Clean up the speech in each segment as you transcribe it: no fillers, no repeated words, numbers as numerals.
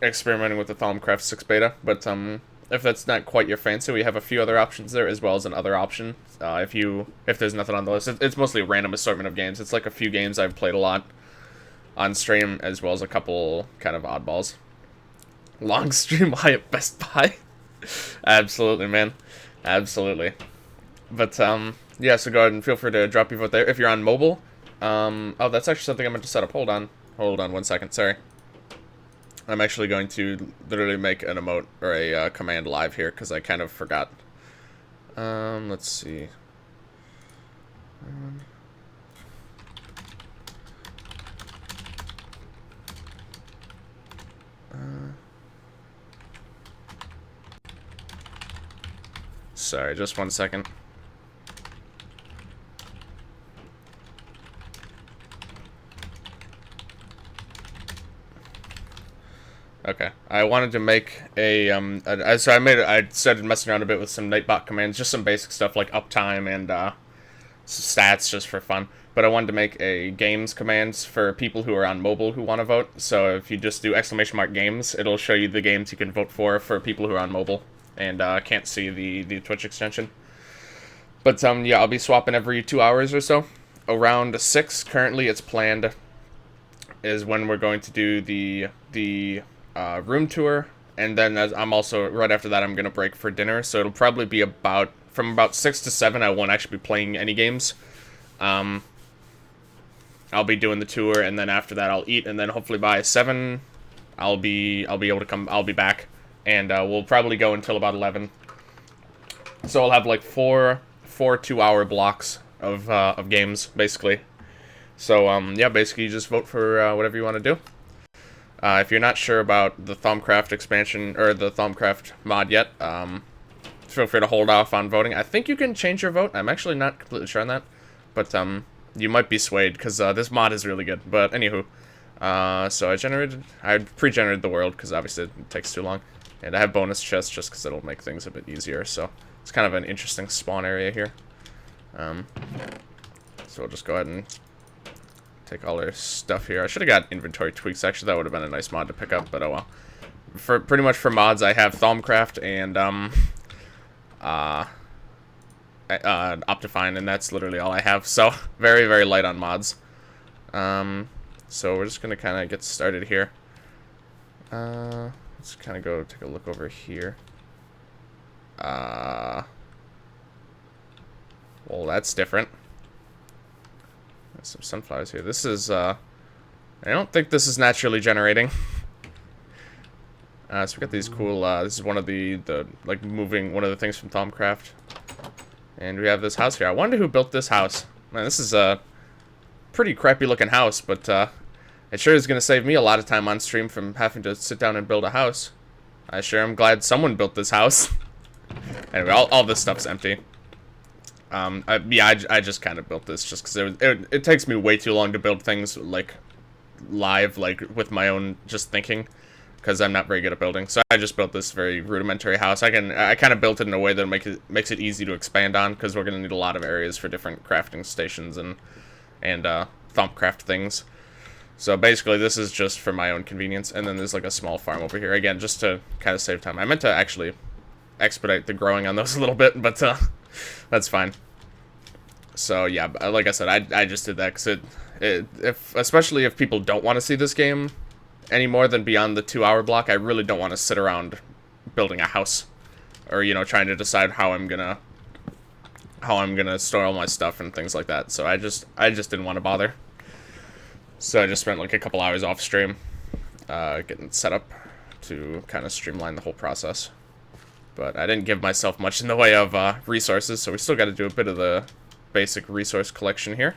experimenting with the Thaumcraft 6 beta, but if that's not quite your fancy, we have a few other options there, as well as another option. If there's nothing on the list, it's mostly a random assortment of games. It's like a few games I've played a lot on stream, as well as a couple kind of oddballs. Long stream high at Best Buy. Absolutely, man. Absolutely. But yeah, so go ahead and feel free to drop your vote there. If you're on mobile, oh, that's actually something I meant to set up. Hold on 1 second. Sorry. I'm actually going to literally make an emote or a command live here because I kind of forgot. Let's see. Sorry, just 1 second. Okay, I wanted to make so I started messing around a bit with some Nightbot commands, just some basic stuff like uptime and stats just for fun. But I wanted to make a games commands for people who are on mobile who want to vote. So if you just do !games, it'll show you the games you can vote for people who are on mobile and can't see the Twitch extension. But yeah, I'll be swapping every 2 hours or so. Around 6, currently it's planned, is when we're going to do the room tour, and then I'm also right after that I'm gonna break for dinner, so it'll probably be from about 6 to 7. I won't actually be playing any games. I'll be doing the tour, and then after that I'll eat, and then hopefully by 7 I'll be able to come. I'll be back, and we'll probably go until about 11. So I'll have like four 2-hour blocks of games basically. So yeah, basically you just vote for whatever you want to do. If you're not sure about the Thaumcraft expansion, or the Thaumcraft mod yet, feel free to hold off on voting. I think you can change your vote. I'm actually not completely sure on that. But, you might be swayed, because this mod is really good. But, anywho, so I pre-generated the world, because obviously it takes too long. And I have bonus chests, just because it'll make things a bit easier. So, it's kind of an interesting spawn area here. So we'll just go ahead and take all our stuff here. I should have got inventory tweaks. Actually, that would have been a nice mod to pick up, but oh well. Pretty much for mods, I have Thaumcraft and Optifine, and that's literally all I have. So very, very light on mods. So we're just gonna kind of get started here. Let's kind of go take a look over here. Well, that's different. Some sunflowers here. This is, I don't think this is naturally generating. So we got these cool, this is one of the like, one of the things from Thaumcraft. And we have this house here. I wonder who built this house. Man, this is a pretty crappy looking house, but, it sure is going to save me a lot of time on stream from having to sit down and build a house. I sure am glad someone built this house. Anyway, all this stuff's empty. I just kind of built this just because it takes me way too long to build things, like, live, like, with my own just thinking, because I'm not very good at building. So I just built this very rudimentary house. I kind of built it in a way that makes it easy to expand on, because we're going to need a lot of areas for different crafting stations and Thaumcraft things. So basically, this is just for my own convenience, and then there's, like, a small farm over here, again, just to kind of save time. I meant to actually expedite the growing on those a little bit, but, that's fine. So yeah, like I said, I just did that because especially if people don't want to see this game any more than beyond the 2-hour block, I really don't want to sit around building a house, or trying to decide how I'm gonna store all my stuff and things like that. So I just didn't want to bother. So I just spent like a couple hours off stream, getting set up to kind of streamline the whole process. But I didn't give myself much in the way of resources, so we still got to do a bit of the basic resource collection here.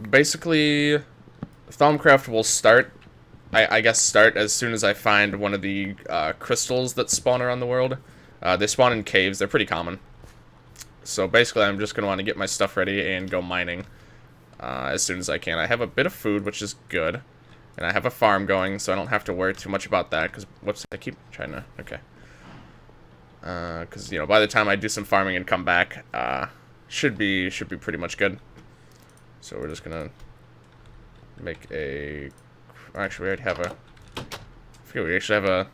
Basically, Thaumcraft will start, I guess start as soon as I find one of the crystals that spawn around the world. They spawn in caves. They're pretty common. So basically, I'm just going to want to get my stuff ready and go mining as soon as I can. I have a bit of food, which is good. And I have a farm going, so I don't have to worry too much about that, because, whoops, I keep trying to, okay. Because, by the time I do some farming and come back, should be pretty much good. So we're just gonna make a... Actually, we already have a... I forget, we actually have a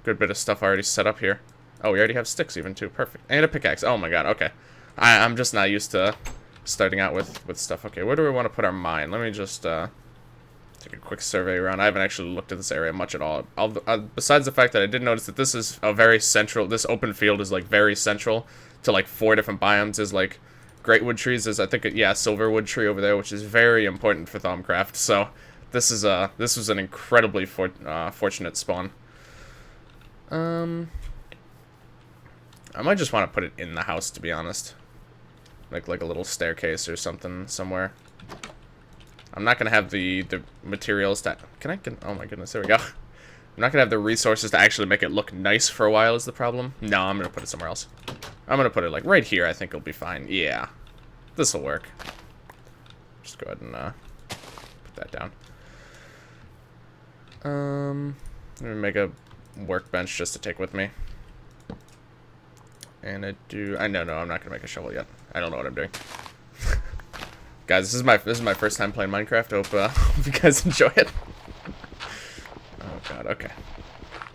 good bit of stuff already set up here. Oh, we already have sticks even, too. Perfect. And a pickaxe. Oh, my God. Okay. I'm just not used to starting out with stuff. Okay, where do we want to put our mine? Let me just take a quick survey around. I haven't actually looked at this area much at all. Besides the fact that I did notice that this is a very central... This open field is, like, very central to, like, 4 different biomes. There's, like, great wood trees. There's, I think, yeah, silver wood tree over there, which is very important for Thaumcraft. So, this was an incredibly fortunate spawn. I might just want to put it in the house, to be honest. Like a little staircase or something somewhere. I'm not gonna have the materials that oh my goodness, there we go. I'm not gonna have the resources to actually make it look nice for a while is the problem. No, I'm gonna put it somewhere else. I'm gonna put it like right here. I think it'll be fine. Yeah, this will work. Just go ahead and put that down. I'm gonna make a workbench just to take with me. And no, I'm not gonna make a shovel yet. I don't know what I'm doing. Guys, this is my first time playing Minecraft. Hope you guys enjoy it. Oh god, okay.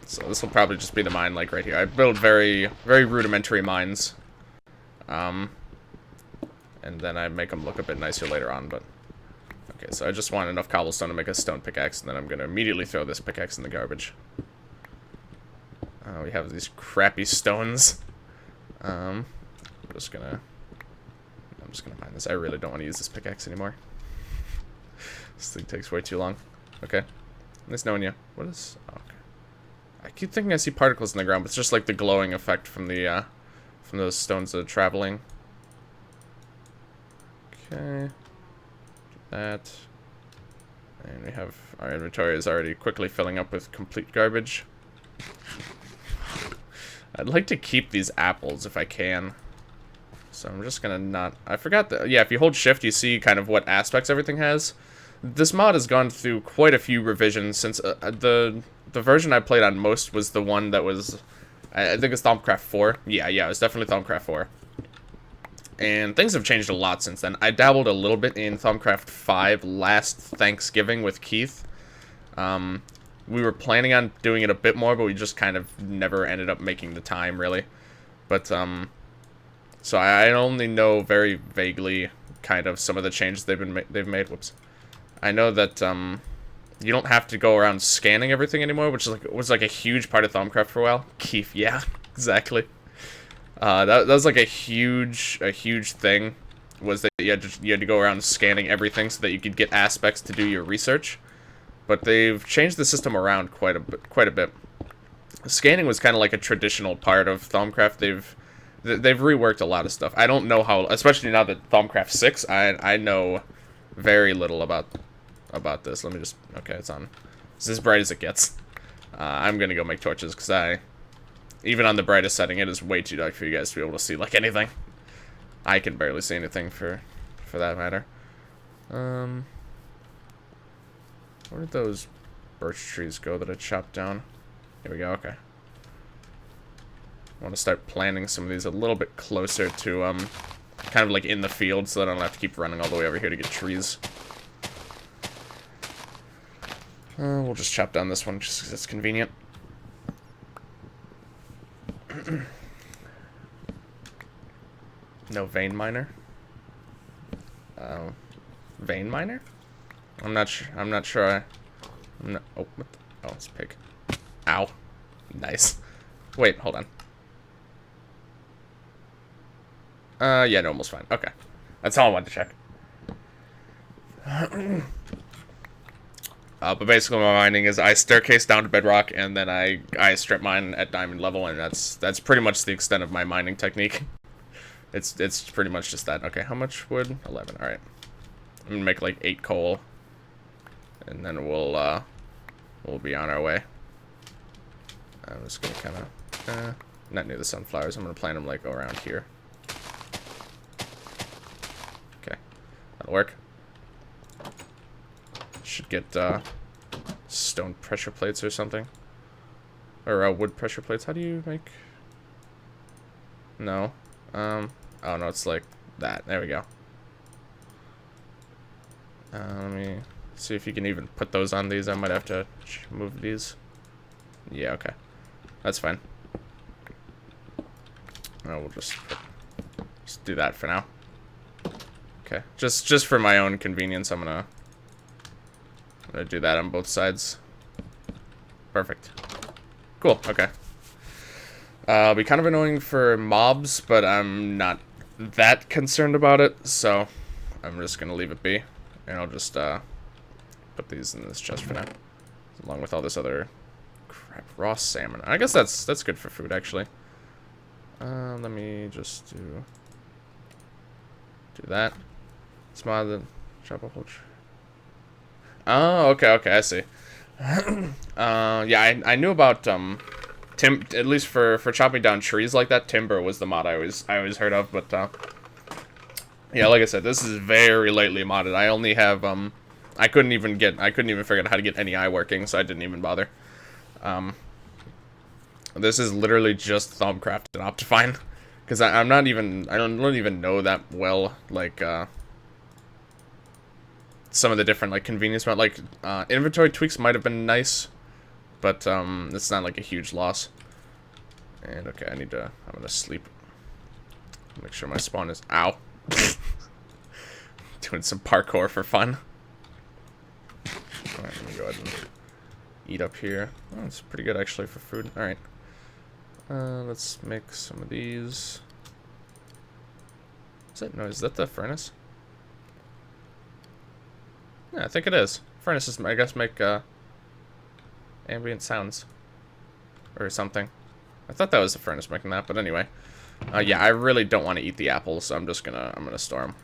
So this will probably just be the mine, like right here. I build very rudimentary mines, and then I make them look a bit nicer later on. But okay, so I just want enough cobblestone to make a stone pickaxe, and then I'm gonna immediately throw this pickaxe in the garbage. We have these crappy stones. I'm just gonna mine this. I really don't want to use this pickaxe anymore. This thing takes way too long. Okay. Nice knowing you. What is... Oh, okay. I keep thinking I see particles in the ground, but it's just like the glowing effect from the, from those stones that are traveling. Okay. That. And we have... Our inventory is already quickly filling up with complete garbage. I'd like to keep these apples if I can. So I'm just gonna not... I forgot that... Yeah, if you hold shift, you see kind of what aspects everything has. This mod has gone through quite a few revisions since the version I played on most was the one that was... I think it's Thaumcraft 4. Yeah, it was definitely Thaumcraft 4. And things have changed a lot since then. I dabbled a little bit in Thaumcraft 5 last Thanksgiving with Keith. We were planning on doing it a bit more, but we just kind of never ended up making the time, really. But, so I only know very vaguely kind of some of the changes they've made. Whoops. I know that you don't have to go around scanning everything anymore, which was like a huge part of Thaumcraft for a while. Keith, yeah, exactly. That was like a huge thing. Was that you had to go around scanning everything so that you could get aspects to do your research. But they've changed the system around quite a bit. Scanning was kind of like a traditional part of Thaumcraft. They've reworked a lot of stuff. I don't know how, especially now that Thaumcraft 6, I know very little about this. Let me just... Okay, it's on. It's as bright as it gets. I'm gonna go make torches, because even on the brightest setting, it is way too dark for you guys to be able to see, like, anything. I can barely see anything for that matter. Where did those birch trees go that I chopped down? Here we go, okay. I want to start planting some of these a little bit closer to, kind of like in the field, so that I don't have to keep running all the way over here to get trees. We'll just chop down this one just because it's convenient. No vein miner? Vein miner? I'm not sure. I'm not... Oh, what the... Oh, it's a pig. Ow. Nice. Wait, hold on. Yeah, no, almost fine. Okay. That's all I wanted to check. But basically my mining is I staircase down to bedrock, and then I strip mine at diamond level, and that's pretty much the extent of my mining technique. It's pretty much just that. Okay, how much wood? 11, alright. I'm gonna make like 8 coal. And then we'll be on our way. I'm just gonna kinda not near the sunflowers, I'm gonna plant them like around here. Okay. That'll work. Should get stone pressure plates or something. Or wood pressure plates. How do you make... No. Oh no, it's like that. There we go. Let me See if you can even put those on these. I might have to move these. Yeah, okay. That's fine. Oh, we'll just do that for now. Okay, just for my own convenience, I'm gonna do that on both sides. Perfect. Cool. Okay. It'll be kind of annoying for mobs, but I'm not that concerned about it, so I'm just gonna leave it be, and I'll just put these in this chest for now, along with all this other crap. Raw salmon. I guess that's good for food, actually. Let me just do that. Smile the chop a whole tree. Oh, okay, I see. Yeah, I knew about at least for chopping down trees like that. Timber was the mod I always heard of, but yeah, like I said, this is very lightly modded. I only have I couldn't even figure out how to get any eye working, so I didn't even bother. This is literally just Thaumcraft and Optifine, because I don't even know that well, like some of the different like convenience mod, like inventory tweaks might have been nice, but it's not like a huge loss. And okay, I'm gonna sleep. Make sure my spawn is ow. Doing some parkour for fun. Alright, let me go ahead and eat up here. Oh, it's pretty good actually for food. Alright. Let's make some of these. Is that the furnace? Yeah, I think it is. Furnaces, I guess, make ambient sounds or something. I thought that was the furnace making that, but anyway. Yeah, I really don't want to eat the apples, so I'm gonna store them.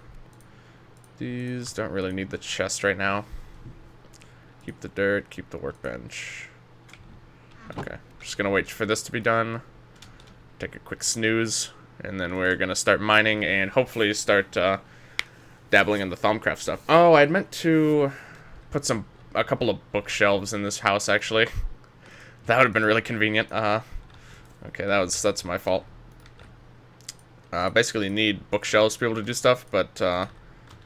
These don't really need the chest right now. Keep the dirt, keep the workbench. Okay, just gonna wait for this to be done. Take a quick snooze, and then we're gonna start mining and hopefully start dabbling in the Thaumcraft stuff. Oh, I'd meant to put a couple of bookshelves in this house actually. That would have been really convenient. Okay, that's my fault. Basically need bookshelves to be able to do stuff, but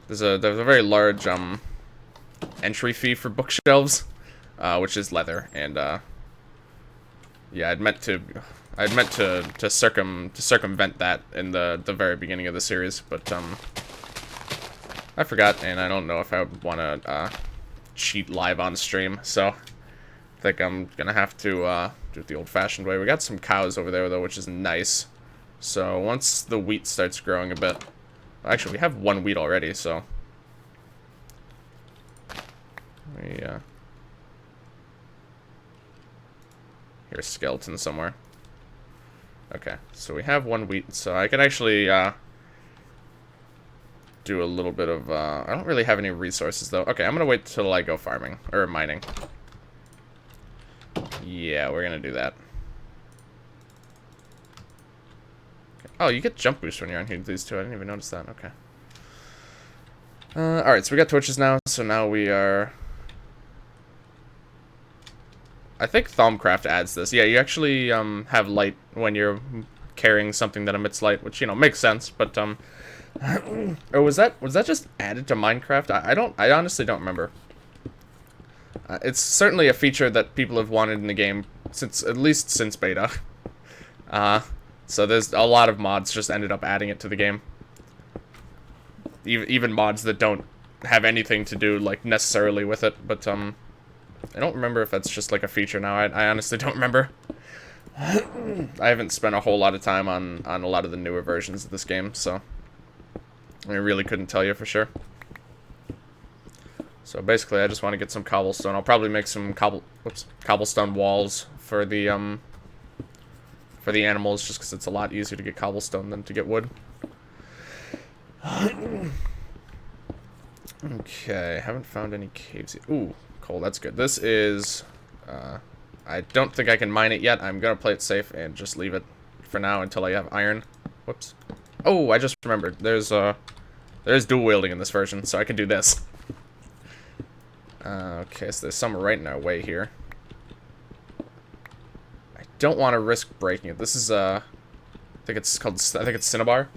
there's a very large entry fee for bookshelves, which is leather, and yeah, I'd meant to circumvent that in the very beginning of the series, but I forgot, and I don't know if I would want to cheat live on stream, so I think I'm gonna have to do it the old-fashioned way. We got some cows over there though, which is nice. So once the wheat starts growing a bit, actually we have one wheat already, so we hear a skeleton somewhere. Okay, so we have one wheat, so I can actually do a little bit of I don't really have any resources though. Okay, I'm gonna wait till I go farming or mining. Yeah, we're gonna do that. Oh, you get jump boost when you're on here, these two. I didn't even notice that. Okay. Alright, so we got torches now. So now we are... I think Thaumcraft adds this. Yeah, you actually have light when you're carrying something that emits light, which, you know, makes sense. But, or was that just added to Minecraft? I honestly don't remember. It's certainly a feature that people have wanted in the game, at least since beta. So there's a lot of mods just ended up adding it to the game. Even mods that don't have anything to do, like, necessarily with it. But, I don't remember if that's just, like, a feature now. I honestly don't remember. I haven't spent a whole lot of time on a lot of the newer versions of this game, so I really couldn't tell you for sure. So basically, I just want to get some cobblestone. I'll probably make some cobblestone walls for the animals, just because it's a lot easier to get cobblestone than to get wood. Okay, haven't found any caves yet. Ooh, coal, that's good. This is, I don't think I can mine it yet. I'm gonna play it safe and just leave it for now until I have iron. Whoops. Oh, I just remembered. There's dual wielding in this version, so I can do this. Okay, so there's some right in our way here. I don't want to risk breaking it. This is, I think it's Cinnabar.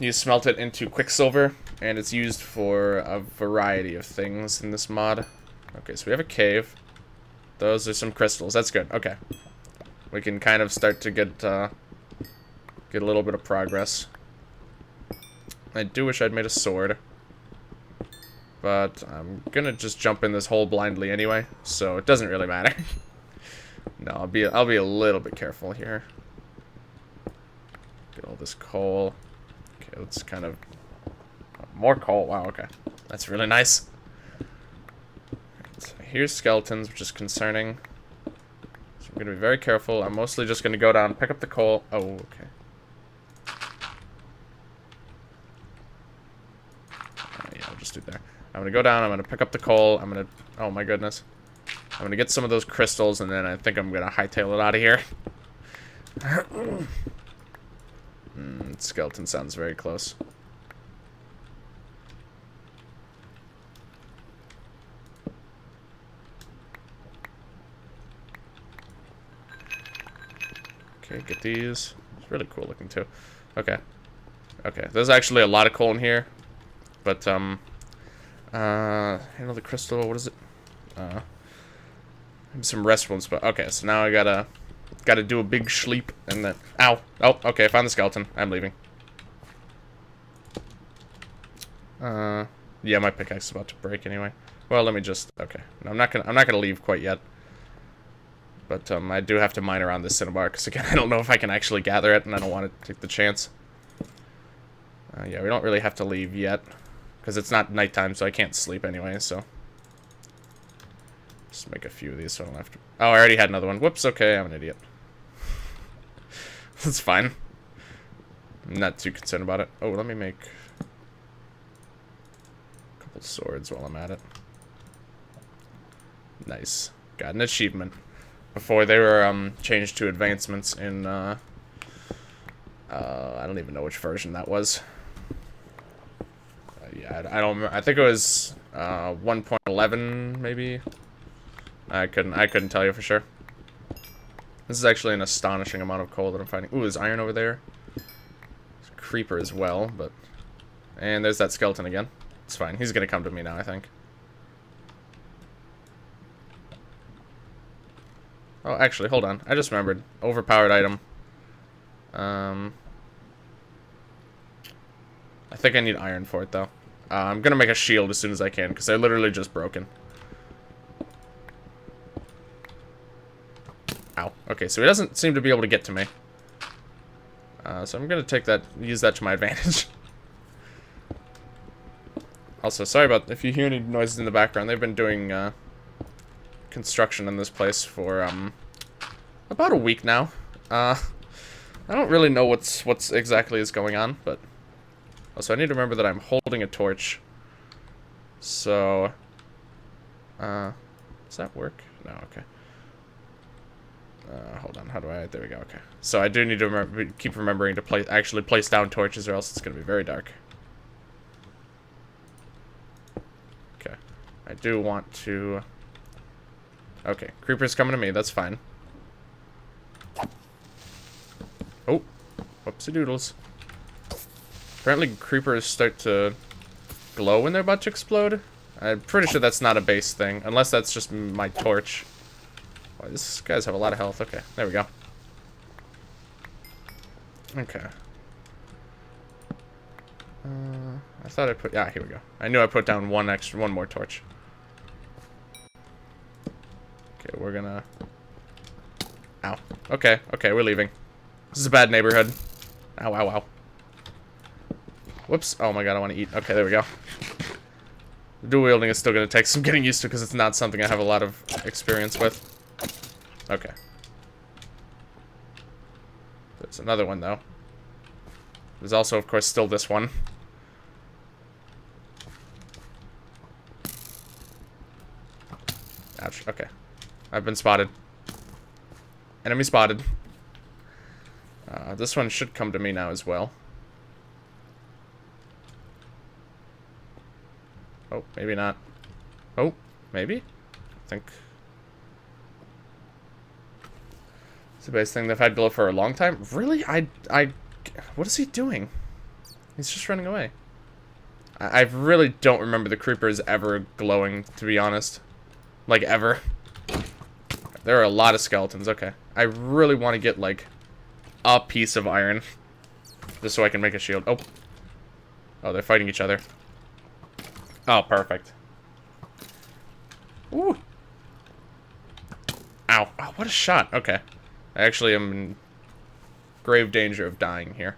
You smelt it into Quicksilver, And it's used for a variety of things in this mod. Okay, so we have a cave. Those are some crystals. That's good. Okay. We can kind of start to get a little bit of progress. I do wish I'd made a sword. But I'm gonna just jump in this hole blindly anyway, so it doesn't really matter. No, I'll be a little bit careful here. Get all this coal. Okay, let's kind of more coal. Wow, okay. That's really nice. So here's skeletons, which is concerning. So I'm gonna be very careful. I'm mostly just gonna go down, pick up the coal. Oh, okay. Yeah, I'll just do there. I'm gonna go down, I'm gonna pick up the coal, I'm gonna... Oh my goodness. I'm gonna get some of those crystals, and then I think I'm gonna hightail it out of here. Skeleton sounds very close. Okay, get these. It's really cool looking too. Okay. Okay, there's actually a lot of coal in here. But, handle the crystal, what is it? Some rest ones, but okay, so now I gotta do a big sleep and then ow. Oh, okay, I found the skeleton. I'm leaving. Yeah, my pickaxe is about to break anyway. Well, let me just okay. No, I'm not gonna leave quite yet. But I do have to mine around this cinnabar because again I don't know if I can actually gather it and I don't want to take the chance. Yeah, we don't really have to leave yet. Because it's not nighttime, so I can't sleep anyway, so... Just make a few of these so I don't have to... Oh, I already had another one. Whoops, okay, I'm an idiot. That's fine. I'm not too concerned about it. Oh, let me make... a couple swords while I'm at it. Nice. Got an achievement. Before they were changed to advancements in... I don't even know which version that was. Yeah, I don't remember. I think it was 1.11 maybe. I couldn't tell you for sure. This is actually an astonishing amount of coal that I'm finding. Ooh, there's iron over there. There's a creeper as well, but and there's that skeleton again. It's fine. He's gonna come to me now, I think. Oh, actually, hold on. I just remembered. Overpowered item. I think I need iron for it though. I'm gonna make a shield as soon as I can, because they're literally just broken. Ow. Okay, so he doesn't seem to be able to get to me. So I'm gonna take that, use that to my advantage. Also, sorry about if you hear any noises in the background. They've been doing construction in this place for about a week now. I don't really know what's exactly is going on, but also I need to remember that I'm holding a torch. So, does that work? No, okay. Hold on, how do I, there we go, okay. So I do need to keep remembering to actually place down torches or else it's going to be very dark. Okay, I do want to, okay, creeper's coming to me, that's fine. Oh, whoopsie doodles. Apparently creepers start to glow when they're about to explode. I'm pretty sure that's not a base thing, unless that's just my torch. Oh, these guys have a lot of health. Okay, there we go. Okay. I thought I put... Yeah, here we go. I knew I put down one more torch. Okay, we're gonna... Ow. Okay, okay, we're leaving. This is a bad neighborhood. Ow, ow, ow. Whoops. Oh my god, I want to eat. Okay, there we go. Dual wielding is still going to take some getting used to because it's not something I have a lot of experience with. Okay. There's another one, though. There's also, of course, still this one. Ouch. Okay. I've been spotted. Enemy spotted. This one should come to me now as well. Oh, maybe not. Oh, maybe? I think. It's the best thing they've had glow for a long time. Really? What is he doing? He's just running away. I really don't remember the creepers ever glowing, to be honest. Like, ever. There are a lot of skeletons, okay. I really want to get, like, a piece of iron. Just so I can make a shield. Oh. Oh, they're fighting each other. Oh, perfect. Ooh. Ow. Oh, what a shot. Okay. I actually am in grave danger of dying here.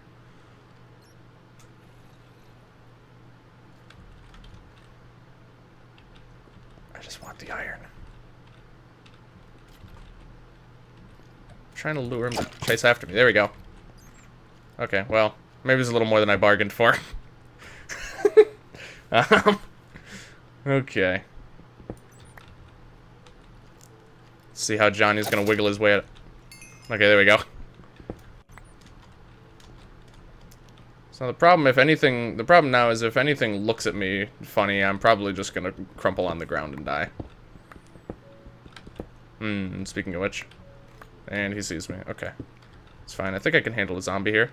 I just want the iron. I'm trying to lure him to chase after me. There we go. Okay, well, maybe it's a little more than I bargained for. Okay. Let's see how Johnny's gonna wiggle his way out. Okay, there we go. So the problem now is if anything looks at me funny, I'm probably just gonna crumple on the ground and die. Speaking of which. And he sees me. Okay. It's fine. I think I can handle a zombie here.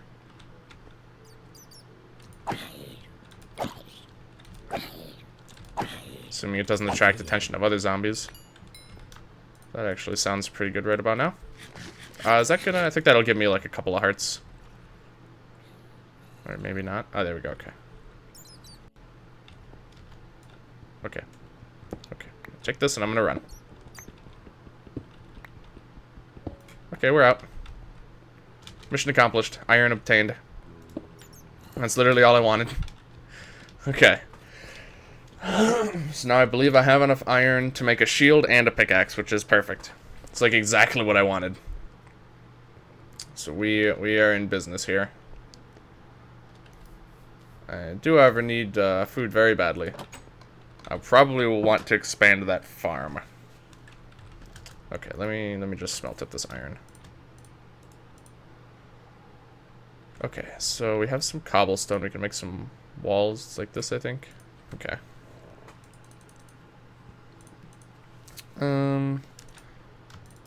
Assuming it doesn't attract attention of other zombies. That actually sounds pretty good right about now. Is that gonna... I think that'll give me like a couple of hearts. Or maybe not. Oh, there we go. Okay. Okay. Okay. Take this and I'm gonna run. Okay, we're out. Mission accomplished. Iron obtained. That's literally all I wanted. Okay. So now I believe I have enough iron to make a shield and a pickaxe, which is perfect. It's like exactly what I wanted. So we are in business here. I do, however, need food very badly. I probably will want to expand that farm. Okay, let me just smelt up this iron. Okay, so we have some cobblestone. We can make some walls like this, I think. Okay.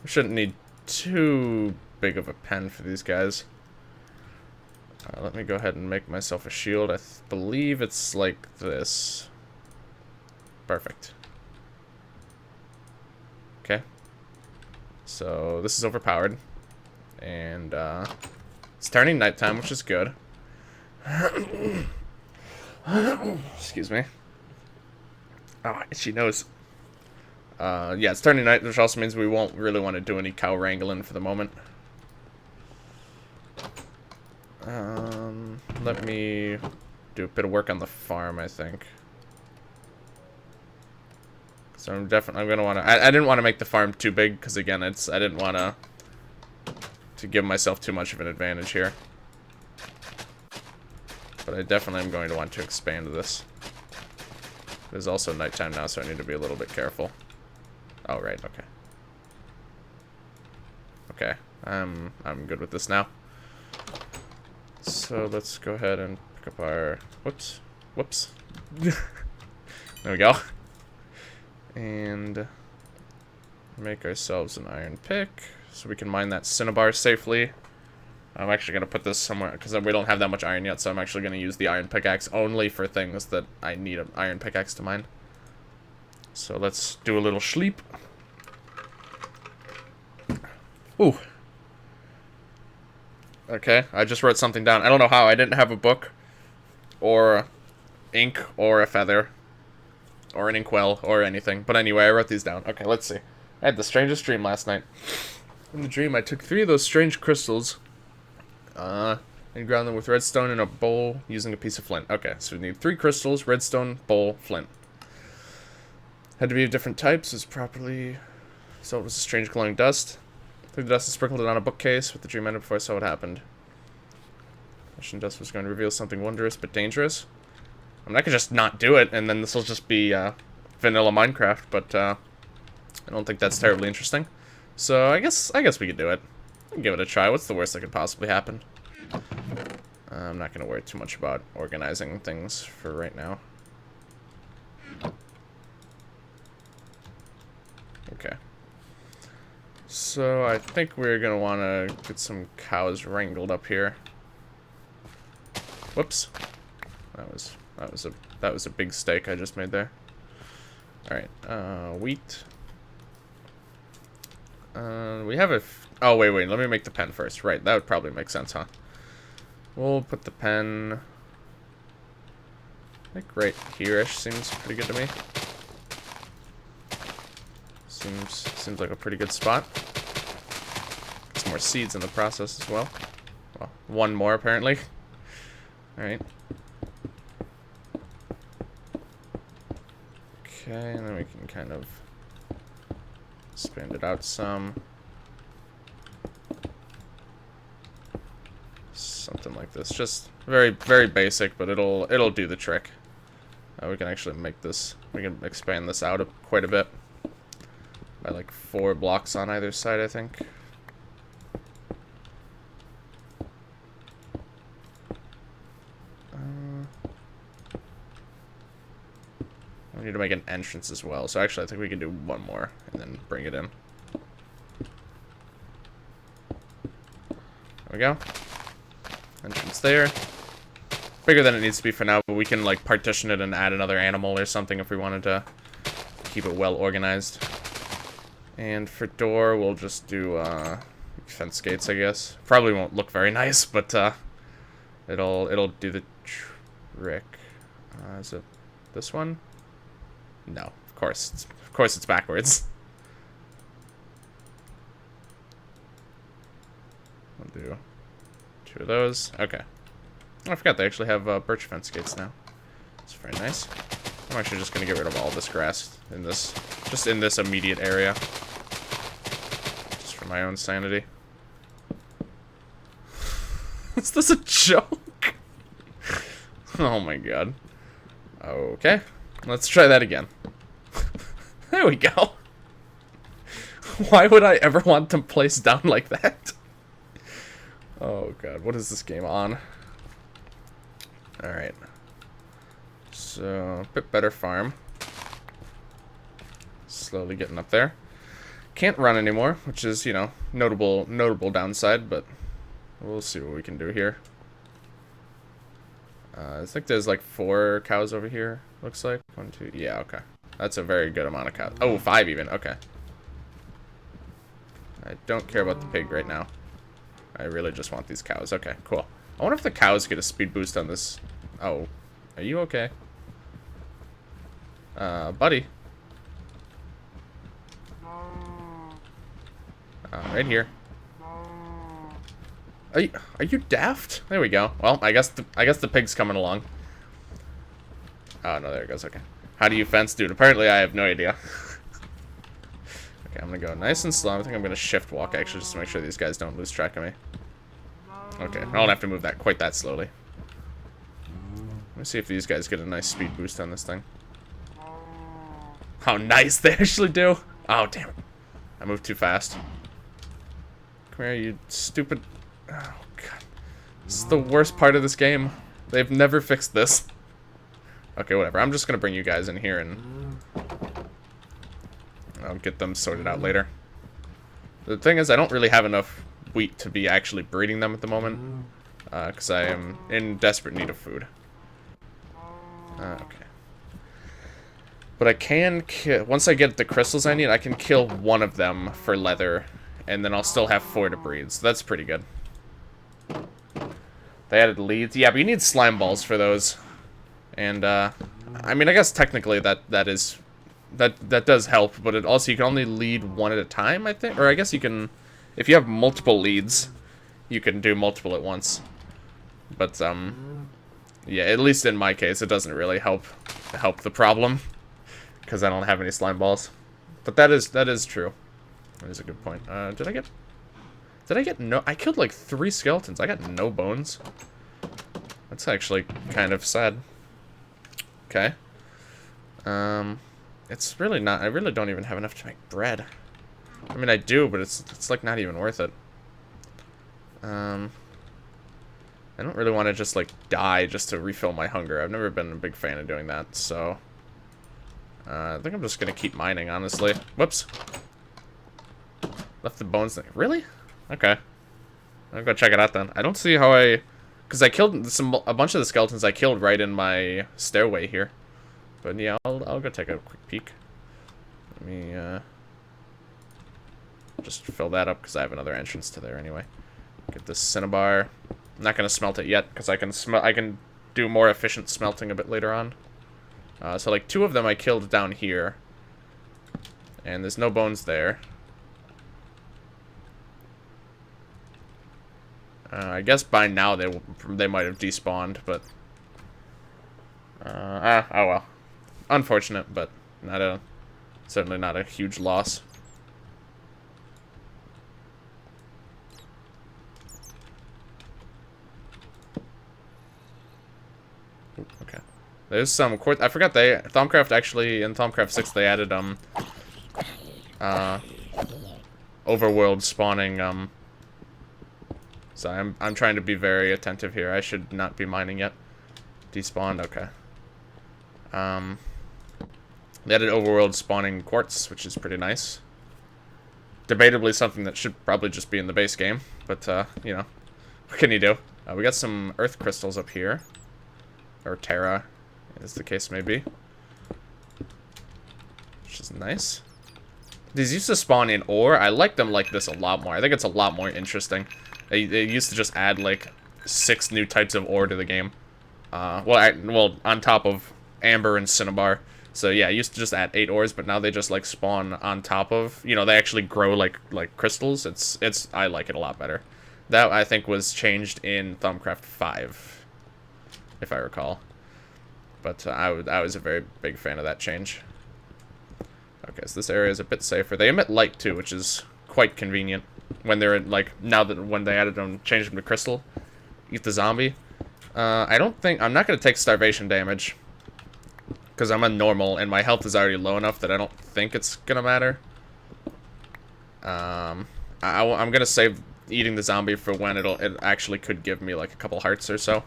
We shouldn't need too big of a pen for these guys. Let me go ahead and make myself a shield. I believe it's like this. Perfect. Okay. So this is overpowered. And it's turning nighttime, which is good. Excuse me. Oh, itchy nose. Yeah, it's turning night, which also means we won't really want to do any cow wrangling for the moment. Let me do a bit of work on the farm, I think. So I'm gonna want to. I didn't want to make the farm too big because again, I didn't want to give myself too much of an advantage here. But I definitely am going to want to expand this. It is also nighttime now, so I need to be a little bit careful. Oh, right, okay. Okay, I'm good with this now. So let's go ahead and pick up our... Whoops. There we go. And make ourselves an iron pick so we can mine that cinnabar safely. I'm actually going to put this somewhere because we don't have that much iron yet, so I'm actually going to use the iron pickaxe only for things that I need an iron pickaxe to mine. So let's do a little sleep. Ooh. Okay, I just wrote something down. I don't know how. I didn't have a book, or ink, or a feather, or an inkwell, or anything. But anyway, I wrote these down. Okay, let's see. I had the strangest dream last night. In the dream, I took 3 of those strange crystals, and ground them with redstone in a bowl using a piece of flint. Okay, so we need 3 crystals, redstone, bowl, flint. Had to be of different types, as properly... So it was a strange glowing dust. Took the dust and sprinkled it on a bookcase with the dream ended before I saw what happened. Mission dust was going to reveal something wondrous but dangerous. I mean, I could just not do it, and then this will just be vanilla Minecraft, but I don't think that's terribly interesting. So I guess we could do it. I'll give it a try. What's the worst that could possibly happen? I'm not going to worry too much about organizing things for right now. Okay. So I think we're going to want to get some cows wrangled up here. Whoops. That was That was a big steak I just made there. Alright, wheat. We have a... Oh, wait, let me make the pen first. Right, that would probably make sense, huh? We'll put the pen... I think right here-ish seems pretty good to me. Seems like a pretty good spot. Get some more seeds in the process as well. Well, one more, apparently. Alright. Okay, and then we can kind of expand it out some. Something like this. Just very, very basic, but it'll do the trick. We can actually make this, we can expand this out quite a bit. By like 4 blocks on either side, I think. We need to make an entrance as well. So actually, I think we can do one more and then bring it in. There we go. Entrance there. Bigger than it needs to be for now, but we can like partition it and add another animal or something if we wanted to keep it well organized. And for door, we'll just do fence gates, I guess. Probably won't look very nice, but it'll do the trick. Is it this one? No, of course it's backwards. We'll do 2 of those. Okay. Oh, I forgot they actually have birch fence gates now. It's very nice. I'm actually just gonna get rid of all this grass in this, just in this immediate area. Just for my own sanity. Is this a joke? Oh my god. Okay. Let's try that again. There we go. Why would I ever want to place down like that? Oh god, what is this game on? Alright. So, a bit better farm. Slowly getting up there. Can't run anymore, which is, you know, notable downside, but we'll see what we can do here. I think there's like 4 cows over here, looks like. 1, 2, yeah, okay. That's a very good amount of cows. Oh, 5 even, okay. I don't care about the pig right now. I really just want these cows. Okay, cool. I wonder if the cows get a speed boost on this. Oh, are you okay? Buddy. Right here. Are you daft? There we go. Well, I guess the pig's coming along. Oh no, there it goes. Okay. How do you fence, dude? Apparently, I have no idea. Okay, I'm gonna go nice and slow. I think I'm gonna shift walk actually, just to make sure these guys don't lose track of me. Okay, I don't have to move that quite that slowly. Let me see if these guys get a nice speed boost on this thing. How nice they actually do. Oh damn it! I moved too fast. Come here, you stupid. Oh god, this is the worst part of this game. They've never fixed this. Okay, whatever. I'm just gonna bring you guys in here and I'll get them sorted out later. The thing is, I don't really have enough wheat to be actually breeding them at the moment, because I am in desperate need of food. Okay. But I can kill, once I get the crystals I need, I can kill one of them for leather, and then I'll still have 4 to breed, so that's pretty good. They added leads. Yeah, but you need slime balls for those. And, I mean, I guess technically that does help, but it also, you can only lead 1 at a time, I think? Or I guess you can, if you have multiple leads, you can do multiple at once. But, yeah, at least in my case, it doesn't really help the problem, because I don't have any slime balls. But that is true. That is a good point. Did I get no, I killed like 3 skeletons. I got no bones. That's actually kind of sad. Okay. It's really not, I really don't even have enough to make bread. I mean, I do, but it's like not even worth it. I don't really want to just like die just to refill my hunger. I've never been a big fan of doing that, so I think I'm just gonna keep mining, honestly. Whoops. Left the bones thing. Really? Okay. I'll go check it out then. I don't see how I Because I killed a bunch of the skeletons I killed right in my stairway here. But yeah, I'll go take a quick peek. Let me just fill that up because I have another entrance to there anyway. Get this cinnabar. I'm not gonna smelt it yet because I can do more efficient smelting a bit later on. So like 2 of them I killed down here, and there's no bones there. I guess by now they might have despawned, but oh well. Unfortunate, but certainly not a huge loss. Okay. There's some quartz. I forgot Thaumcraft actually in Thaumcraft 6 they added overworld spawning so I'm trying to be very attentive here. I should not be mining yet. Despawned, okay. They added overworld spawning quartz, which is pretty nice. Debatably something that should probably just be in the base game, but you know, what can you do? We got some earth crystals up here. Or Terra, as the case may be. Which is nice. These used to spawn in ore. I like them like this a lot more. I think it's a lot more interesting. They used to just add like 6 new types of ore to the game. Well, on top of amber and cinnabar. So yeah, I used to just add 8 ores, but now they just like spawn on top of. You know, they actually grow like crystals. I like it a lot better. That I think was changed in Thaumcraft 5, if I recall. But I was a very big fan of that change. Okay, so this area is a bit safer. They emit light too, which is quite convenient. When they're in, like, when they added them, changed them to crystal. Eat the zombie. I'm not going to take starvation damage. Because I'm on normal, and my health is already low enough that I don't think it's going to matter. I'm going to save eating the zombie for when it actually could give me, like, a couple hearts or so.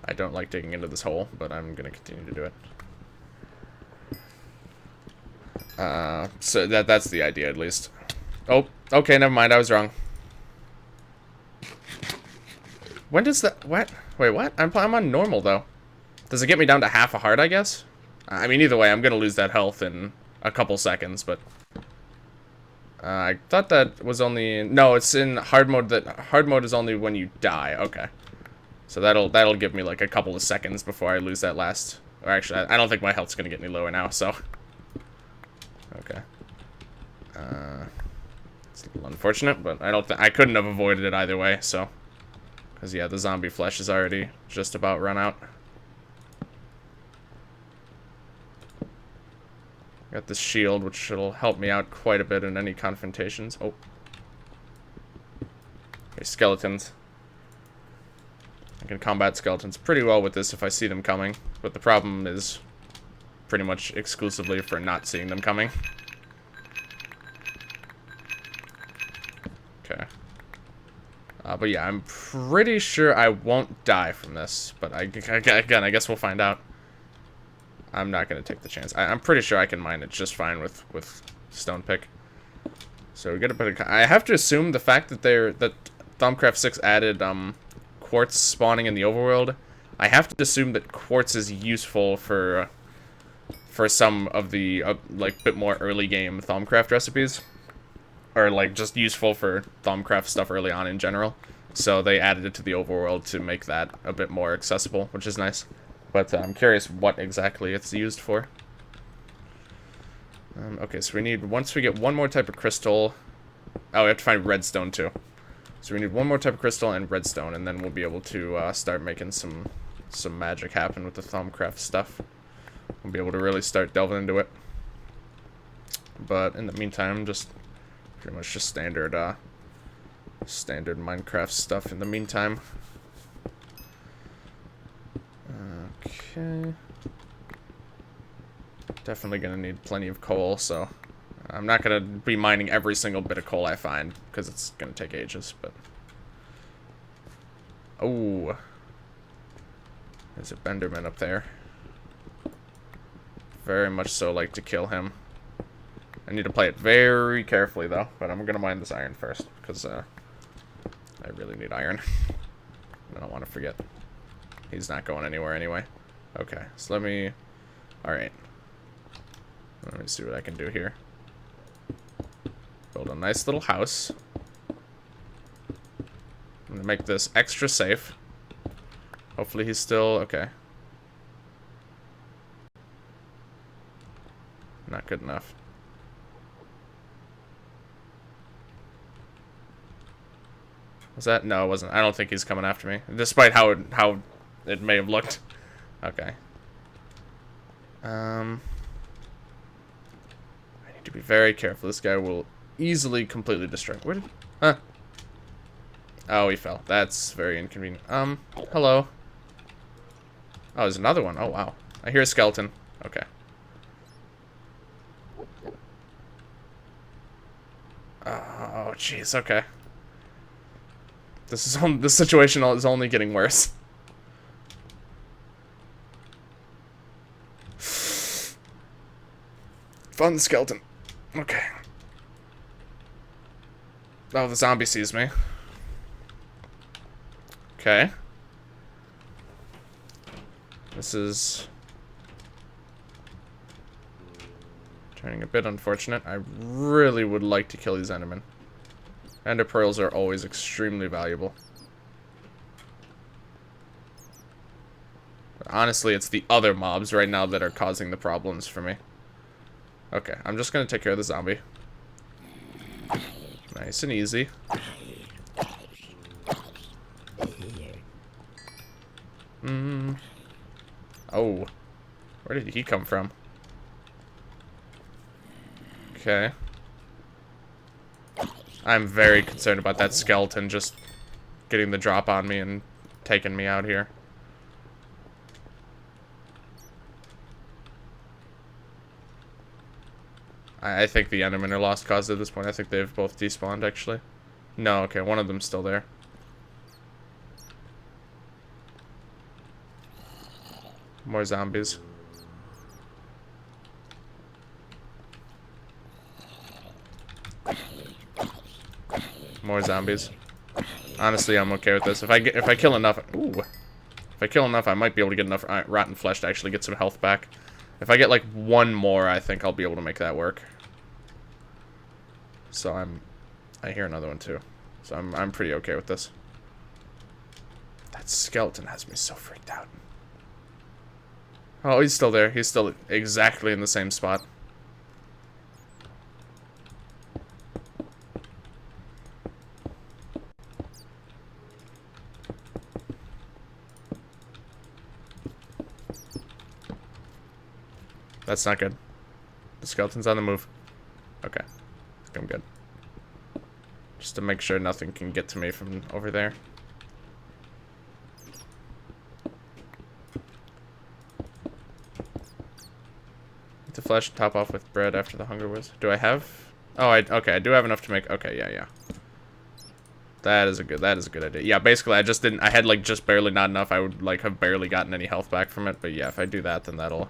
I don't like digging into this hole, but I'm going to continue to do it. So that's the idea, at least. Oh, okay, never mind, I was wrong. When does that... What? Wait, what? I'm on normal, though. Does it get me down to half a heart, I guess? I mean, either way, I'm gonna lose that health in a couple seconds, but... I thought that was only... No, it's in hard mode. Hard mode is only when you die. Okay. So that'll give me, like, a couple of seconds before I lose that last... Or actually, I don't think my health's gonna get any lower now, so... Okay. It's a little unfortunate, but I couldn't have avoided it either way, so... Because, yeah, the zombie flesh is already just about run out. Got this shield, which will help me out quite a bit in any confrontations. Oh. Okay, skeletons. I can combat skeletons pretty well with this if I see them coming, but the problem is pretty much exclusively for not seeing them coming. Okay. But yeah, I'm pretty sure I won't die from this, but again, I guess we'll find out. I'm not going to take the chance. I'm pretty sure I can mine it just fine with stone pick. So we get a bit of... I have to assume the fact that Thaumcraft 6 added quartz spawning in the overworld. I have to assume that quartz is useful for some of the like bit more early game Thaumcraft recipes, or like just useful for Thaumcraft stuff early on in general. So they added it to the overworld to make that a bit more accessible, which is nice. But I'm curious what exactly it's used for. Okay, so once we get one more type of crystal... Oh, we have to find redstone too. So we need one more type of crystal and redstone, and then we'll be able to start making some magic happen with the Thaumcraft stuff. We'll be able to really start delving into it. But in the meantime, just pretty much just standard Minecraft stuff in the meantime. Okay. Definitely gonna need plenty of coal, so I'm not gonna be mining every single bit of coal I find, because it's gonna take ages, but... Oh. There's a Benderman up there. Very much so like to kill him. I need to play it very carefully, though, but I'm gonna mine this iron first, because I really need iron. I don't want to forget. He's not going anywhere anyway. Okay, so let me... Alright. Let me see what I can do here. Build a nice little house. I'm gonna make this extra safe. Hopefully he's still... Okay. Not good enough. Was that? No, it wasn't. I don't think he's coming after me. Despite how it may have looked. Okay. I need to be very careful. This guy will easily completely destroy. Where did... Huh. Oh, he fell. That's very inconvenient. Hello. Oh, there's another one. Oh, wow. I hear a skeleton. Okay. Oh, jeez. Okay. This situation is only getting worse. Fun skeleton. Okay. Oh, the zombie sees me. Okay. This is turning a bit unfortunate. I really would like to kill these Endermen. Ender pearls are always extremely valuable. But honestly, it's the other mobs right now that are causing the problems for me. Okay, I'm just gonna take care of the zombie. Nice and easy. Oh. Where did he come from? Okay. I'm very concerned about that skeleton just getting the drop on me and taking me out here. I think the Endermen are lost cause at this point. I think they've both despawned, actually. No, okay, one of them's still there. More zombies. More zombies. Honestly, I'm okay with this. If I kill enough, if I kill enough, I might be able to get enough rotten flesh to actually get some health back. If I get like one more, I think I'll be able to make that work. So I hear another one too. So I'm pretty okay with this. That skeleton has me so freaked out. Oh, he's still there. He's still exactly in the same spot. That's not good. The skeleton's on the move. Okay. I'm good. Just to make sure nothing can get to me from over there. Eat the flesh, top off with bread after the hunger was. Do I have? Oh, okay, I do have enough to make. Okay, yeah. That is a good idea. Yeah, basically I had like just barely not enough. I would like have barely gotten any health back from it, but yeah, if I do that, then that'll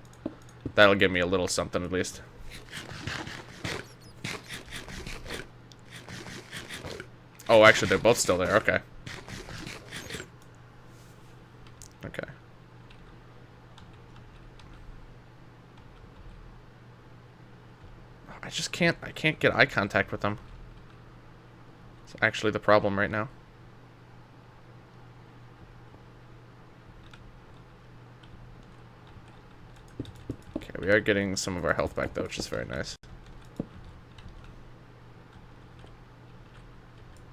give me a little something at least. Oh, actually, they're both still there. Okay. Okay. I can't get eye contact with them. It's actually the problem right now. Okay, we are getting some of our health back though, which is very nice.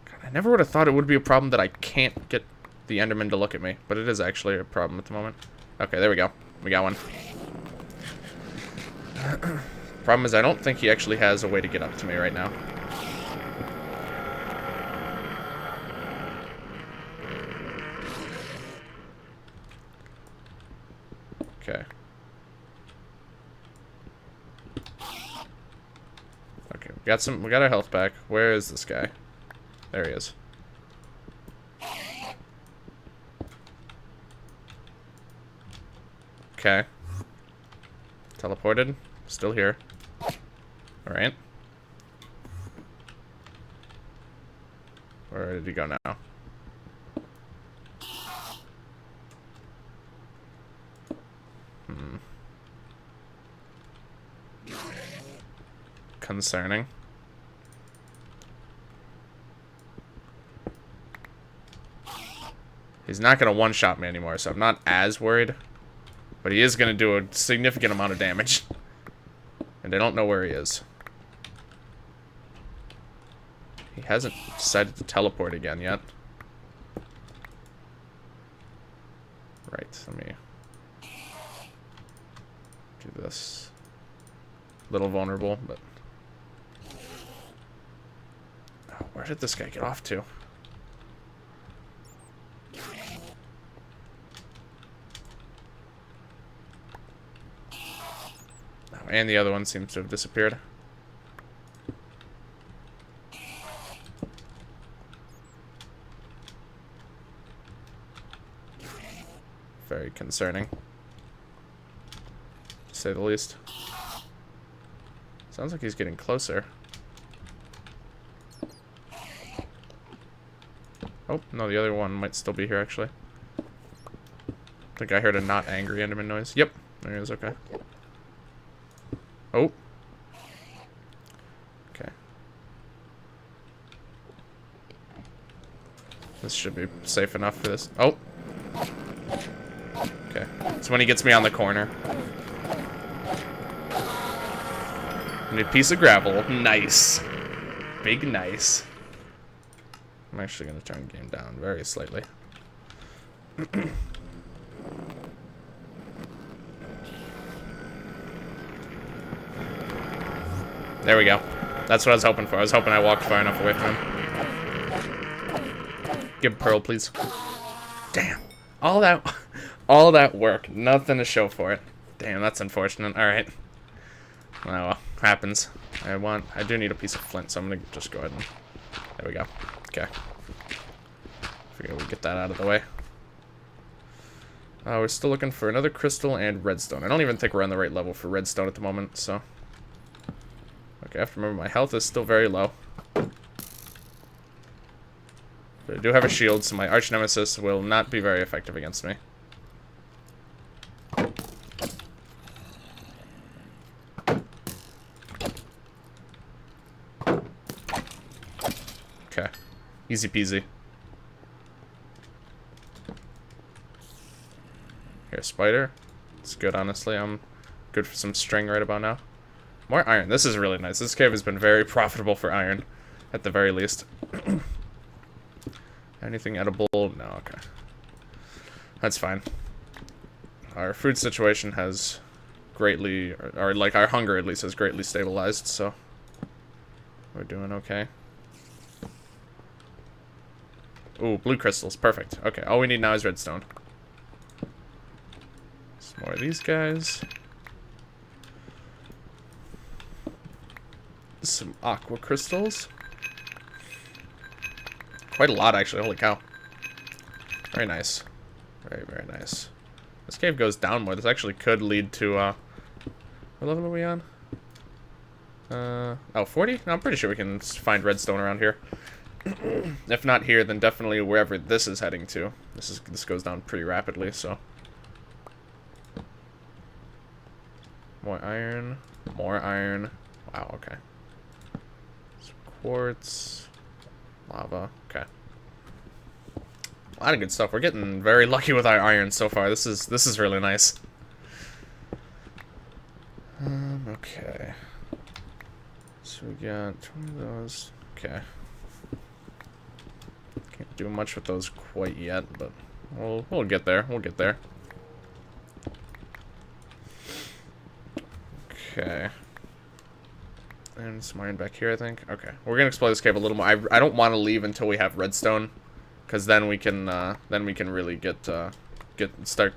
God, I never would have thought it would be a problem that I can't get the Enderman to look at me, but it is actually a problem at the moment. Okay, there we go. We got one. Problem is, I don't think he actually has a way to get up to me right now. Okay. Okay, we got our health back. Where is this guy? There he is. Okay. Teleported. Still here. Alright. Where did he go now? concerning. He's not going to one-shot me anymore, so I'm not as worried. But he is going to do a significant amount of damage. And I don't know where he is. He hasn't decided to teleport again yet. Right, let me do this. A little vulnerable, but... Oh, where did this guy get off to? Oh, and the other one seems to have disappeared. Very concerning, to say the least. Sounds like he's getting closer. Oh, no, the other one might still be here, actually. I think I heard a not angry Enderman noise. Yep, there he is, okay. Oh. Okay. This should be safe enough for this. Oh. Okay. It's when he gets me on the corner. And a piece of gravel. Nice. Big nice. I'm actually going to turn the game down very slightly. There we go. That's what I was hoping for. I was hoping I walked far enough away from him. Give Pearl, please. Damn. All that work. Nothing to show for it. Damn, that's unfortunate. Alright. Oh well. Happens. I do need a piece of flint, so I'm gonna just go ahead and... There we go. Okay. Figure we get that out of the way. We're still looking for another crystal and redstone. I don't even think we're on the right level for redstone at the moment, so... Okay, I have to remember my health is still very low. But I do have a shield, so my arch nemesis will not be very effective against me. Okay. Easy peasy. Here, spider. It's good, honestly. I'm good for some string right about now. More iron. This is really nice. This cave has been very profitable for iron, at the very least. Anything edible? No, okay. That's fine. Our food situation has greatly, or like our hunger at least has greatly stabilized, so we're doing okay. Ooh, blue crystals. Perfect. Okay, all we need now is redstone. Some more of these guys. Some aqua crystals. Quite a lot, actually. Holy cow. Very nice. Very, very nice. This cave goes down more. This actually could lead to, what level are we on? Oh, 40? No, I'm pretty sure we can find redstone around here. If not here, then definitely wherever this is heading to. This goes down pretty rapidly, so. More iron. More iron. Wow, okay. Some quartz. Lava. Okay. A lot of good stuff. We're getting very lucky with our iron so far. This is really nice. Okay. So we got 20 of those. Okay. Can't do much with those quite yet, but we'll get there. We'll get there. Okay. And some iron back here, I think. Okay, we're gonna explore this cave a little more. I don't want to leave until we have redstone, because then we can really start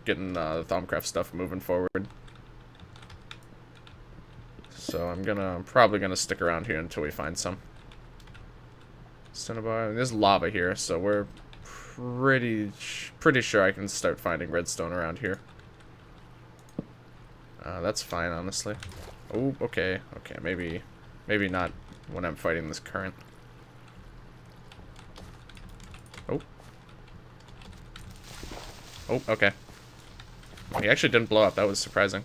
getting the Thaumcraft stuff moving forward. So I'm probably gonna stick around here until we find some. Cinnabar. There's lava here, so we're pretty sure I can start finding redstone around here. That's fine, honestly. Oh, okay, okay, maybe not when I'm fighting this current. Oh. Oh, okay. Well, he actually didn't blow up. That was surprising.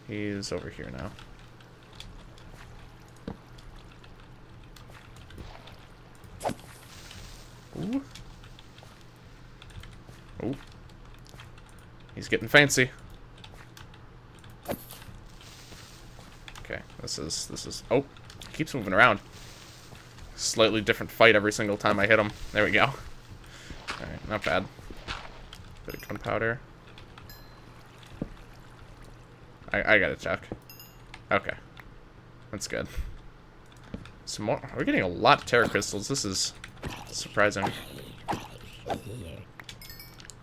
He's over here now. Ooh. Ooh. He's getting fancy. Okay, this is... Oh, he keeps moving around. Slightly different fight every single time I hit him. There we go. Alright, not bad. Bit of gunpowder. I gotta check. Okay. That's good. Some more. We're getting a lot of terror crystals. This is surprising.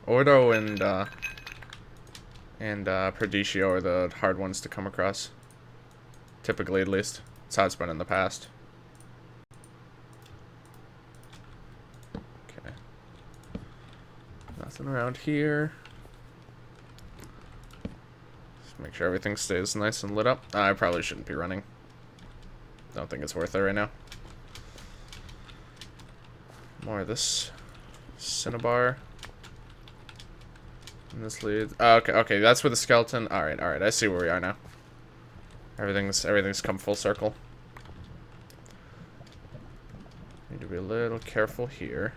Ordo and Perdicio are the hard ones to come across. Typically, at least. That's how it's been in the past. Okay. Nothing around here. Just make sure everything stays nice and lit up. I probably shouldn't be running. Don't think it's worth it right now. More of this cinnabar. And this leads. Oh, okay, that's where the skeleton. All right. I see where we are now. Everything's come full circle. Need to be a little careful here.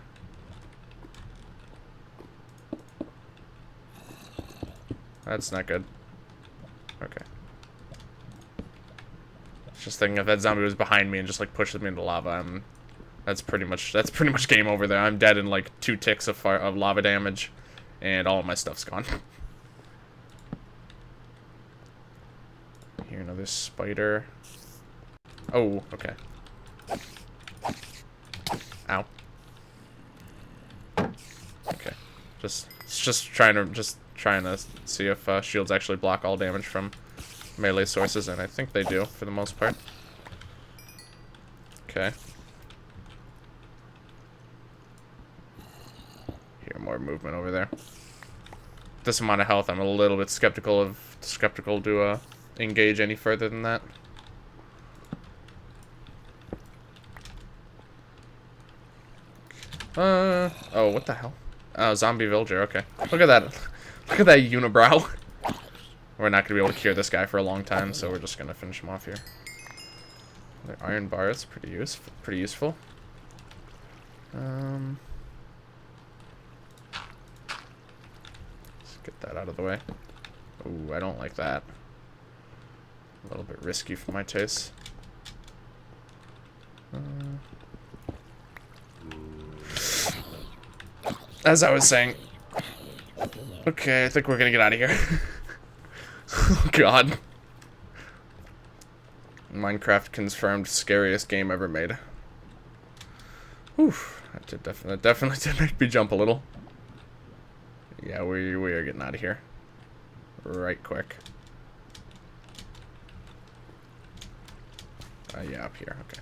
That's not good. Okay. Just thinking if that zombie was behind me and just like pushes me into lava, that's pretty much game over there. I'm dead in like 2 ticks of lava damage, and all of my stuff's gone. Here, another spider. Oh, okay. Ow. Okay. Just trying to see if shields actually block all damage from melee sources, and I think they do for the most part. Okay. Hear more movement over there. This amount of health, I'm a little bit skeptical to engage any further than that. Oh, what the hell? Oh, zombie villager, okay. Look at that. Look at that unibrow. We're not gonna be able to cure this guy for a long time, so we're just gonna finish him off here. The iron bar is pretty useful. Let's get that out of the way. Ooh, I don't like that. A little bit risky for my taste. As I was saying. Okay, I think we're gonna get out of here. Oh god. Minecraft confirmed scariest game ever made. Whew. That definitely did make me jump a little. Yeah, we are getting out of here. Right quick. Yeah, up here, okay.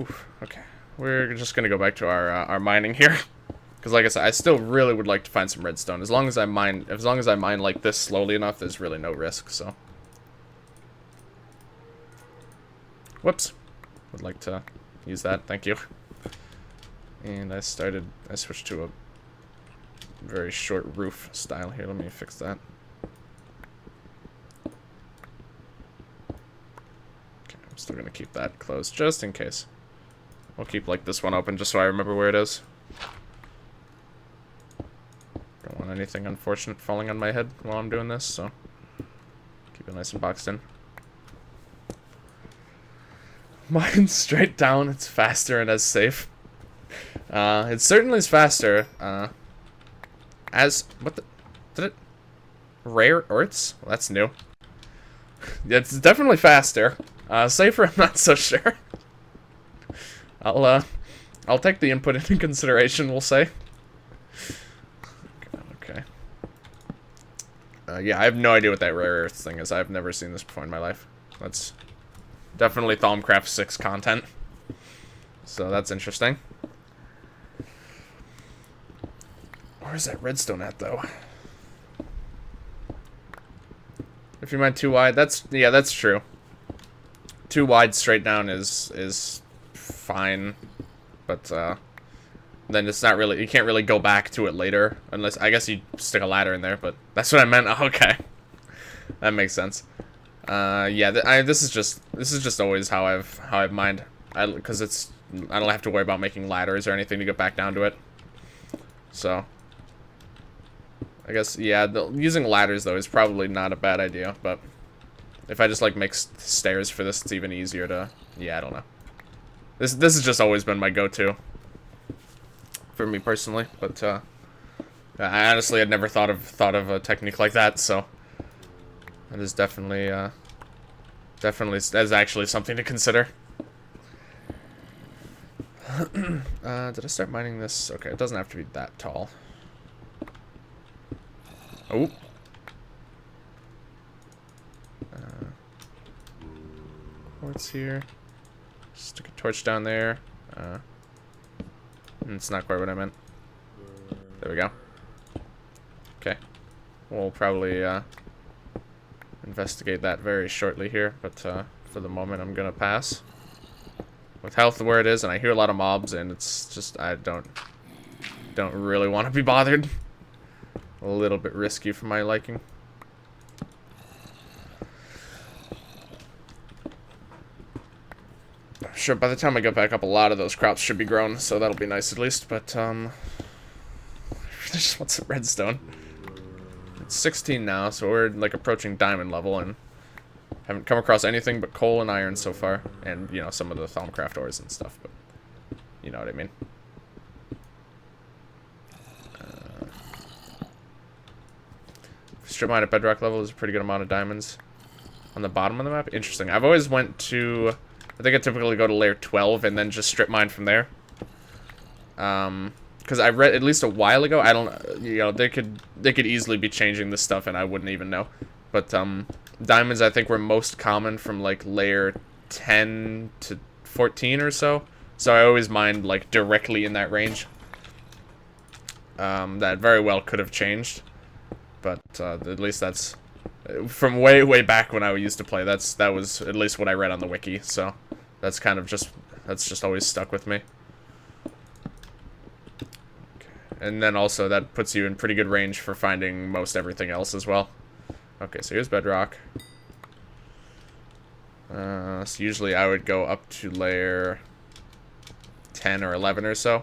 Oof, okay. We're just gonna go back to our mining here. Because like I said, I still really would like to find some redstone. As long as I mine like this slowly enough, there's really no risk, so. Whoops. Would like to use that, thank you. And I switched to a very short roof style here. Let me fix that. Okay, I'm still gonna keep that closed just in case. We'll keep like this one open just so I remember where it is. Don't want anything unfortunate falling on my head while I'm doing this, so keep it nice and boxed in. Mine straight down, it's faster and as safe. It certainly is faster. Did it? Rare earths? Well, that's new. It's definitely faster. Safer, I'm not so sure. I'll take the input into consideration, we'll say. Okay. Yeah, I have no idea what that rare earth thing is. I've never seen this before in my life. That's definitely Thaumcraft 6 content. So that's interesting. Where's that redstone at, though? If you mind too wide, that's true. Too wide straight down is fine, but then it's not really, you can't really go back to it later unless I guess you stick a ladder in there, but that's what I meant. Oh, okay, that makes sense. Yeah, this is just always how I've mined. because I don't have to worry about making ladders or anything to get back down to it. So I guess, yeah, using ladders though is probably not a bad idea, but if I just like make stairs for this, it's even easier to, yeah, I don't know. This has just always been my go-to for me personally, but I honestly had never thought of a technique like that, so that is definitely that's actually something to consider. Did I start mining this? Okay, it doesn't have to be that tall. Oh. Quartz here. Stick a torch down there. It's not quite what I meant. There we go. Okay. We'll probably investigate that very shortly here, but for the moment I'm gonna pass. With health where it is, and I hear a lot of mobs, and it's just I don't really want to be bothered. A little bit risky for my liking. Sure, by the time I get back up, a lot of those crops should be grown, so that'll be nice at least, but, I just want some redstone. It's 16 now, so we're, like, approaching diamond level, and haven't come across anything but coal and iron so far, and, you know, some of the Thaumcraft ores and stuff, but you know what I mean. Strip mine at bedrock level is a pretty good amount of diamonds. On the bottom of the map? Interesting. I've always went to... I think I typically go to layer 12 and then just strip mine from there. Because I read at least a while ago, I don't, you know, they could easily be changing this stuff and I wouldn't even know. But diamonds I think were most common from like layer 10 to 14 or so. So I always mined like directly in that range. That very well could have changed, but at least that's from way back when I used to play. That was at least what I read on the wiki. So that's kind of that's just always stuck with me. Okay. And then also that puts you in pretty good range for finding most everything else as well. Okay, so here's bedrock. So usually I would go up to layer 10 or 11 or so.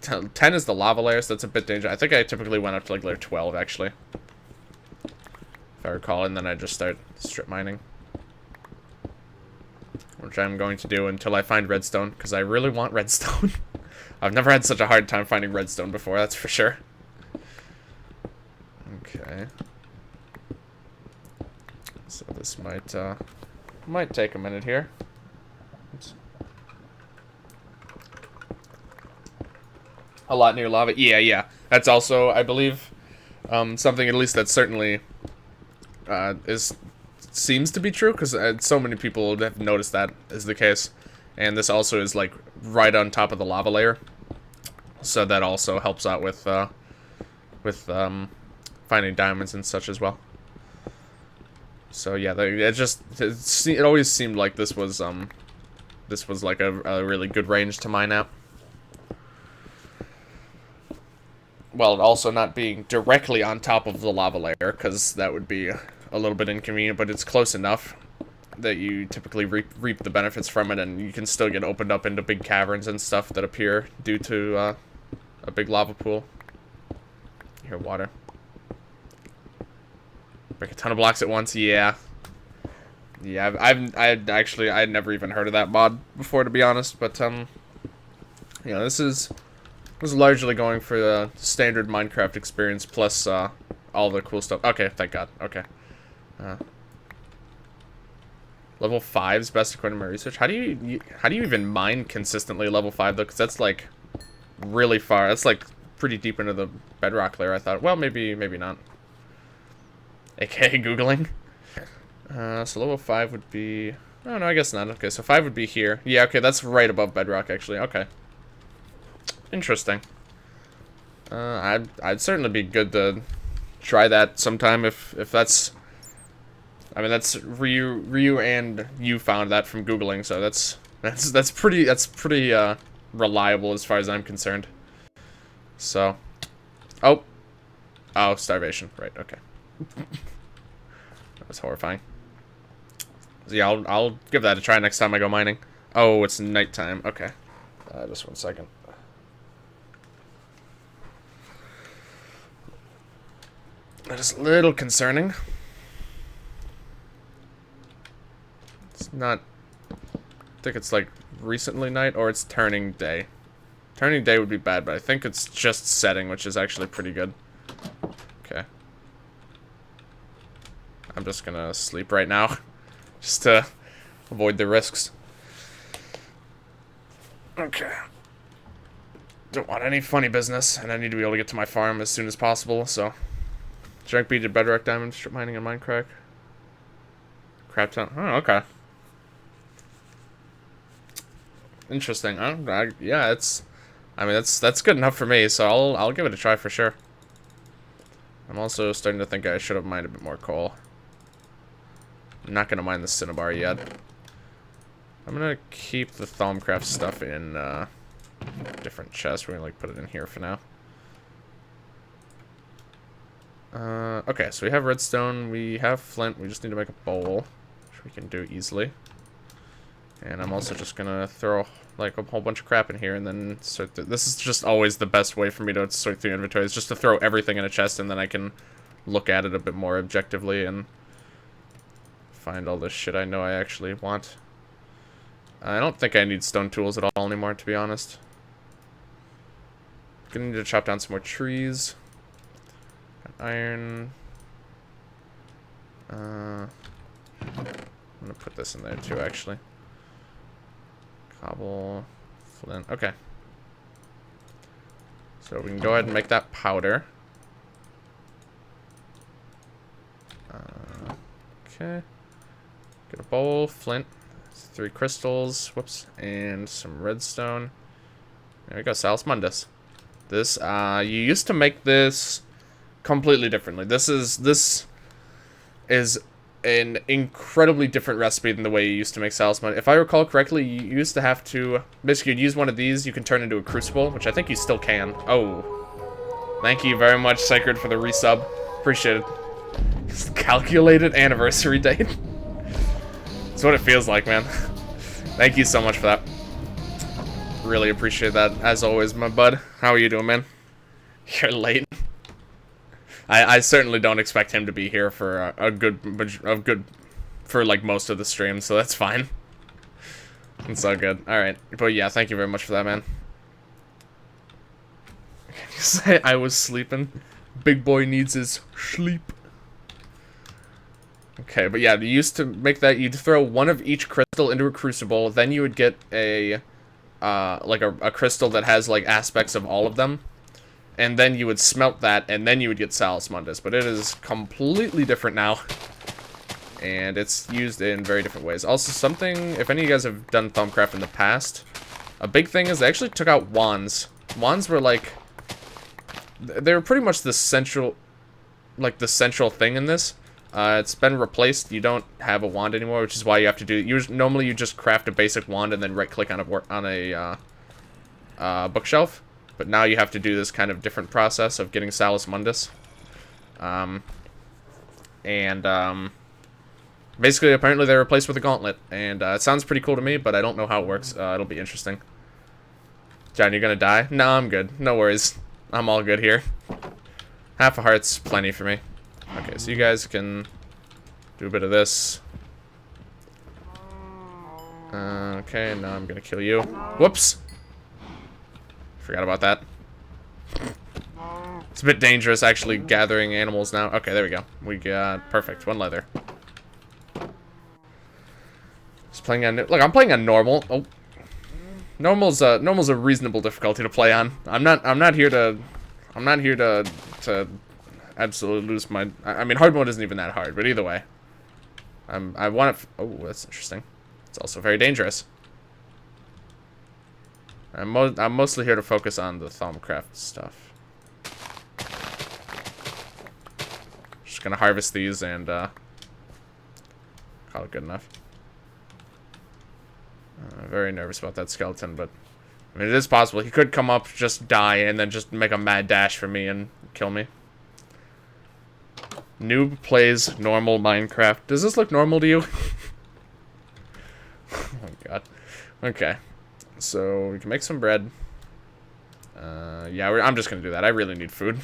10 is the lava layer, so that's a bit dangerous. I think I typically went up to like layer 12 actually, if I recall, and then I just start strip mining, which I'm going to do until I find redstone, because I really want redstone. I've never had such a hard time finding redstone before, that's for sure. Okay. So this might take a minute here. Oops. A lot near lava. Yeah. That's also, I believe, something at least that certainly seems to be true, because so many people have noticed that is the case. And this also is like right on top of the lava layer, so that also helps out with finding diamonds and such as well. So yeah, it always seemed like this was like a really good range to mine at. Well, also not being directly on top of the lava layer, because that would be a little bit inconvenient, but it's close enough that you typically reap the benefits from it, and you can still get opened up into big caverns and stuff that appear due to a big lava pool. Here, water. Break a ton of blocks at once, yeah. Yeah, I'd never even heard of that mod before, to be honest, but, you know, this was largely going for the standard Minecraft experience, plus, all the cool stuff. Okay, thank God, okay. Level 5's best according to my research. How do you even mine consistently level 5, though? Because that's, like, really far. That's, like, pretty deep into the bedrock layer, I thought. Well, maybe not. AKA Googling. So level 5 would be... Oh, no, I guess not. Okay, so 5 would be here. Yeah, okay, that's right above bedrock, actually. Okay. Interesting. I'd certainly be good to try that sometime if that's... I mean, that's Ryu and you found that from Googling, so that's pretty reliable as far as I'm concerned. So, oh, starvation, right? Okay, that was horrifying. So yeah, I'll give that a try next time I go mining. Oh, it's nighttime. Okay. Just 1 second. That is a little concerning. It's not... I think it's like recently night, or it's turning day. Turning day would be bad, but I think it's just setting, which is actually pretty good. Okay. I'm just gonna sleep right now, just to avoid the risks. Okay. Don't want any funny business, and I need to be able to get to my farm as soon as possible, so... Junk bead to bedrock diamond, strip mining and Minecraft. Crap ton. Oh, okay. Interesting. Yeah, it's... I mean, that's good enough for me, so I'll give it a try for sure. I'm also starting to think I should have mined a bit more coal. I'm not going to mine the cinnabar yet. I'm going to keep the Thaumcraft stuff in different chests. We're going to like put it in here for now. Okay, so we have redstone, we have flint, we just need to make a bowl, which we can do easily. And I'm also just gonna throw like a whole bunch of crap in here and then sort through. This is just always the best way for me to sort through inventory, is just to throw everything in a chest, and then I can look at it a bit more objectively and find all the shit I know I actually want. I don't think I need stone tools at all anymore, to be honest. Gonna need to chop down some more trees. Iron. I'm gonna put this in there too, actually. Cobble, flint. Okay. So we can go ahead and make that powder. Okay. Get a bowl, flint, 3 crystals, whoops, and some redstone. There we go, Salus Mundus. This, you used to make this completely differently. This is an incredibly different recipe than the way you used to make Salus Mundus. If I recall correctly, you used to have to basically you'd use one of these, you can turn into a crucible, which I think you still can. Oh, thank you very much, Sacred, for the resub. Appreciate it. Just calculated anniversary date. That's what it feels like, man. Thank you so much for that. Really appreciate that, as always, my bud. How are you doing, man? You're late. I certainly don't expect him to be here for for like most of the stream, so that's fine. It's all good. All right, but yeah, thank you very much for that, man. Can you say I was sleeping? Big boy needs his sleep. Okay, but yeah, you used to make that. You'd throw one of each crystal into a crucible, then you would get a like a crystal that has like aspects of all of them. And then you would smelt that, and then you would get Salus Mundus. But it is completely different now. And it's used in very different ways. Also, something, if any of you guys have done Thaumcraft in the past, a big thing is they actually took out wands. Wands were like, they were pretty much the central thing in this. It's been replaced. You don't have a wand anymore, which is why you have to do, normally you just craft a basic wand and then right-click on a bookshelf. But now you have to do this kind of different process of getting Salus Mundus. Basically, apparently they're replaced with a gauntlet. And it sounds pretty cool to me, but I don't know how it works. It'll be interesting. John, you're gonna die? No, I'm good. No worries. I'm all good here. Half a heart's plenty for me. Okay, so you guys can do a bit of this. Okay, now I'm gonna kill you. Whoops! Forgot about that. It's a bit dangerous actually gathering animals now. Okay, there we go. We got perfect 1 leather. Just playing on. Look, I'm playing on normal. Oh, normal's a reasonable difficulty to play on. I'm not here to absolutely lose my. I mean, hard mode isn't even that hard, but either way, I want it. Oh, that's interesting. It's also very dangerous. I'm mostly here to focus on the Thaumcraft stuff. Just gonna harvest these and call it good enough. Very nervous about that skeleton, but I mean, it is possible. He could come up, just die, and then just make a mad dash for me and kill me. Noob plays normal Minecraft. Does this look normal to you? Oh my god. Okay. So we can make some bread. Yeah, I'm just gonna do that. I really need food.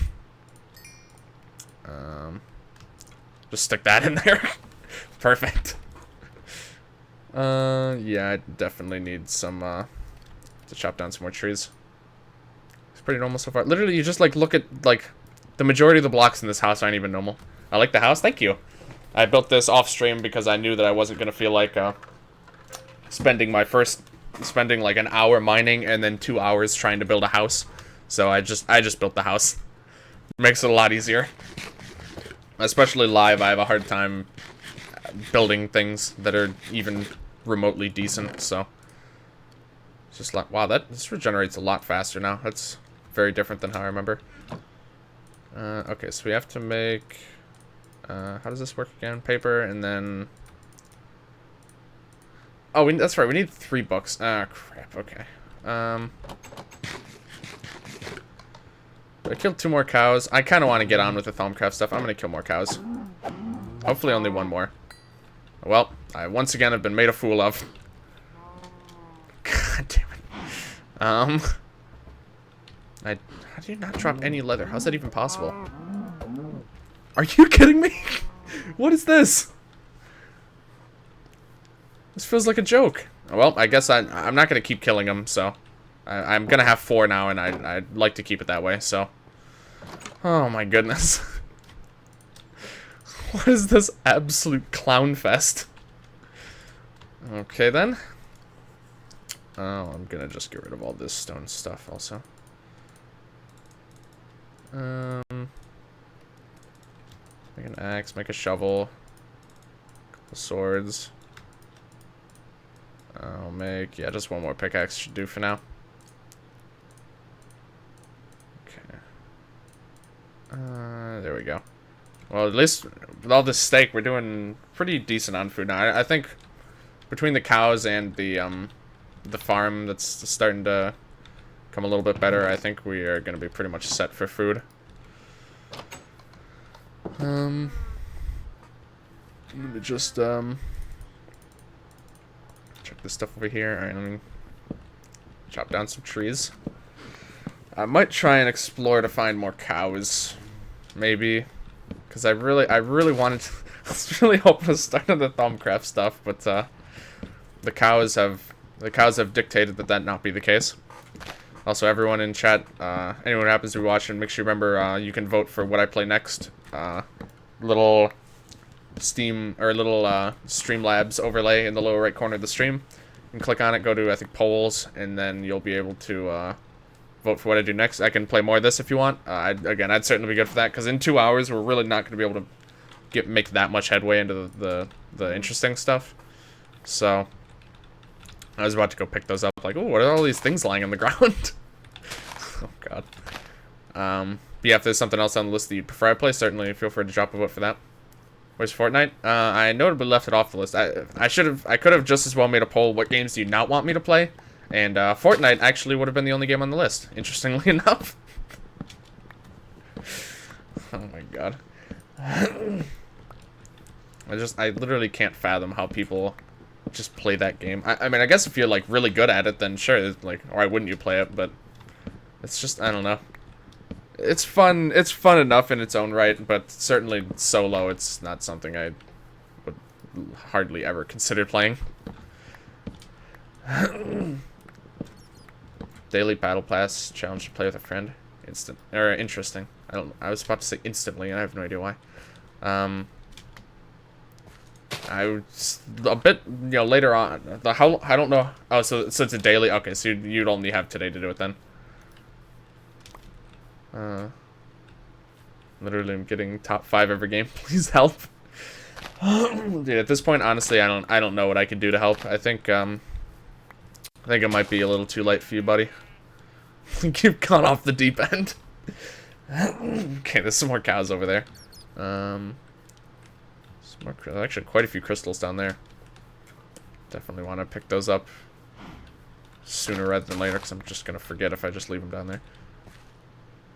Just stick that in there. Perfect. Yeah, I definitely need some, to chop down some more trees. It's pretty normal so far. Literally, you just, like, look at, like, the majority of the blocks in this house aren't even normal. I like the house. Thank you. I built this off stream because I knew that I wasn't gonna feel like, spending like an hour mining and then 2 hours trying to build a house. So I just built the house. Makes it a lot easier. Especially live, I have a hard time building things that are even remotely decent, so it's just like, wow, this regenerates a lot faster now. That's very different than how I remember. Okay, so we have to make, how does this work again? Paper, and then, oh, that's right, we need 3 books. Ah, crap, okay. I killed 2 more cows. I kind of want to get on with the Thaumcraft stuff. I'm going to kill more cows. Hopefully only 1 more. Well, I once again have been made a fool of. God damn it. How do you not drop any leather? How's that even possible? Are you kidding me? What is this? This feels like a joke. Well, I guess I'm not going to keep killing them, so... I'm going to have 4 now, and I'd like to keep it that way, so... Oh my goodness. What is this absolute clown fest? Okay, then. Oh, I'm gonna just get rid of all this stone stuff, also. Make an axe, make a shovel. Couple swords. I'll make... Yeah, just 1 more pickaxe should do for now. Okay. There we go. Well, at least with all this steak, we're doing pretty decent on food now. I think between the cows and the farm that's starting to come a little bit better, I think we are going to be pretty much set for food. Let me just check this stuff over here. All right, let me chop down some trees. I might try and explore to find more cows, maybe. Because I really wanted to, I was really hoping to start on the Thaumcraft stuff, but the cows have dictated that not be the case. Also, everyone in chat, anyone who happens to be watching, make sure you remember you can vote for what I play next. Little Streamlabs overlay in the lower right corner of the stream. You can click on it, go to I think polls, and then you'll be able to vote for what I do next. I can play more of this if you want. Again, I'd certainly be good for that, because in 2 hours, we're really not going to be able to make that much headway into the interesting stuff. So, I was about to go pick those up, like, oh, what are all these things lying on the ground? Oh, God. But yeah, if there's something else on the list that you'd prefer I play, certainly feel free to drop a vote for that. Where's Fortnite? I notably left it off the list. I could have just as well made a poll, what games do you not want me to play? And Fortnite actually would have been the only game on the list, interestingly enough. Oh my god. I literally can't fathom how people just play that game. I mean, I guess if you're like really good at it, then sure, like, why wouldn't you play it? But it's just, I don't know. It's fun enough in its own right, but certainly solo, it's not something I would hardly ever consider playing. Daily battle pass challenge to play with a friend. Interesting. I was about to say instantly, and I have no idea why. I was a bit, later on. I don't know. Oh, so it's a daily. Okay, so you'd only have today to do it then. Literally, I'm getting top 5 every game. Please help. Dude, at this point, honestly, I don't know what I can do to help. I think it might be a little too late for you, buddy. You've gone off the deep end. Okay, there's some more cows over there. Actually, quite a few crystals down there. Definitely want to pick those up sooner rather than later, because I'm just gonna forget if I just leave them down there.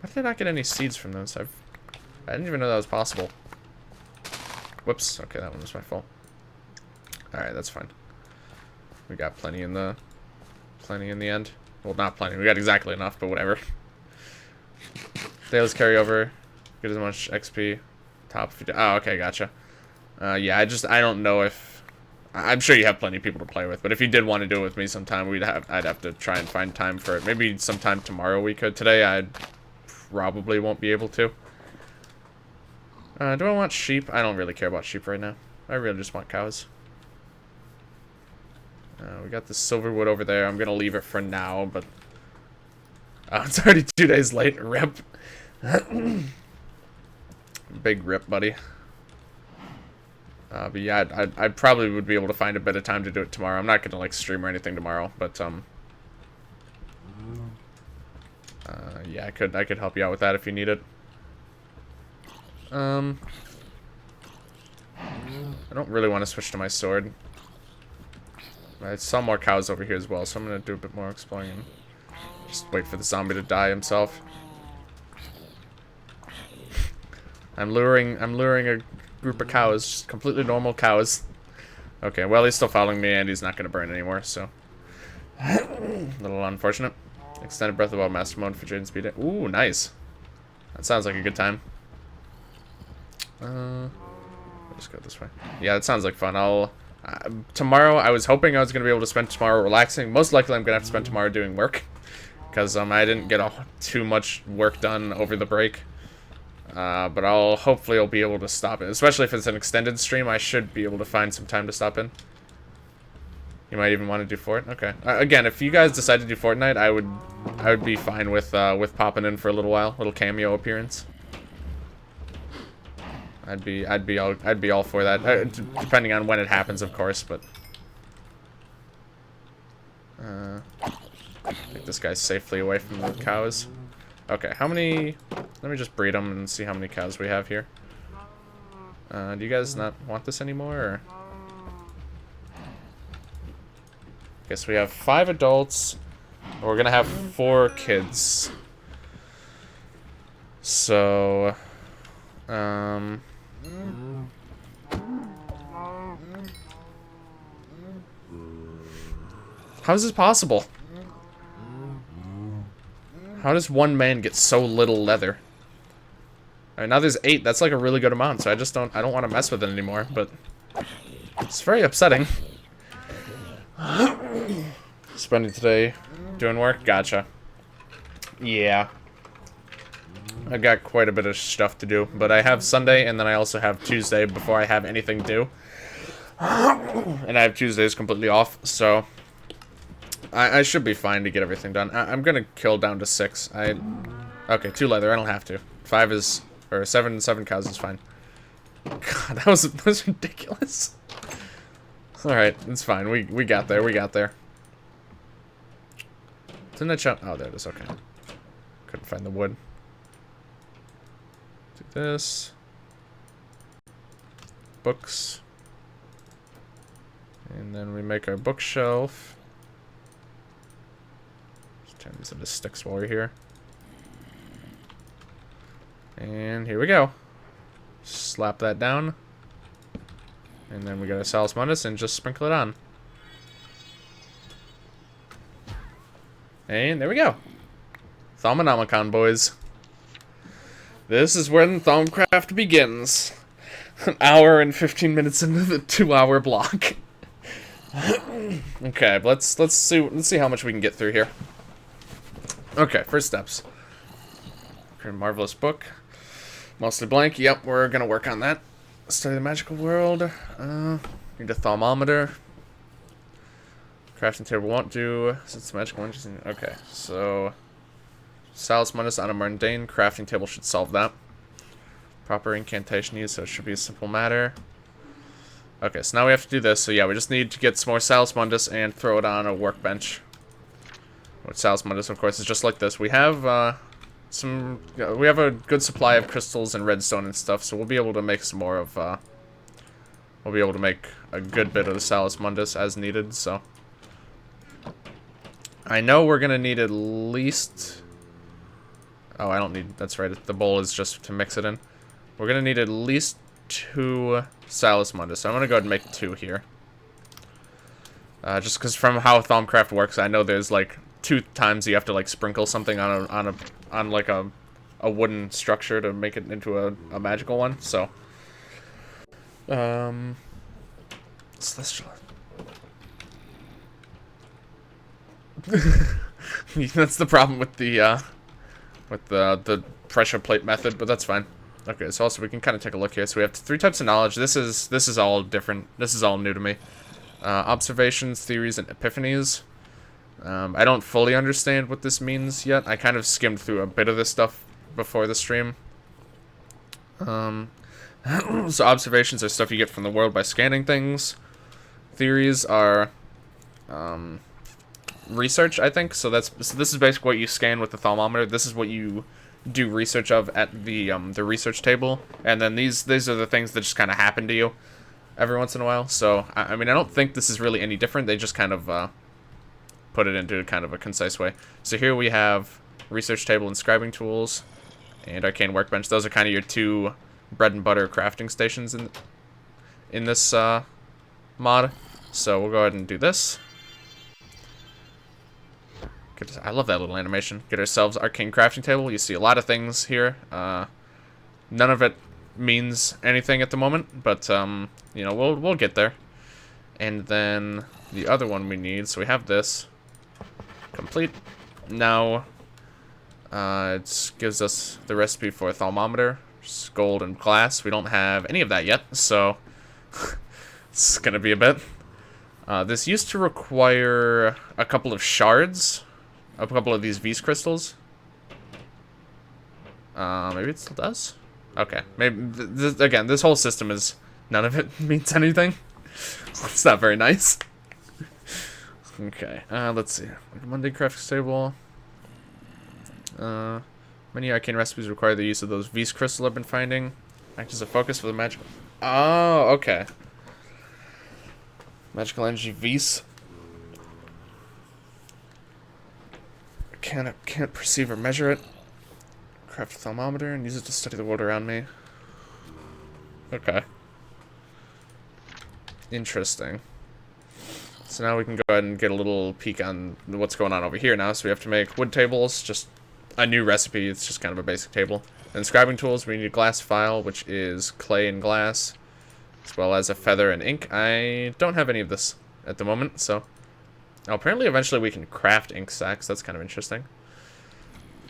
Why did I not get any seeds from those? I didn't even know that was possible. Whoops. Okay, that one was my fault. Alright, that's fine. We got plenty in the plenty in the end. Well, not plenty. We got exactly enough, but whatever. Dailies carry over. Get as much XP. Top. Oh, okay, gotcha. Yeah, I don't know if... I'm sure you have plenty of people to play with, but if you did want to do it with me sometime, I'd have to try and find time for it. Maybe sometime tomorrow we could. Today I probably won't be able to. Do I want sheep? I don't really care about sheep right now. I really just want cows. We got the silver wood over there. I'm gonna leave it for now, but it's already 2 days late. Rip. Big rip, buddy. But yeah, I probably would be able to find a bit of time to do it tomorrow. I'm not gonna like stream or anything tomorrow, but yeah, I could help you out with that if you need it. I don't really want to switch to my sword. I saw more cows over here as well, so I'm gonna do a bit more exploring and just wait for the zombie to die himself. I'm luring a group of cows, just completely normal cows. Okay, well, he's still following me and he's not gonna burn anymore, so a little unfortunate. Extended Breath of Wild Master Mode for Jade and Speed. Ooh, nice. That sounds like a good time. I'll just go this way. Yeah, that sounds like fun. Tomorrow, I was hoping I was going to be able to spend tomorrow relaxing. Most likely, I'm going to have to spend tomorrow doing work. Because I didn't get too much work done over the break. But hopefully I'll be able to stop it. Especially if it's an extended stream, I should be able to find some time to stop in. You might even want to do Fort. Okay. Again, if you guys decide to do Fortnite, I would be fine with popping in for a little while, little cameo appearance. I'd be all for that, depending on when it happens, of course. But get this guy safely away from the cows. Okay, how many? Let me just breed them and see how many cows we have here. Do you guys not want this anymore? Or? Guess we have 5 adults. We're gonna have 4 kids. So, how is this possible? How does one man get so little leather? Alright, now there's 8. That's like a really good amount, so I don't want to mess with it anymore, but it's very upsetting. Spending today doing work? Gotcha. Yeah. I got quite a bit of stuff to do, but I have Sunday, and then I also have Tuesday before I have anything due. And I have Tuesdays completely off, so I should be fine to get everything done. I'm gonna kill down to 6. Okay, 2 leather, I don't have to. 5 is, or 7 cows is fine. God, that was ridiculous. Alright, it's fine. We got there, we got there. Didn't I jump? Oh, there it is, okay. Couldn't find the wood. Do this. Books. And then we make our bookshelf. Just turn these into sticks while we're here. And here we go. Slap that down. And then we got a Salus Mundus and just sprinkle it on. And there we go. Thaumanomicon, boys. This is when Thaumcraft begins. An hour and 15 minutes into the 2-hour block. Okay, let's see how much we can get through here. Okay, first steps. Okay, marvelous book. Mostly blank. Yep, we're gonna work on that. Study the magical world. Need a thermometer. Crafting table won't do since the magical one. Okay, so Salus Mundus on a mundane crafting table should solve that. Proper incantation used, so it should be a simple matter. Okay, so now we have to do this. So yeah, we just need to get some more Salus Mundus and throw it on a workbench. With Salus Mundus, of course, is just like this. We have we have a good supply of crystals and redstone and stuff, so we'll be able to make some more of. We'll be able to make a good bit of the Salus Mundus as needed. So I know we're gonna need at least. Oh, I don't need. That's right. The bowl is just to mix it in. We're gonna need at least 2 Salus Mundus. So I'm gonna go ahead and make 2 here. Just because from how Thaumcraft works, I know there's like 2 times you have to like sprinkle something on like a wooden structure to make it into a magical one. So, celestial. That's the problem with the pressure plate method, but that's fine. Okay, so also we can kind of take a look here. So we have 3 types of knowledge. This is all different. This is all new to me. Observations, theories, and epiphanies. I don't fully understand what this means yet. I kind of skimmed through a bit of this stuff before the stream. So observations are stuff you get from the world by scanning things. Theories are research, I think. So this is basically what you scan with the thermometer. This is what you do research of at the research table, and then these are the things that just kind of happen to you every once in a while. So I mean, I don't think this is really any different. They just kind of put it into kind of a concise way. So here we have research table and scribing tools and arcane workbench. Those are kind of your 2 bread and butter crafting stations in this mod. So we'll go ahead and do this. I love that little animation. Get ourselves arcane crafting table. You see a lot of things here. None of it means anything at the moment, but you know, we'll get there. And then the other one we need. So we have this complete. Now it gives us the recipe for a thermometer, gold and glass. We don't have any of that yet, so it's gonna be a bit. This used to require a couple of shards. A couple of these VODs crystals. Maybe it still does? Okay. Maybe, again, this whole system is... None of it means anything. It's not very nice. Okay, let's see. Monday crafting table. Many arcane recipes require the use of those VODs crystal I've been finding. Act as a focus for the magical... Oh, okay. Magical energy VODs. Can't perceive or measure it. Craft a thermometer and use it to study the world around me. Okay. Interesting. So now we can go ahead and get a little peek on what's going on over here now. So we have to make wood tables, just a new recipe. It's just kind of a basic table. And scribing tools, we need a glass file, which is clay and glass, as well as a feather and ink. I don't have any of this at the moment, so... Oh, apparently eventually we can craft ink sacks. That's kind of interesting.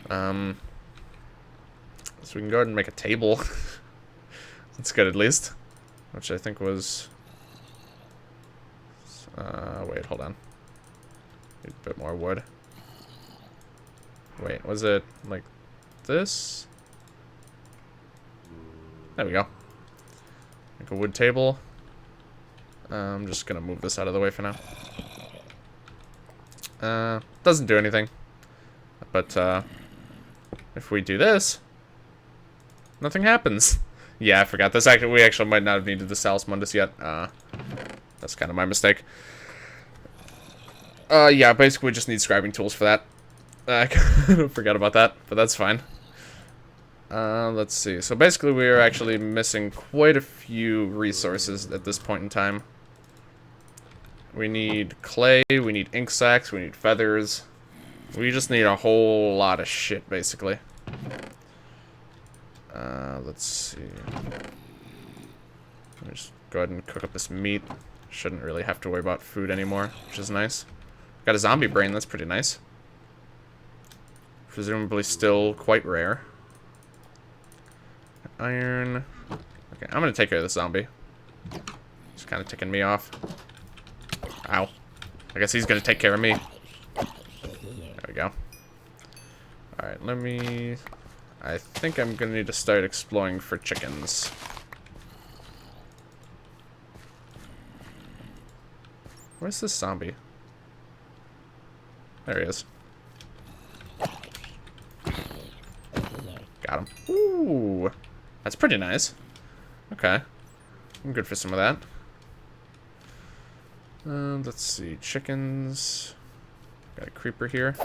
So we can go ahead and make a table. That's good, at least. Which I think was... wait, hold on. Need a bit more wood. Wait, was it like this? There we go. Make a wood table. I'm just gonna move this out of the way for now. Doesn't do anything. But, if we do this, nothing happens. Yeah, I forgot. We actually might not have needed the Salus Mundus yet. That's kind of my mistake. Yeah, basically we just need scribing tools for that. I forgot about that, but that's fine. Let's see. So basically we are actually missing quite a few resources at this point in time. We need clay, we need ink sacks, we need feathers. We just need a whole lot of shit, basically. Let's see. Let me just go ahead and cook up this meat. Shouldn't really have to worry about food anymore, which is nice. Got a zombie brain, that's pretty nice. Presumably still quite rare. Iron. Okay, I'm gonna take care of this zombie. He's kind of ticking me off. Ow. I guess he's gonna take care of me. There we go. Alright, let me... I think I'm gonna need to start exploring for chickens. Where's this zombie? There he is. Got him. Ooh. That's pretty nice. Okay. I'm good for some of that. Let's see. Chickens. Got a creeper here.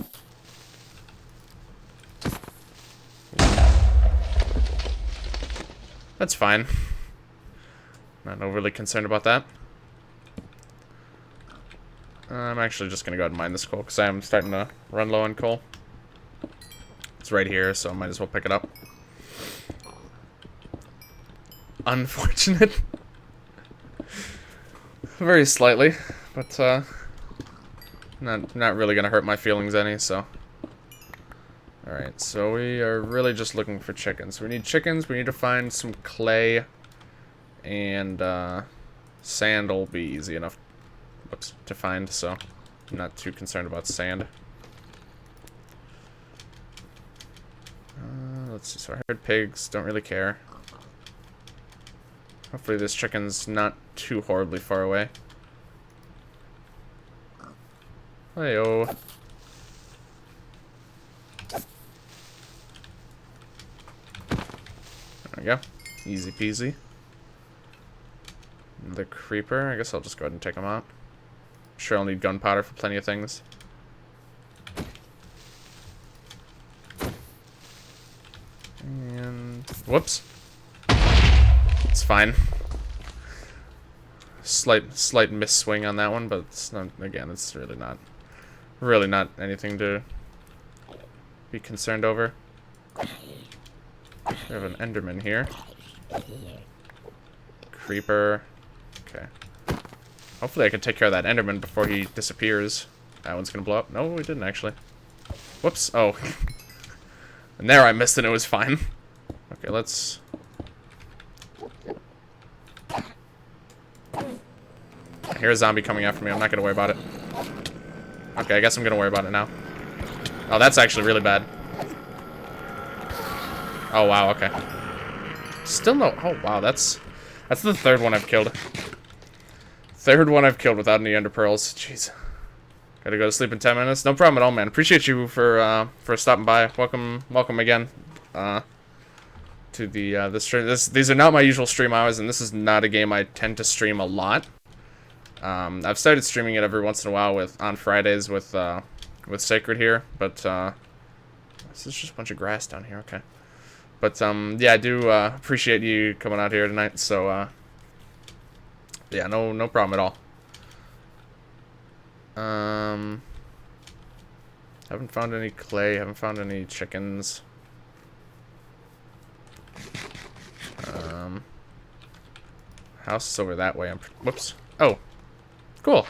That's fine. Not overly concerned about that. I'm actually just gonna go ahead and mine this coal, because I'm starting to run low on coal. It's right here, so I might as well pick it up. Unfortunate. Very slightly, but not really gonna hurt my feelings any, so. Alright, so we are really just looking for chickens. We need chickens, we need to find some clay, and sand will be easy enough to find, so I'm not too concerned about sand. Let's see, so I heard pigs, don't really care. Hopefully this chicken's not too horribly far away. Hey-oh. There we go. Easy peasy. Another creeper. I guess I'll just go ahead and take him out. I'm sure I'll need gunpowder for plenty of things. And... whoops. It's fine. Slight miss swing on that one, but it's not, again, it's really not anything to be concerned over. We have an Enderman here. Creeper. Okay. Hopefully I can take care of that Enderman before he disappears. That one's gonna blow up. No, we didn't actually. Whoops. Oh. And there I missed and it was fine. Okay, let's... I hear a zombie coming after me. I'm not gonna worry about it. Okay, I guess I'm gonna worry about it now. Oh, that's actually really bad. Oh, wow, okay. Still no... oh, wow, that's the third one I've killed. Third one I've killed without any ender pearls. Jeez. Gotta go to sleep in 10 minutes. No problem at all, man. Appreciate you for stopping by. Welcome again to the stream. These are not my usual stream hours, and this is not a game I tend to stream a lot. I've started streaming it every once in a while on Fridays with Sacred here, but this is just a bunch of grass down here. Okay. But, yeah, I do appreciate you coming out here tonight, so, yeah, no problem at all. Haven't found any clay, haven't found any chickens. House is over that way. Whoops. Oh, cool.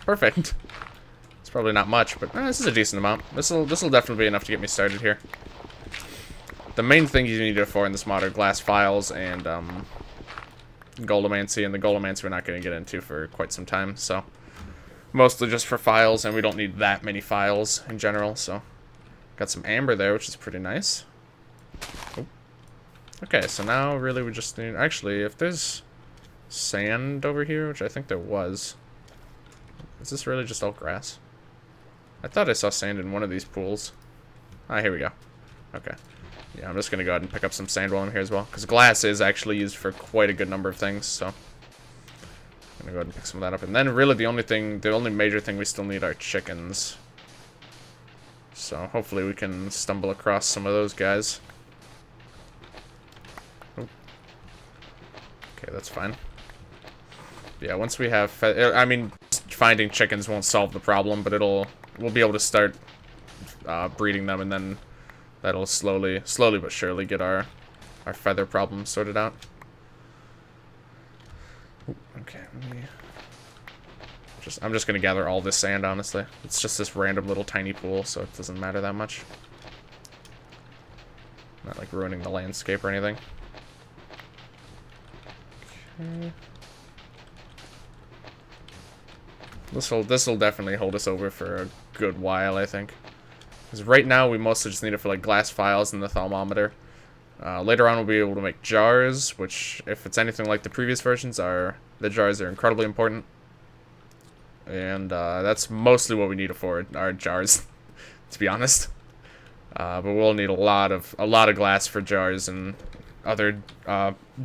Perfect. It's probably not much, but this is a decent amount. This'll definitely be enough to get me started here. The main thing you need it for in this mod are glass files and goldomancy, and the goldomancy we're not going to get into for quite some time, so mostly just for files, and we don't need that many files in general, so got some amber there, which is pretty nice. Oh. Okay, so now really we just need, actually, if there's sand over here, which I think there was, is this really just all grass? I thought I saw sand in one of these pools. Ah, here we go. Okay. Yeah, I'm just going to go ahead and pick up some sand while I'm here as well. Because glass is actually used for quite a good number of things, so I'm going to go ahead and pick some of that up. And then really the only major thing we still need are chickens. So hopefully we can stumble across some of those guys. Oh. Okay, that's fine. Yeah, once we have... I mean, finding chickens won't solve the problem, but we'll be able to start breeding them, and then that'll slowly but surely get our feather problem sorted out. Ooh, okay, I'm just gonna gather all this sand, honestly. It's just this random little tiny pool, so it doesn't matter that much. Not like ruining the landscape or anything. Okay. This'll definitely hold us over for a good while, I think. Because right now we mostly just need it for like glass files and the thermometer. Later on we'll be able to make jars, which if it's anything like the previous versions, the jars are incredibly important. And that's mostly what we need it for, our jars, to be honest. But we'll need a lot of glass for jars and other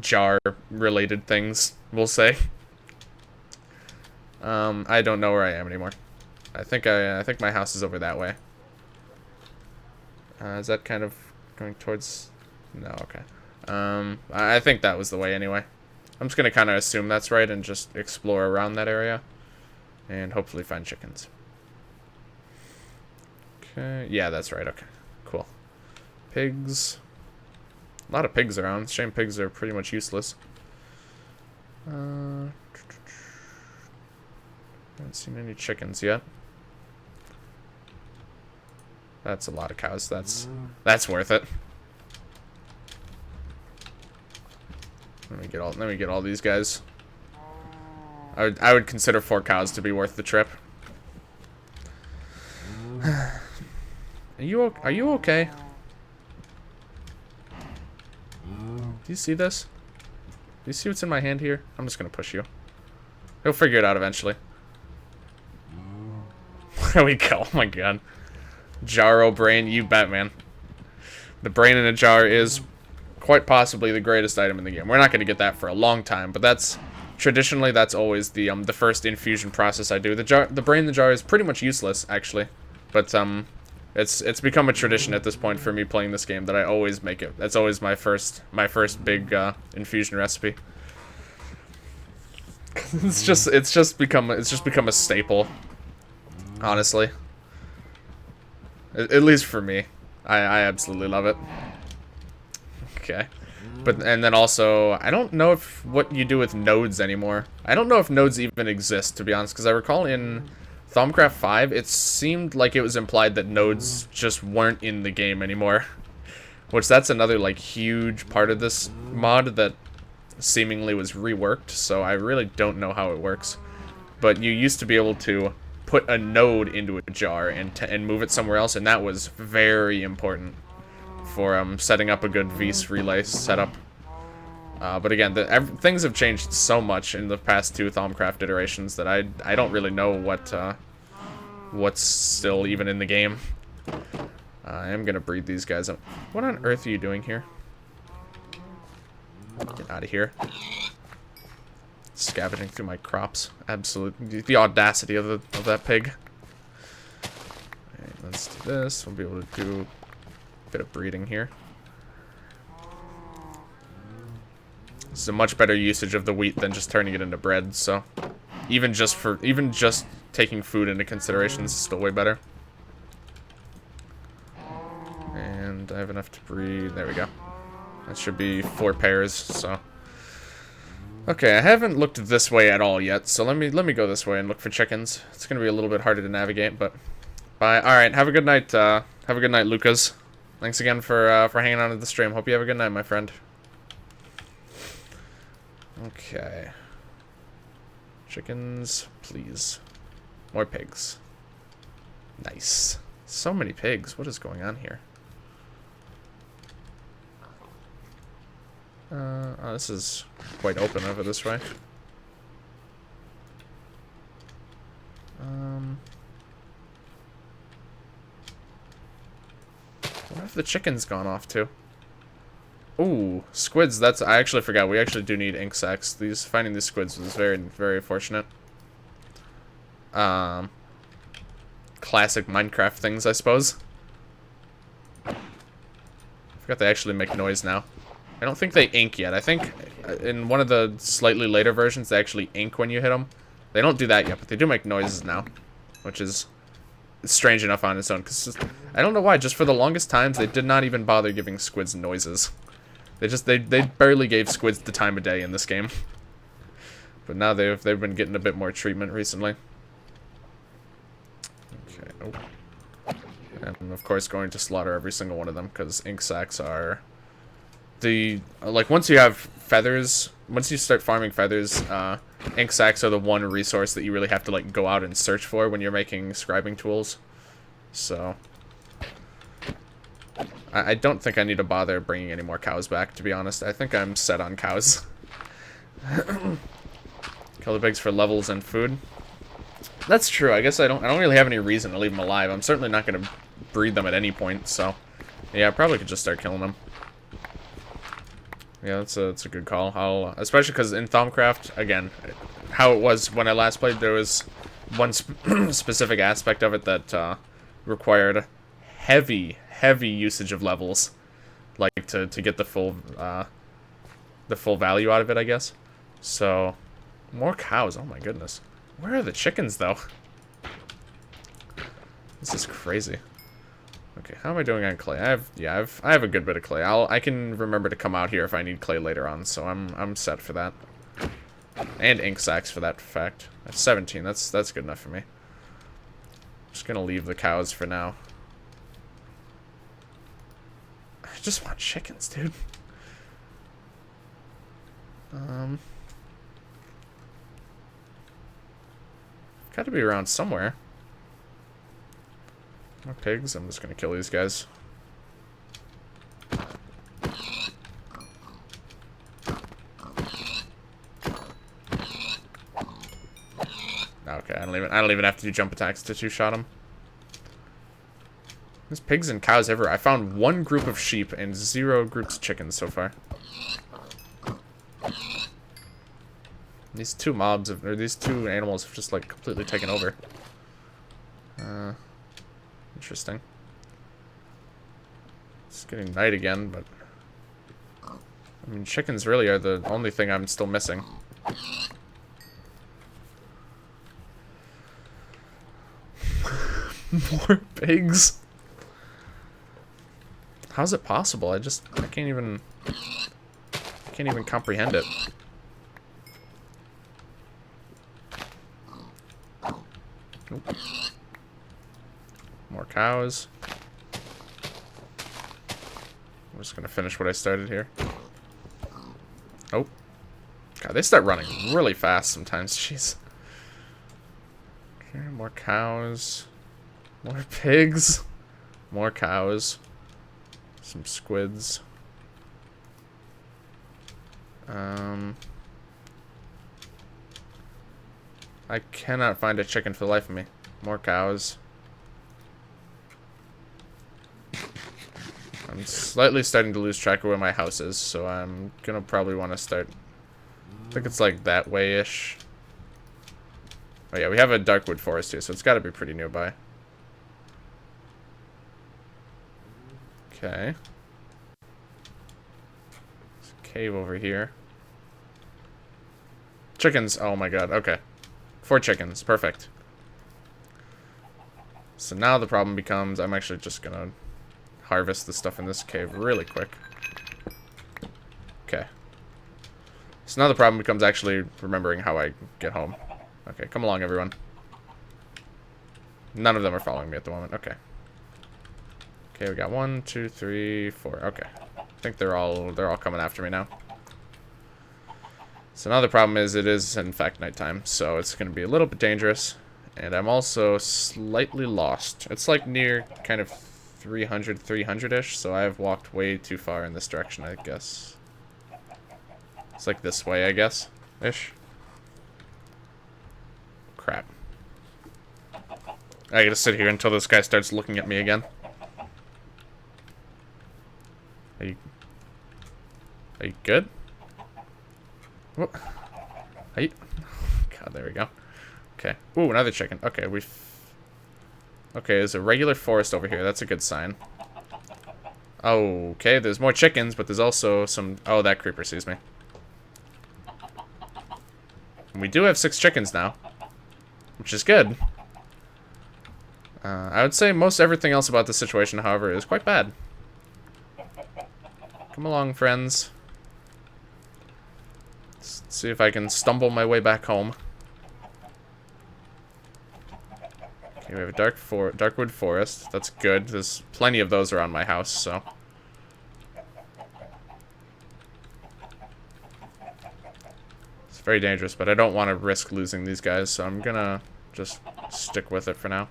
jar-related things, we'll say. I don't know where I am anymore. I think my house is over that way. Is that kind of going towards... no, okay. I think that was the way anyway. I'm just gonna kind of assume that's right and just explore around that area. And hopefully find chickens. Okay, yeah, that's right, okay. Cool. Pigs. A lot of pigs around. Shame pigs are pretty much useless. Haven't seen any chickens yet. That's a lot of cows. That's worth it. Let me get all these guys. I would consider 4 cows to be worth the trip. Are you okay? Do you see this? Do you see what's in my hand here? I'm just gonna push you. He'll figure it out eventually. There we go. Oh my god. Jarro brain, you bet, man. The brain in a jar is quite possibly the greatest item in the game. We're not gonna get that for a long time, but that's traditionally always the first infusion process I do. The brain in the jar is pretty much useless, actually, but it's become a tradition at this point for me playing this game that I always make it. That's always my first big infusion recipe. It's just become a staple, honestly. At least for me, I absolutely love it. Okay, and then also I don't know what you do with nodes anymore. I don't know if nodes even exist, to be honest, because I recall in Thaumcraft 5, it seemed like it was implied that nodes just weren't in the game anymore. Which, that's another, like, huge part of this mod that seemingly was reworked, so I really don't know how it works. But you used to be able to put a node into a jar and move it somewhere else, and that was very important for setting up a good VODs relay setup. But again, things have changed so much in the past 2 Thaumcraft iterations that I don't really know what's still even in the game. I am gonna breed these guys up. What on earth are you doing here? Get out of here. Scavenging through my crops. Absolutely. The audacity of that pig. Alright, let's do this. We'll be able to do a bit of breeding here. This is a much better usage of the wheat than just turning it into bread, so even just taking food into consideration is still way better. And I have enough to breed. There we go. That should be 4 pairs, so. Okay, I haven't looked this way at all yet, so let me go this way and look for chickens. It's gonna be a little bit harder to navigate, but bye. Alright, have a good night, Lucas. Thanks again for hanging on to the stream. Hope you have a good night, my friend. Okay. Chickens, please. More pigs. Nice. So many pigs. What is going on here? Oh, this is quite open over this way. What have the chickens gone off to? Ooh, squids, I actually forgot. We actually do need ink sacs. Finding these squids was very, very fortunate. Classic Minecraft things, I suppose. I forgot they actually make noise now. I don't think they ink yet. I think in one of the slightly later versions, they actually ink when you hit them. They don't do that yet, but they do make noises now, which is strange enough on its own. Because I don't know why. Just for the longest times, they did not even bother giving squids noises. They barely gave squids the time of day in this game. But now they've been getting a bit more treatment recently. Okay. Oh. And of course, going to slaughter every single one of them because ink sacs are once you have feathers, once you start farming feathers, ink sacs are the one resource that you really have to like go out and search for when you're making scribing tools. So I don't think I need to bother bringing any more cows back, to be honest. I think I'm set on cows. Kill the pigs for levels and food. That's true. I guess I don't really have any reason to leave them alive. I'm certainly not going to breed them at any point, so yeah, I probably could just start killing them. Yeah, that's a good call. Especially because in Thaumcraft, again, how it was when I last played, there was one specific aspect of it that required heavy usage of levels, like to get the full value out of it, I guess. So, more cows. Oh my goodness. Where are the chickens, though? This is crazy. Okay, how am I doing on clay? I have a good bit of clay. I can remember to come out here if I need clay later on, so I'm set for that. And ink sacks for that fact. That's 17. That's good enough for me. Just gonna leave the cows for now. I just want chickens, dude. Gotta be around somewhere. More pigs. I'm just gonna kill these guys. Okay, I don't even have to do jump attacks to two-shot them. There's pigs and cows everywhere. I found one group of sheep and 0 groups of chickens so far. These two these two animals have just like completely taken over. Interesting. It's getting night again, but I mean, chickens really are the only thing I'm still missing. More pigs. How's it possible? I can't even comprehend it. Nope. More cows. I'm just gonna finish what I started here. Oh. God, they start running really fast sometimes. Jeez. Okay, more cows. More pigs. More cows. Some squids. I cannot find a chicken for the life of me. More cows. I'm slightly starting to lose track of where my house is, so I'm gonna probably want to start. I think it's like that way-ish. Oh yeah, we have a darkwood forest here, so it's got to be pretty nearby. Okay. There's a cave over here. Chickens. Oh my god. Okay. 4 chickens. Perfect. So now the problem becomes I'm actually just gonna harvest the stuff in this cave really quick. Okay. So now the problem becomes actually remembering how I get home. Okay, come along, everyone. None of them are following me at the moment. Okay. Okay, we got 1, 2, 3, 4. Okay. I think they're all coming after me now. So now the problem is it is in fact nighttime, so it's going to be a little bit dangerous. And I'm also slightly lost. It's like near kind of 300-ish, so I've walked way too far in this direction, I guess. It's like this way, I guess, ish. Crap. I gotta sit here until this guy starts looking at me again. Are you good? What? Are you? God, there we go. Okay. Ooh, another chicken. Okay, okay, there's a regular forest over here. That's a good sign. Okay, there's more chickens, but there's also some... Oh, that creeper sees me. And we do have 6 chickens now, which is good. I would say most everything else about this situation, however, is quite bad. Come along, friends. Let's see if I can stumble my way back home. Okay, we have a darkwood forest. That's good. There's plenty of those around my house, so... It's very dangerous, but I don't want to risk losing these guys, so I'm gonna just stick with it for now.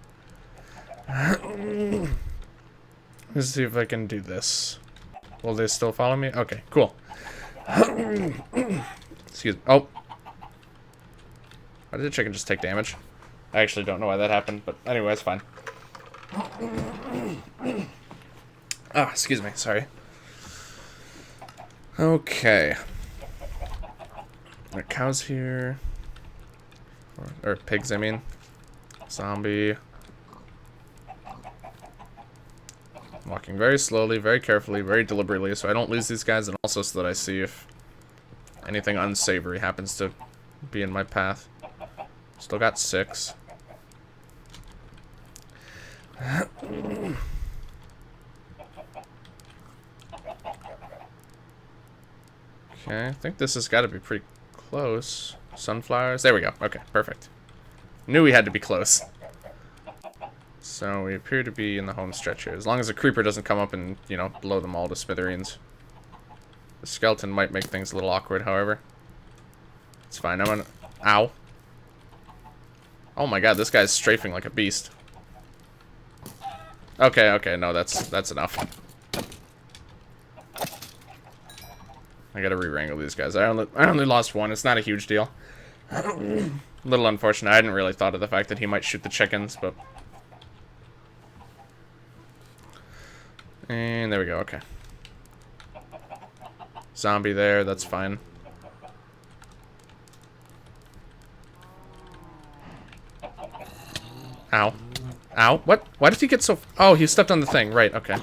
Let's see if I can do this. Will they still follow me? Okay, cool. Excuse me. Oh. Why did the chicken just take damage? I actually don't know why that happened, but anyway, it's fine. Ah, excuse me, sorry. Okay. There are cows here. Or pigs, I mean. Zombie. I'm walking very slowly, very carefully, very deliberately, so I don't lose these guys, and also so that I see if anything unsavory happens to be in my path. Still got 6. Okay, I think this has got to be pretty close. Sunflowers. There we go. Okay, perfect. Knew we had to be close. So we appear to be in the home stretch here. As long as a creeper doesn't come up and, you know, blow them all to smithereens. The skeleton might make things a little awkward, however. It's fine. I'm gonna... Ow. Oh my god, this guy's strafing like a beast. Okay, okay, no, that's enough. I gotta re-wrangle these guys. I only lost 1. It's not a huge deal. A little unfortunate. I hadn't really thought of the fact that he might shoot the chickens, but... And there we go, okay. Zombie there, that's fine. Ow. Ow. What? Why did he get so... Oh, he stepped on the thing. Right, okay.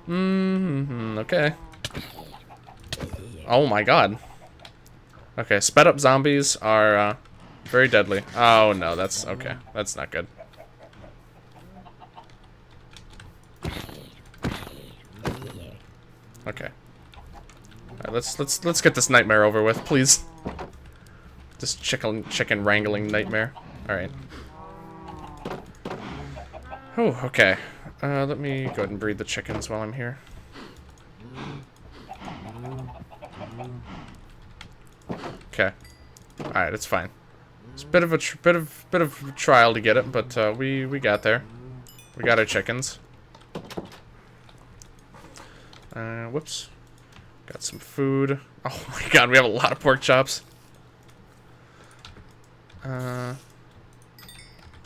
Okay. Oh my god. Okay, sped up zombies are very deadly. Oh no, that's... Okay, that's not good. Okay. Alright, let's get this nightmare over with, please. This chicken wrangling nightmare. Alright. Oh, okay. Let me go ahead and breed the chickens while I'm here. Okay. Alright, it's fine. It's a bit of a trial to get it, but we got there. We got our chickens. Whoops. Got some food. Oh my god, we have a lot of pork chops. Plenty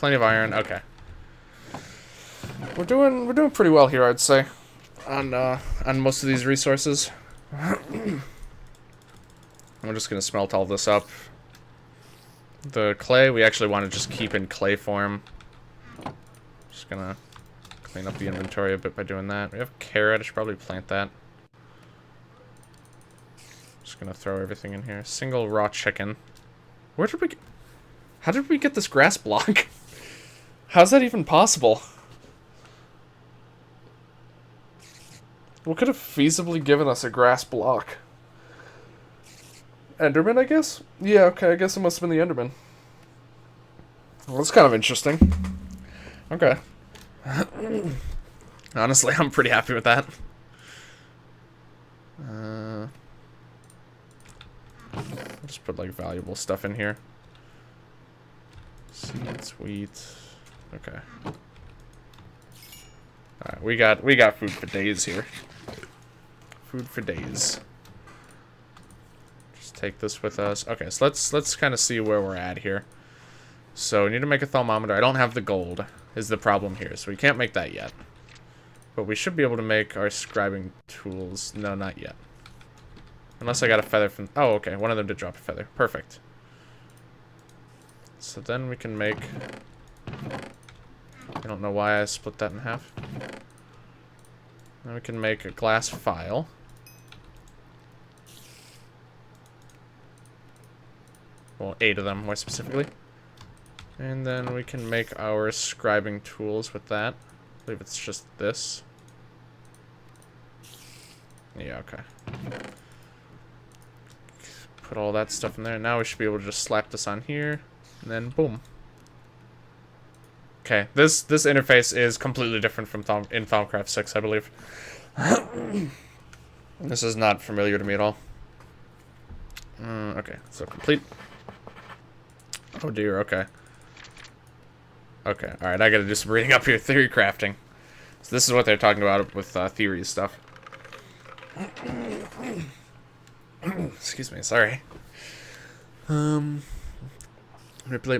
of iron. Okay. We're doing pretty well here, I'd say, on most of these resources. I'm just gonna smelt all this up. The clay we actually want to just keep in clay form. Just gonna clean up the inventory a bit by doing that. We have carrot. I should probably plant that. Just gonna throw everything in here. Single raw chicken. Where did we? How did we get this grass block? How's that even possible? What could have feasibly given us a grass block? Enderman, I guess? Yeah, okay, I guess it must have been the Enderman. Well, that's kind of interesting. Okay. Honestly, I'm pretty happy with that. I'll just put, like, valuable stuff in here. Seeds, wheat. Okay. Alright, we got food for days here. Food for days. Just take this with us. Okay, so let's kind of see where we're at here. So we need to make a thermometer. I don't have the gold, is the problem here, so we can't make that yet. But we should be able to make our scribing tools. No, not yet. Unless I got a feather from... Oh, okay, one of them did drop a feather. Perfect. So then we can make... I don't know why I split that in half. Then we can make a glass file. Well, 8 of them, more specifically. And then we can make our scribing tools with that. I believe it's just this. Yeah, okay. Put all that stuff in there. Now we should be able to just slap this on here. And then, boom. Okay, this interface is completely different from in Thaumcraft 6, I believe. This is not familiar to me at all. Okay, so complete. Oh dear, okay. Okay, alright, I gotta do some reading up here. Theory crafting. So this is what they're talking about with theory stuff. Excuse me, sorry. Manipulate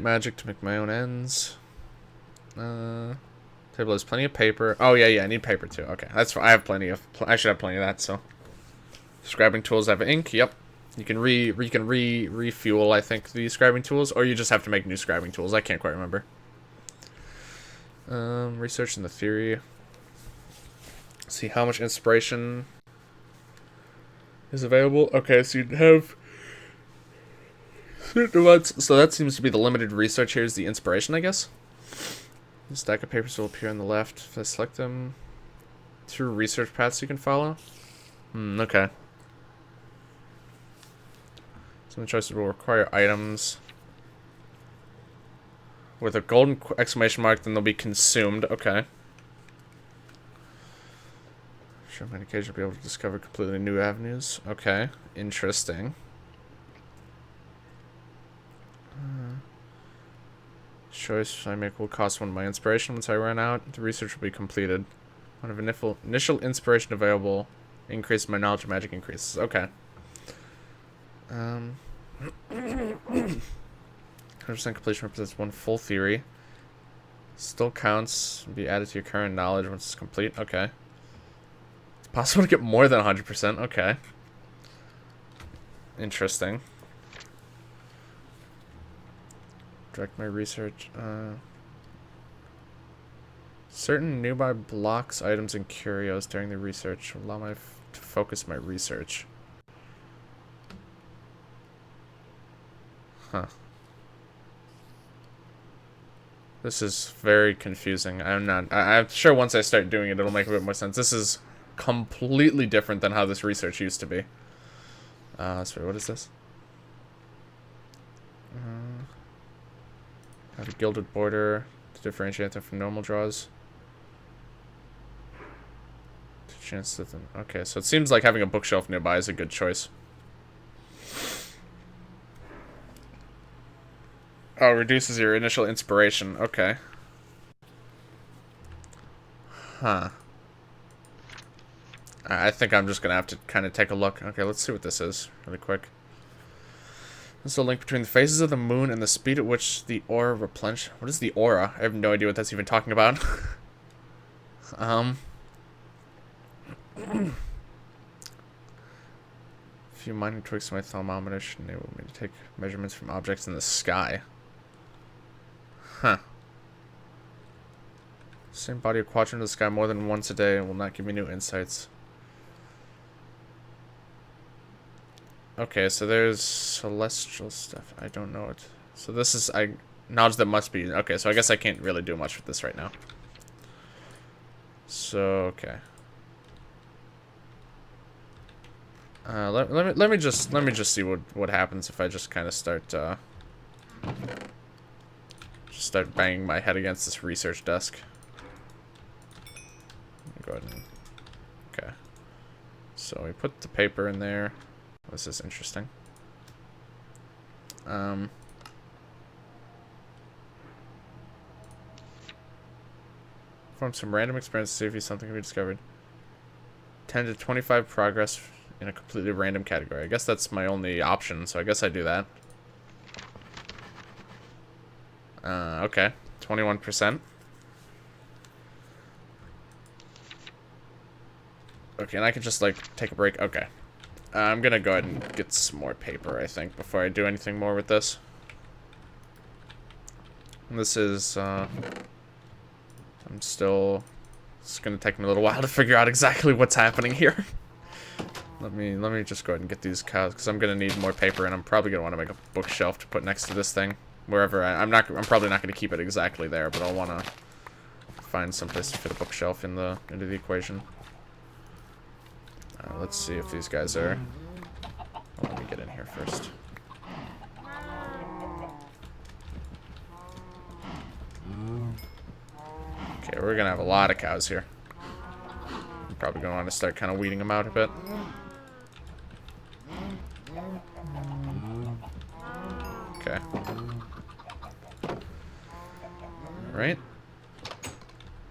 magic to make my own ends. Table has plenty of paper. Oh yeah, I need paper too. Okay, that's fine. I have plenty of. I should have plenty of that. So, scribing tools have ink. Yep, you can refuel. I think the scribing tools, or you just have to make new scribing tools. I can't quite remember. Researching the theory. See how much inspiration is available. Okay, so you'd have So that seems to be the limited research. Here's the inspiration, I guess. The stack of papers will appear on the left. If I select them, 2 research paths you can follow. Okay. Some choices will require items with a golden exclamation mark, then they'll be consumed. Okay. Sure, on occasion will be able to discover completely new avenues. Okay, interesting. Choice I make will cost 1 of my inspiration. Once I run out, the research will be completed. One of initial inspiration available. Increase my knowledge of magic increases. Okay. 100% completion represents 1 full theory. Still counts. Be added to your current knowledge once it's complete. Okay. It's possible to get more than 100%. Okay. Interesting. Direct my research. Certain nearby blocks, items, and curios during the research will allow me to focus my research. Huh. This is very confusing. I'm sure once I start doing it, it'll make a bit more sense. This is completely different than how this research used to be. Sorry, what is this? Have a gilded border to differentiate them from normal draws. Chance that them. Okay, so it seems like having a bookshelf nearby is a good choice. Oh, reduces your initial inspiration. Okay. Huh. I think I'm just gonna have to kind of take a look. Okay, let's see what this is really quick. This is a link between the phases of the moon and the speed at which the aura replenishes. What is the aura? I have no idea what that's even talking about. A few minor tweaks to my thermometer should enable me to take measurements from objects in the sky. Huh. Same body of quadrant of the sky more than once a day will not give me new insights. Okay, so there's celestial stuff. I don't know it. So this is knowledge that must be. Okay, so I guess I can't really do much with this right now. So okay. Let me just see what happens if I just kind of start banging my head against this research desk. Go ahead and okay. So we put the paper in there. This is interesting. Form some random experiments to see if something can be discovered. 10 to 25 progress in a completely random category. I guess that's my only option, so I guess I do that. Okay. 21%. Okay, and I can just, like, take a break. Okay. I'm gonna go ahead and get some more paper, I think, before I do anything more with this. And this is, it's gonna take me a little while to figure out exactly what's happening here. Let me just go ahead and get these cows, because I'm gonna need more paper, and I'm probably gonna want to make a bookshelf to put next to this thing. Wherever I'm probably not gonna keep it exactly there, but I'll wanna find someplace to fit a bookshelf into the equation. Let's see if these guys are... Oh, let me get in here first. Okay, we're gonna have a lot of cows here. I'm probably gonna want to start kind of weeding them out a bit. Okay. Alright.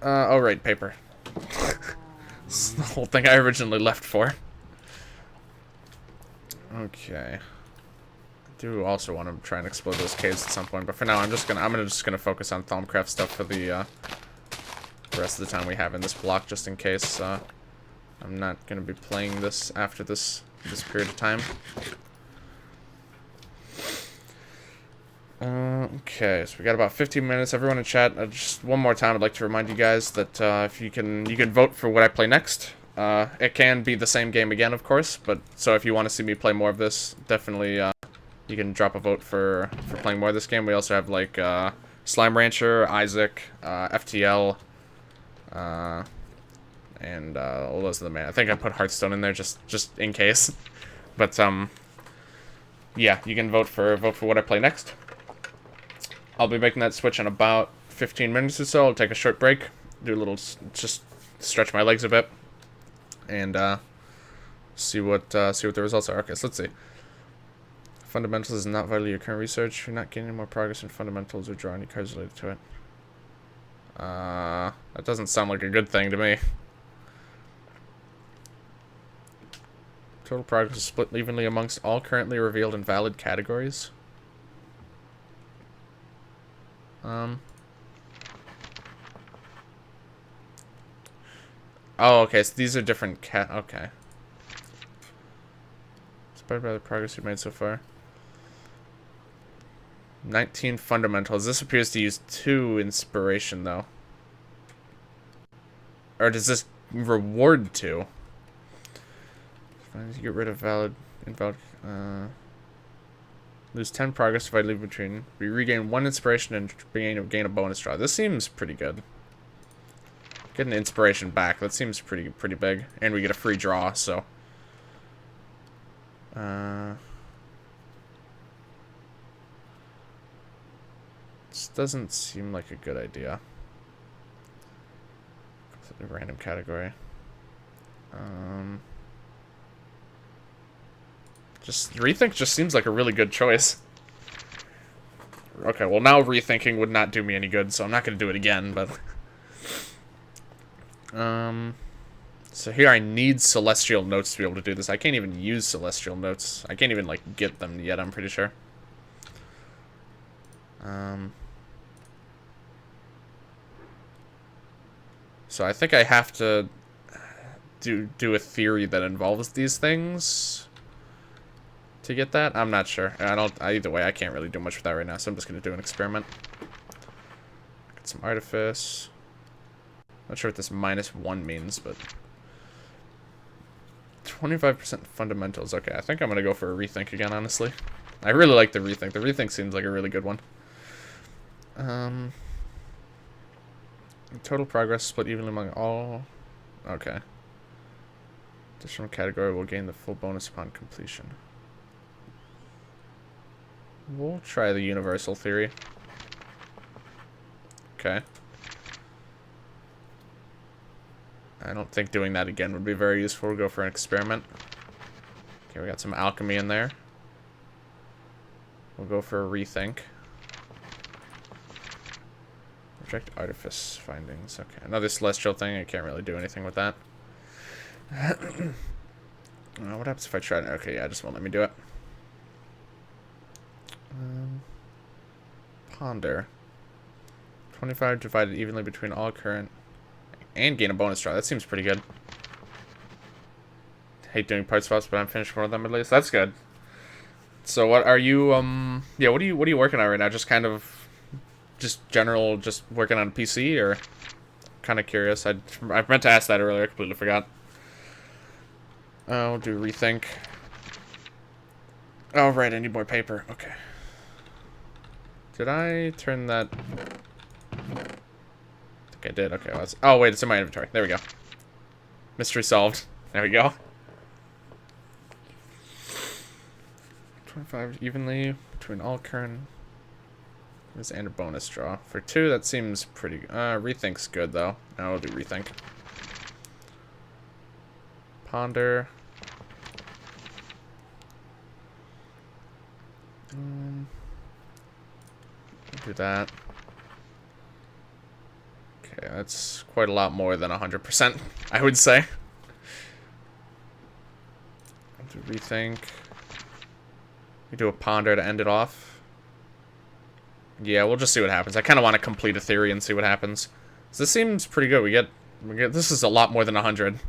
Oh, right, paper. This is the whole thing I originally left for. Okay. I do also want to try and explore those caves at some point, but for now I'm just gonna focus on Thaumcraft stuff for the rest of the time we have in this block, just in case I'm not gonna be playing this after this period of time. Okay, so we got about 15 minutes. Everyone in chat, just one more time, I'd like to remind you guys that if you can vote for what I play next. It can be the same game again, of course, but so if you want to see me play more of this, definitely you can drop a vote for playing more of this game. We also have like Slime Rancher, Isaac, FTL, and all those are the main. I think I put Hearthstone in there just in case. But yeah, you can vote for what I play next. I'll be making that switch in about 15 minutes or so. I'll take a short break, do a little, just stretch my legs a bit, and see what the results are. Okay, so let's see. Fundamentals is not vital to your current research. You're not gaining more progress in fundamentals or drawing any cards related to it. That doesn't sound like a good thing to me. Total progress is split evenly amongst all currently revealed and valid categories. Oh, okay, so these are different okay. Inspired by the progress you've made so far. 19 fundamentals. This appears to use 2 inspiration, though. Or does this reward 2? You get rid of invalid, lose 10 progress if I leave between. We regain 1 inspiration and gain a bonus draw. This seems pretty good. Get an inspiration back. That seems pretty big. And we get a free draw, so. This doesn't seem like a good idea. Completely random category. Just rethink just seems like a really good choice. Okay, well now rethinking would not do me any good, so I'm not gonna do it again, but so here I need Celestial Notes to be able to do this. I can't even use Celestial Notes. I can't even like get them yet, I'm pretty sure. So I think I have to do a theory that involves these things to get that. I'm not sure. Either way, I can't really do much with that right now, so I'm just gonna do an experiment. Get some artifice. Not sure what this -1 means, but 25% fundamentals. Okay, I think I'm gonna go for a rethink again, honestly. I really like the rethink. The rethink seems like a really good one. Total progress split evenly among all. Okay. Additional category will gain the full bonus upon completion. We'll try the universal theory. Okay. I don't think doing that again would be very useful. We'll go for an experiment. Okay, we got some alchemy in there. We'll go for a rethink. Reject artifice findings. Okay, another celestial thing. I can't really do anything with that. What happens if I try to... Okay, yeah, just won't let me do it. Ponder. 25 divided evenly between all current... And gain a bonus draw. That seems pretty good. Hate doing part swaps, but I'm finished one of them at least. That's good. So what are you... Yeah, what are you working on right now? Just kind of... Just general, just working on a PC, or kind of curious. I meant to ask that earlier. I completely forgot. I'll do rethink. Oh, right. I need more paper. Okay. Did I turn that? I think I did. Okay. Oh, wait. It's in my inventory. There we go. Mystery solved. There we go. 25 evenly between all current... And a bonus draw. For 2, that seems pretty good. Rethink's good, though. Now we'll do rethink. Ponder. Do that. Okay, that's quite a lot more than 100%, I would say. I'll do rethink. We do a ponder to end it off. Yeah, we'll just see what happens. I kind of want to complete a theory and see what happens. So this seems pretty good. We get this is a lot more than 100.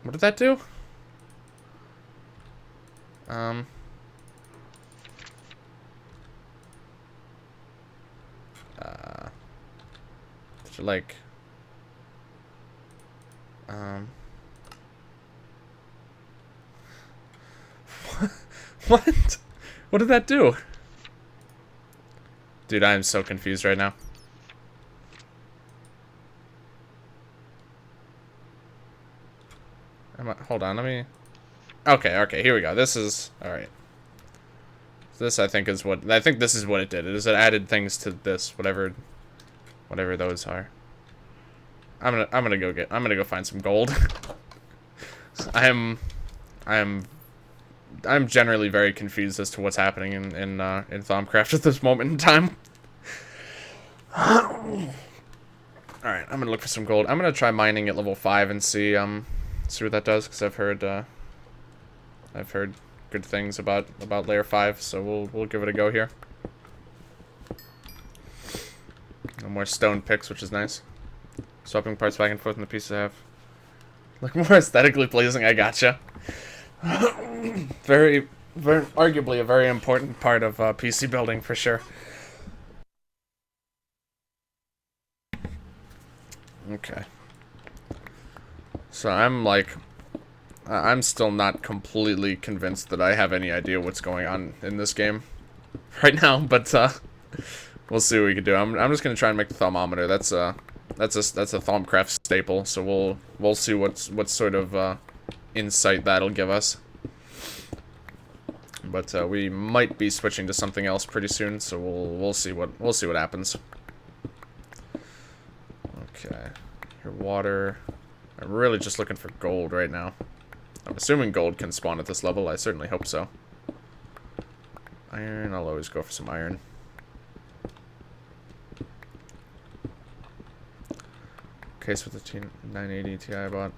What did that do? Like... Um. What? What did that do? Dude, I am so confused right now. Hold on, let me... Okay, here we go. This is... Alright. This, I think, is what... I think this is what it did. It added things to this, whatever those are. I'm gonna go find some gold. I'm generally very confused as to what's happening in Thaumcraft at this moment in time. Alright, I'm gonna look for some gold. I'm gonna try mining at level 5 and see what that does, because I've heard good things about layer 5, so we'll give it a go here. No more stone picks, which is nice. Swapping parts back and forth in the pieces I have. Look more aesthetically pleasing, I gotcha. very arguably a very important part of PC building for sure. Okay. So I'm still not completely convinced that I have any idea what's going on in this game right now, but we'll see what we can do. I'm just gonna try and make the thermometer. That's a Thaumcraft staple, so we'll see what sort of insight that'll give us. But we might be switching to something else pretty soon, so we'll see what happens. Okay, your water. I'm really just looking for gold right now. I'm assuming gold can spawn at this level. I certainly hope so. Iron. I'll always go for some iron. Case with the T980 Ti I bought.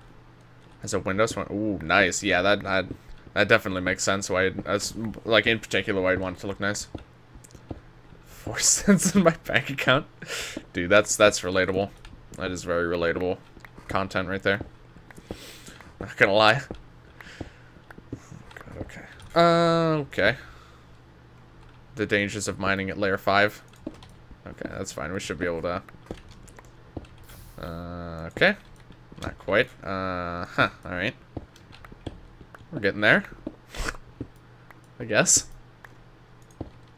Has a Windows one. Ooh, nice. Yeah, that definitely makes sense. Why? That's like in particular why I'd want it to look nice. 4 cents in my bank account, dude. That's relatable. That is very relatable content right there. Not gonna lie. God, okay. Okay. The dangers of mining at layer 5. Okay, that's fine. We should be able to. Okay. Not quite. Alright. We're getting there. I guess.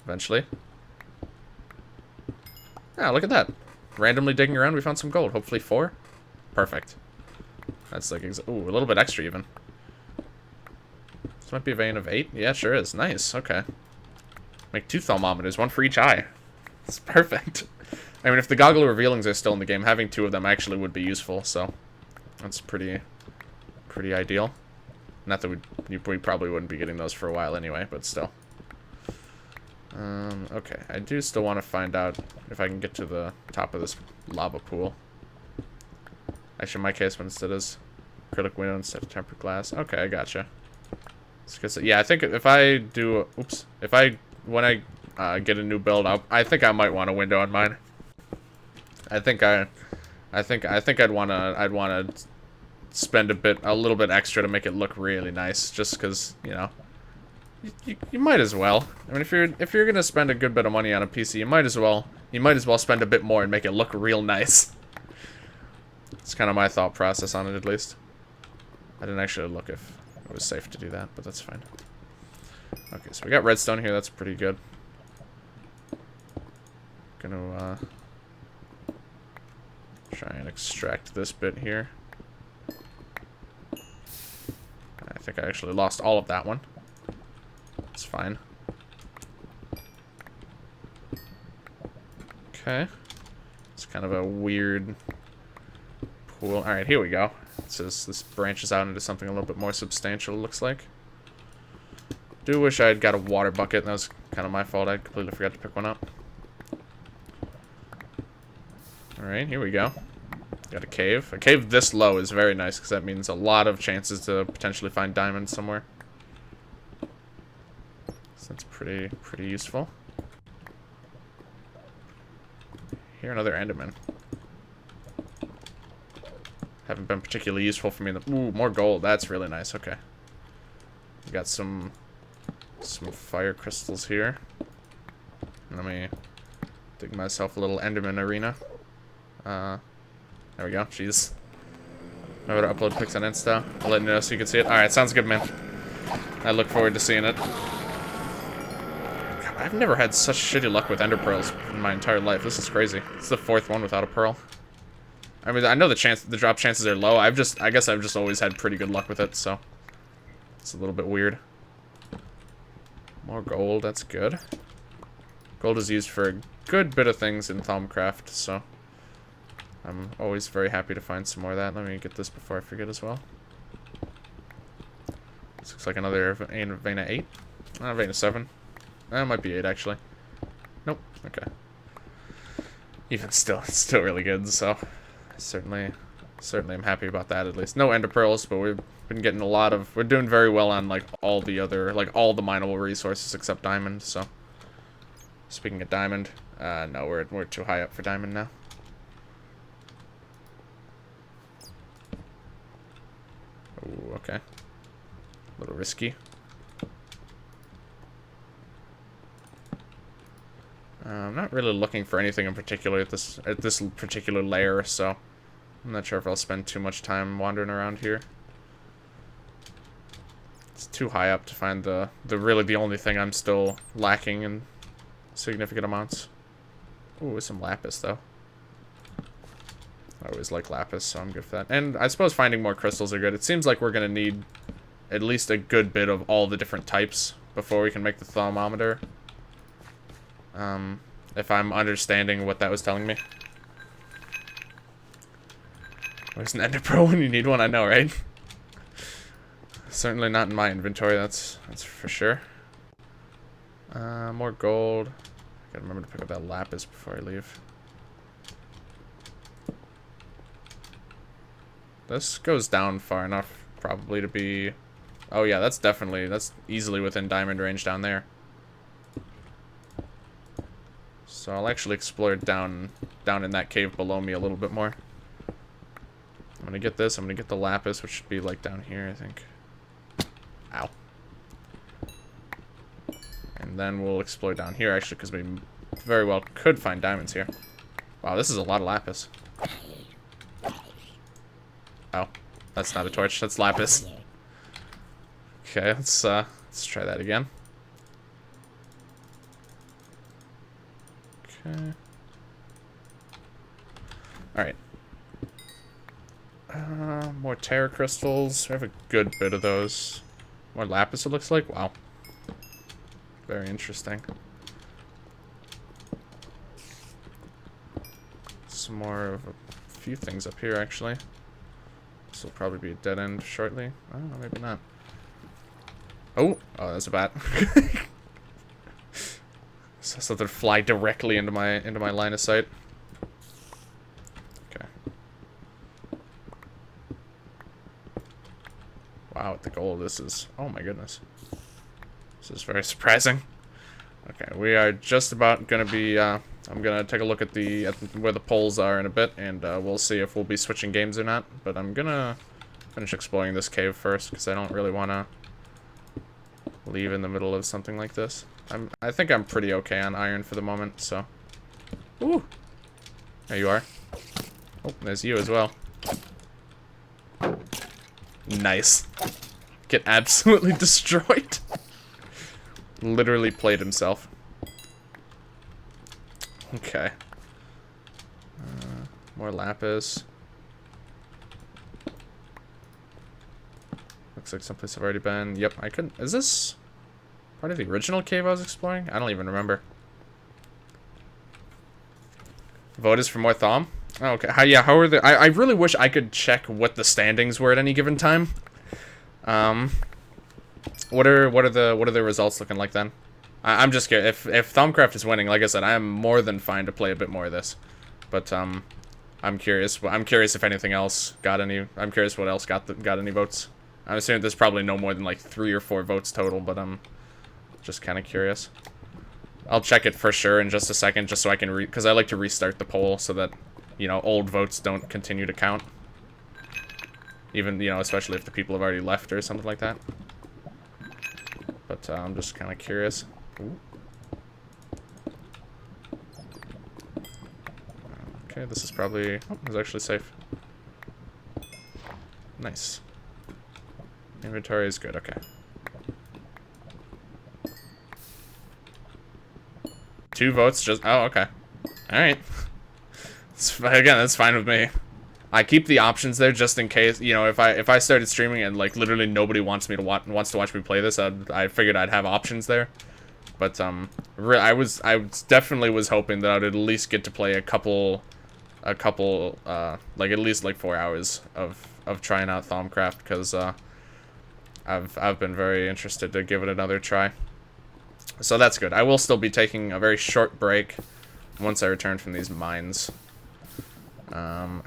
Eventually. Ah, look at that. Randomly digging around, we found some gold. Hopefully 4. Perfect. That's like, ooh, a little bit extra even. This might be a vein of 8. Yeah, sure is. Nice. Okay. Make 2 thermometers, 1 for each eye. It's perfect. I mean, if the goggle revealings are still in the game, having 2 of them actually would be useful, so that's pretty ideal. Not that we probably wouldn't be getting those for a while anyway, but still. Okay, I do still want to find out if I can get to the top of this lava pool. Actually, in my case, when instead is acrylic window instead of tempered glass. Okay, I gotcha. Yeah, I think if I do, when I get a new build, I think I might want a window on mine. I think I'd wanna spend a little bit extra to make it look really nice, just because, you know, you might as well. I mean, if you're gonna spend a good bit of money on a PC, you might as well spend a bit more and make it look real nice. It's kind of my thought process on it, at least. I didn't actually look if it was safe to do that, but that's fine. Okay, so we got redstone here. That's pretty good. Gonna try and extract this bit here. I think I actually lost all of that one. It's fine. Okay. It's kind of a weird pool. Alright, here we go. This branches out into something a little bit more substantial, it looks like. Do wish I had got a water bucket. That was kind of my fault. I completely forgot to pick one up. Alright, here we go. Got a cave. A cave this low is very nice, because that means a lot of chances to potentially find diamonds somewhere. So that's pretty useful. Here, another Enderman. Haven't been particularly useful for me in the... Ooh, more gold. That's really nice. Okay. We got some fire crystals here. Let me dig myself a little Enderman arena. There we go. Jeez. Remember to upload pics on Insta. I'll let you know so you can see it. Alright, sounds good, man. I look forward to seeing it. God, I've never had such shitty luck with ender pearls in my entire life. This is crazy. It's the 4th one without a pearl. I mean, I know the drop chances are low. I guess I've just always had pretty good luck with it, so it's a little bit weird. More gold, that's good. Gold is used for a good bit of things in Thaumcraft, so I'm always very happy to find some more of that. Let me get this before I forget as well. This looks like another vein of 8. Vein of 7. That might be 8, actually. Nope. Okay. Even still, it's still really good, so certainly I'm happy about that, at least. No ender pearls, but we've been getting a lot of... We're doing very well on, like, all the other... Like, all the mineable resources except diamond, so... Speaking of diamond... no, we're too high up for diamond now. Ooh, okay. A little risky. I'm not really looking for anything in particular at this particular layer, so I'm not sure if I'll spend too much time wandering around here. It's too high up to find the really the only thing I'm still lacking in significant amounts. Ooh, some lapis though. I always like lapis, so I'm good for that. And I suppose finding more crystals are good. It seems like we're gonna need at least a good bit of all the different types before we can make the thermometer. If I'm understanding what that was telling me. Where's an ender pearl when you need one? I know, right? Certainly not in my inventory, that's for sure. More gold. I gotta remember to pick up that lapis before I leave. This goes down far enough, probably, to be... Oh yeah, that's easily within diamond range down there. So I'll actually explore down in that cave below me a little bit more. I'm gonna get this, I'm gonna get the lapis, which should be like down here, I think. Ow. And then we'll explore down here, actually, because we very well could find diamonds here. Wow, this is a lot of lapis. Oh, that's not a torch, that's lapis. Okay, let's try that again. Okay. Alright. More terra crystals. We have a good bit of those. More lapis, it looks like. Wow. Very interesting. Some more of a few things up here, actually. This will probably be a dead end shortly. Oh, maybe not. Oh, that's a bat. So something fly directly into my line of sight. Okay. Wow, with the gold, this is... Oh my goodness. This is very surprising. Okay, we are just about gonna be... I'm gonna take a look at where the poles are in a bit, and we'll see if we'll be switching games or not. But I'm gonna finish exploring this cave first, because I don't really want to leave in the middle of something like this. I think I'm pretty okay on iron for the moment, so... Ooh! There you are. Oh, there's you as well. Nice. Get absolutely destroyed. Literally played himself. Okay. More lapis. Looks like someplace I've already been. Yep, I couldn't... Is this part of the original cave I was exploring? I don't even remember. VODs for more Thaum? Oh, okay. How are the... I really wish I could check what the standings were at any given time. What are the results looking like then? I'm just curious. If Thaumcraft is winning, like I said, I am more than fine to play a bit more of this. But I'm curious. I'm curious if anything else got any. I'm curious what else got any votes. I'm assuming there's probably no more than like 3 or 4 votes total, but I'm just kind of curious. I'll check it for sure in just a second, just so I can because I like to restart the poll so that, you know, old votes don't continue to count. Even, you know, especially if the people have already left or something like that. But I'm just kind of curious. Ooh. Okay, this is probably... Oh, it's actually safe. Nice. Inventory is good, okay. 2 votes, just... Oh, okay. Alright. Again, that's fine with me. I keep the options there just in case, you know, if I started streaming and, like, literally nobody wants to watch me play this, I figured I'd have options there. But, I definitely was hoping that I'd at least get to play a couple, like, at least, like, 4 hours of trying out Thaumcraft, because, I've been very interested to give it another try. So that's good. I will still be taking a very short break once I return from these mines.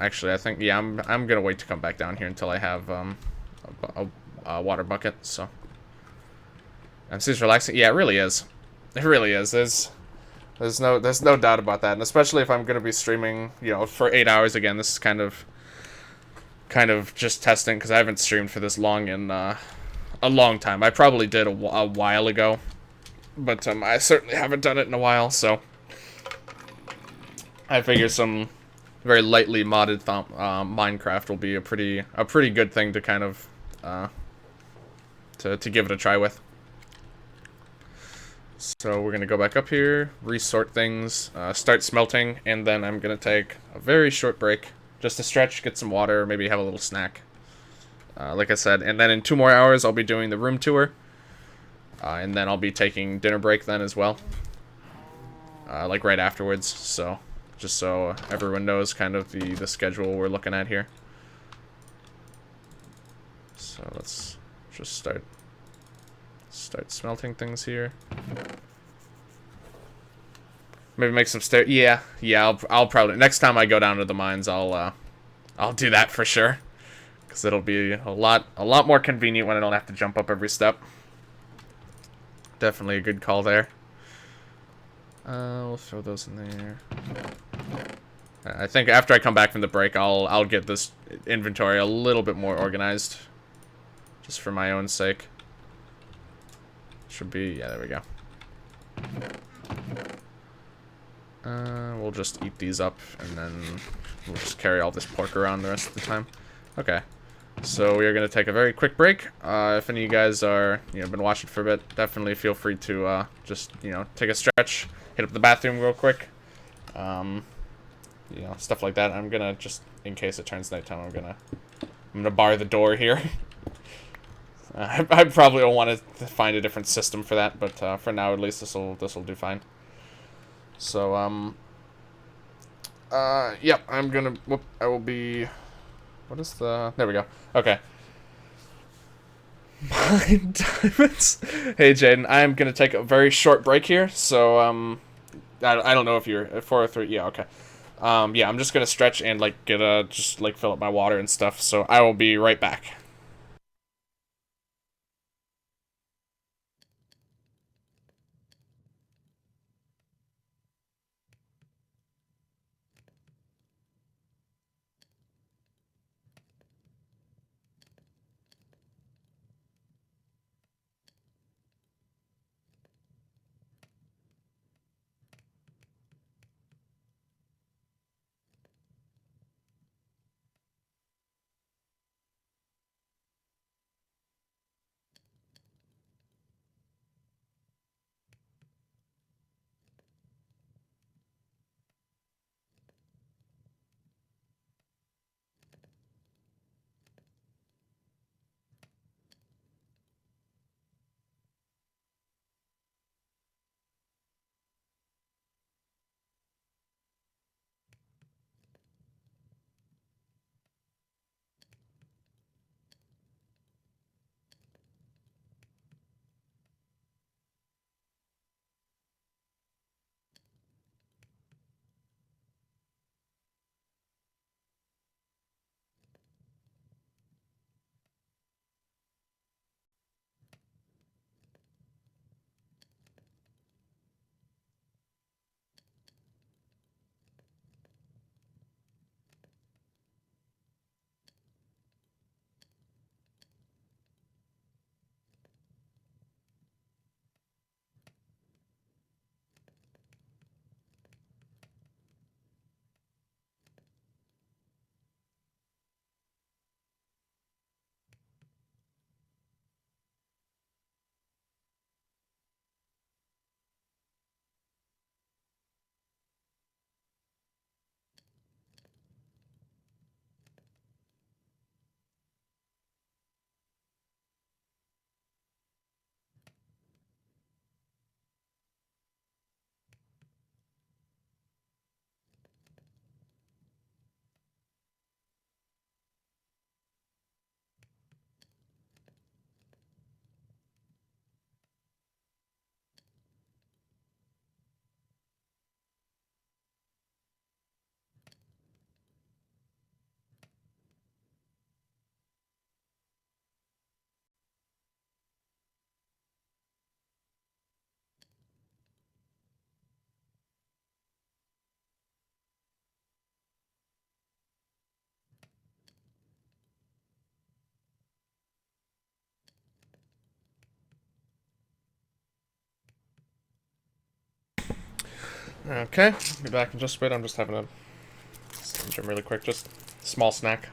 Actually, I think, yeah, I'm gonna wait to come back down here until I have, a water bucket, so. MC's relaxing? Yeah, it really is. It really is. There's no doubt about that, and especially if I'm gonna be streaming, you know, for 8 hours again. This is kind of just testing, because I haven't streamed for this long in, a long time. I probably did a while ago, but, I certainly haven't done it in a while, so. I figure some very lightly modded Minecraft will be a pretty good thing to kind of to give it a try with. So we're gonna go back up here, resort things, start smelting, and then I'm gonna take a very short break just to stretch, get some water, maybe have a little snack. Like I said, and then in 2 more hours I'll be doing the room tour, and then I'll be taking dinner break then as well, like right afterwards. So. Just so everyone knows kind of the schedule we're looking at here. So let's just start smelting things here. Maybe make some stairs. Yeah, I'll probably next time I go down to the mines, I'll do that for sure, because it'll be a lot more convenient when I don't have to jump up every step. Definitely a good call there. We'll throw those in there. I think after I come back from the break, I'll get this inventory a little bit more organized, just for my own sake. Should be, yeah, there we go. We'll just eat these up, and then we'll just carry all this pork around the rest of the time. Okay, so we are gonna take a very quick break. If any of you guys are, been watching for a bit, definitely feel free to just, take a stretch, hit up the bathroom real quick. Stuff like that. I'm gonna just, in case it turns nighttime, I'm gonna bar the door here. I probably will want to find a different system for that, but for now, at least this'll do fine. So yep, I'm gonna. Whoop, I will be. What is the? There we go. Okay. Mine diamonds. Hey Jaden, I'm gonna take a very short break here. So I don't know if you're at 4:03. Yeah, okay. Yeah, I'm just gonna stretch and like just like fill up my water and stuff. So I will be right back. Okay, be back in just a bit. I'm just having a gym really quick, just small snack.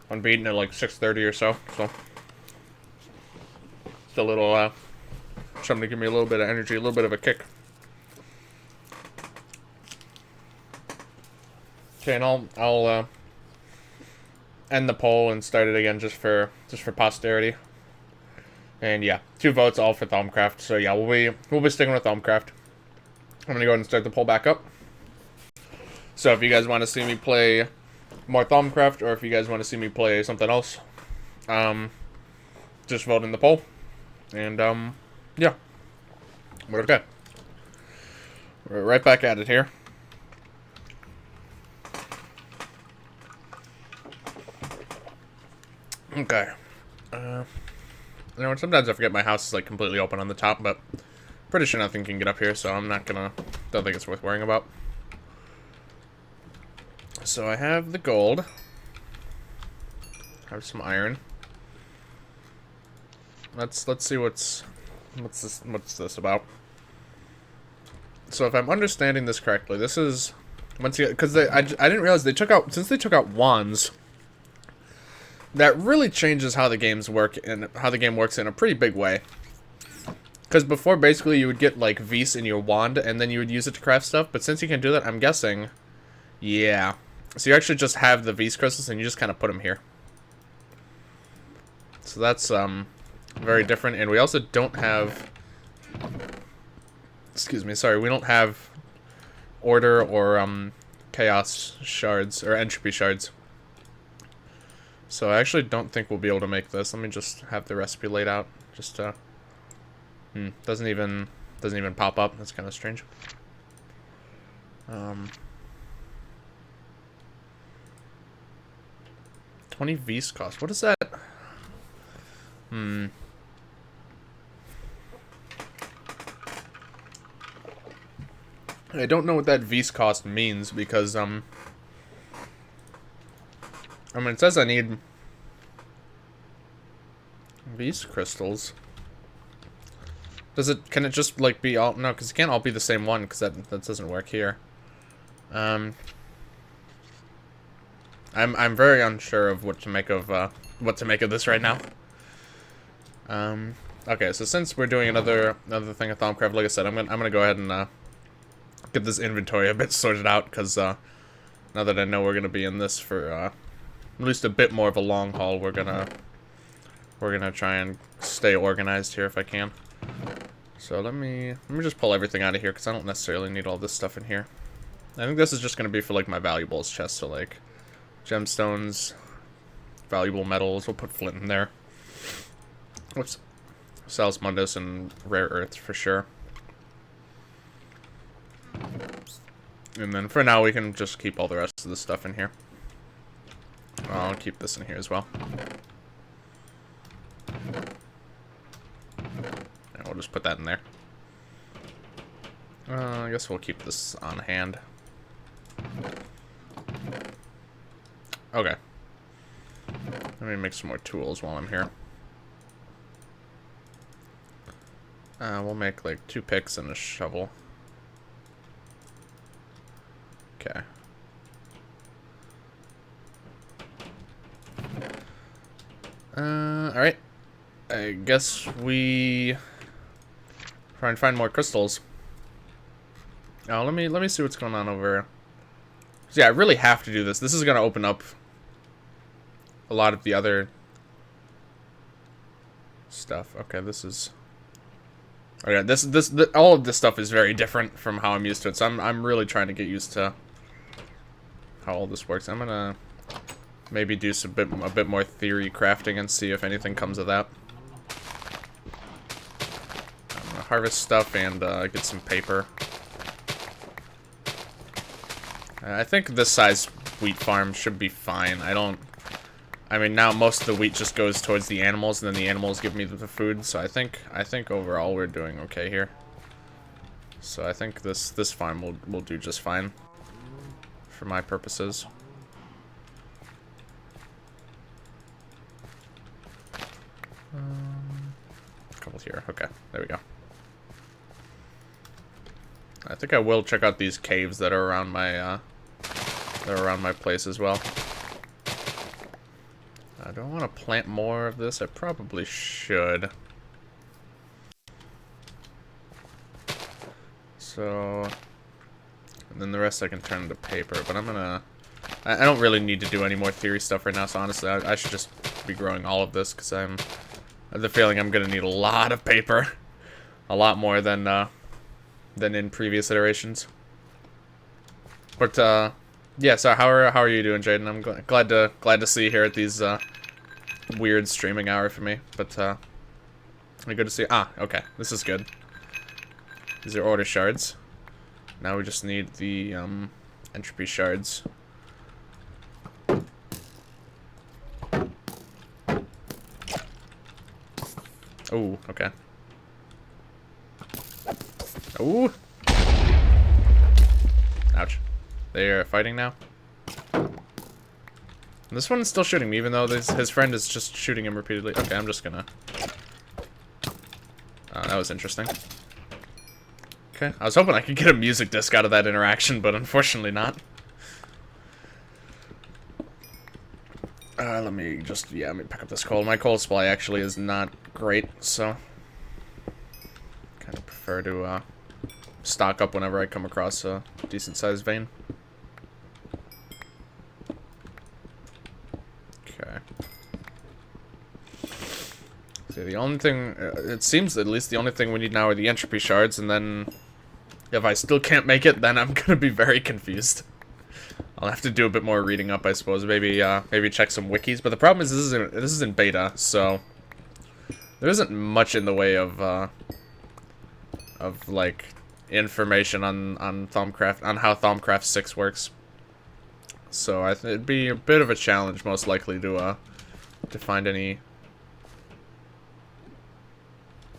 I'm beating at like 6:30 or so, so just a little something to give me a little bit of energy, a little bit of a kick. Okay, and I'll end the poll and start it again just for posterity. And yeah, 2 votes all for Thaumcraft. So yeah, we'll be sticking with Thaumcraft. I'm gonna go ahead and start the poll back up. So if you guys want to see me play more Thaumcraft, or if you guys want to see me play something else, just vote in the poll. And yeah, but okay, we're right back at it here. Okay. You know, sometimes I forget my house is like completely open on the top, but pretty sure nothing can get up here, so I'm not gonna. Don't think it's worth worrying about. So I have the gold. I have some iron. Let's see what's this about. So if I'm understanding this correctly, this is once you because I didn't realize they took out wands. That really changes how the games work and how the game works in a pretty big way. Because before, basically, you would get, like, Vis in your wand, and then you would use it to craft stuff. But since you can do that, I'm guessing, yeah. So you actually just have the Vis crystals, and you just kind of put them here. So that's, very different. And we also don't have, excuse me, sorry, we don't have order or, chaos shards, or entropy shards. So I actually don't think we'll be able to make this. Let me just have the recipe laid out. Just doesn't even pop up. That's kind of strange. 20 V's cost. What is that? I don't know what that V's cost means because I mean, it says I need V's crystals. Can it just, like, be all... No, because it can't all be the same one, because that doesn't work here. I'm very unsure of what to make of this right now. Okay, so since we're doing another thing of Thaumcraft, like I said, I'm gonna go ahead and get this inventory a bit sorted out, because now that I know we're gonna be in this for at least a bit more of a long haul, we're gonna try and stay organized here if I can. So let me just pull everything out of here because I don't necessarily need all this stuff in here. I think this is just gonna be for like my valuables chest, so like gemstones, valuable metals. We'll put flint in there. Whoops, Salus Mundus and rare earths for sure. And then for now we can just keep all the rest of the stuff in here. I'll keep this in here as well. We'll just put that in there. I guess we'll keep this on hand. Okay. Let me make some more tools while I'm here. We'll make like 2 picks and a shovel. Okay. Alright. I guess we try and find more crystals. Now let me see what's going on over. So yeah, I really have to do this. This is gonna open up a lot of the other stuff. Okay, this is. Okay, all of this stuff is very different from how I'm used to it. So I'm really trying to get used to how all this works. I'm gonna maybe do a bit more theory crafting and see if anything comes of that. Harvest stuff and get some paper. I think this size wheat farm should be fine. I mean, now most of the wheat just goes towards the animals, and then the animals give me the food. So I think overall we're doing okay here. So I think this farm will do just fine for my purposes. A couple here. Okay, there we go. I think I will check out these caves that are around my place as well. Do I want to plant more of this? I probably should. So, and then the rest I can turn into paper, but I'm gonna... I don't really need to do any more theory stuff right now, so honestly, I should just be growing all of this, because I have the feeling I'm gonna need a lot of paper. A lot more than in previous iterations. But, yeah, so how are you doing, Jaden? I'm glad to see you here at these, weird streaming hour for me, but, good to see you. Ah, okay, this is good. These are order shards. Now we just need the, entropy shards. Oh, okay. Ooh! Ouch. They are fighting now. This one is still shooting me, even though his friend is just shooting him repeatedly. Okay, I'm just gonna... Oh, that was interesting. Okay, I was hoping I could get a music disc out of that interaction, but unfortunately not. Let me just... Yeah, let me pick up this coal. My coal supply actually is not great, so... kind of prefer to, stock up whenever I come across a decent-sized vein. Okay. So the only thing, it seems at least the only thing we need now are the entropy shards, and then if I still can't make it, then I'm gonna be very confused. I'll have to do a bit more reading up, I suppose. Maybe check some wikis. But the problem is this is in beta, so there isn't much in the way of like information on Thaumcraft, on how Thaumcraft 6 works. So it'd be a bit of a challenge, most likely, to find any...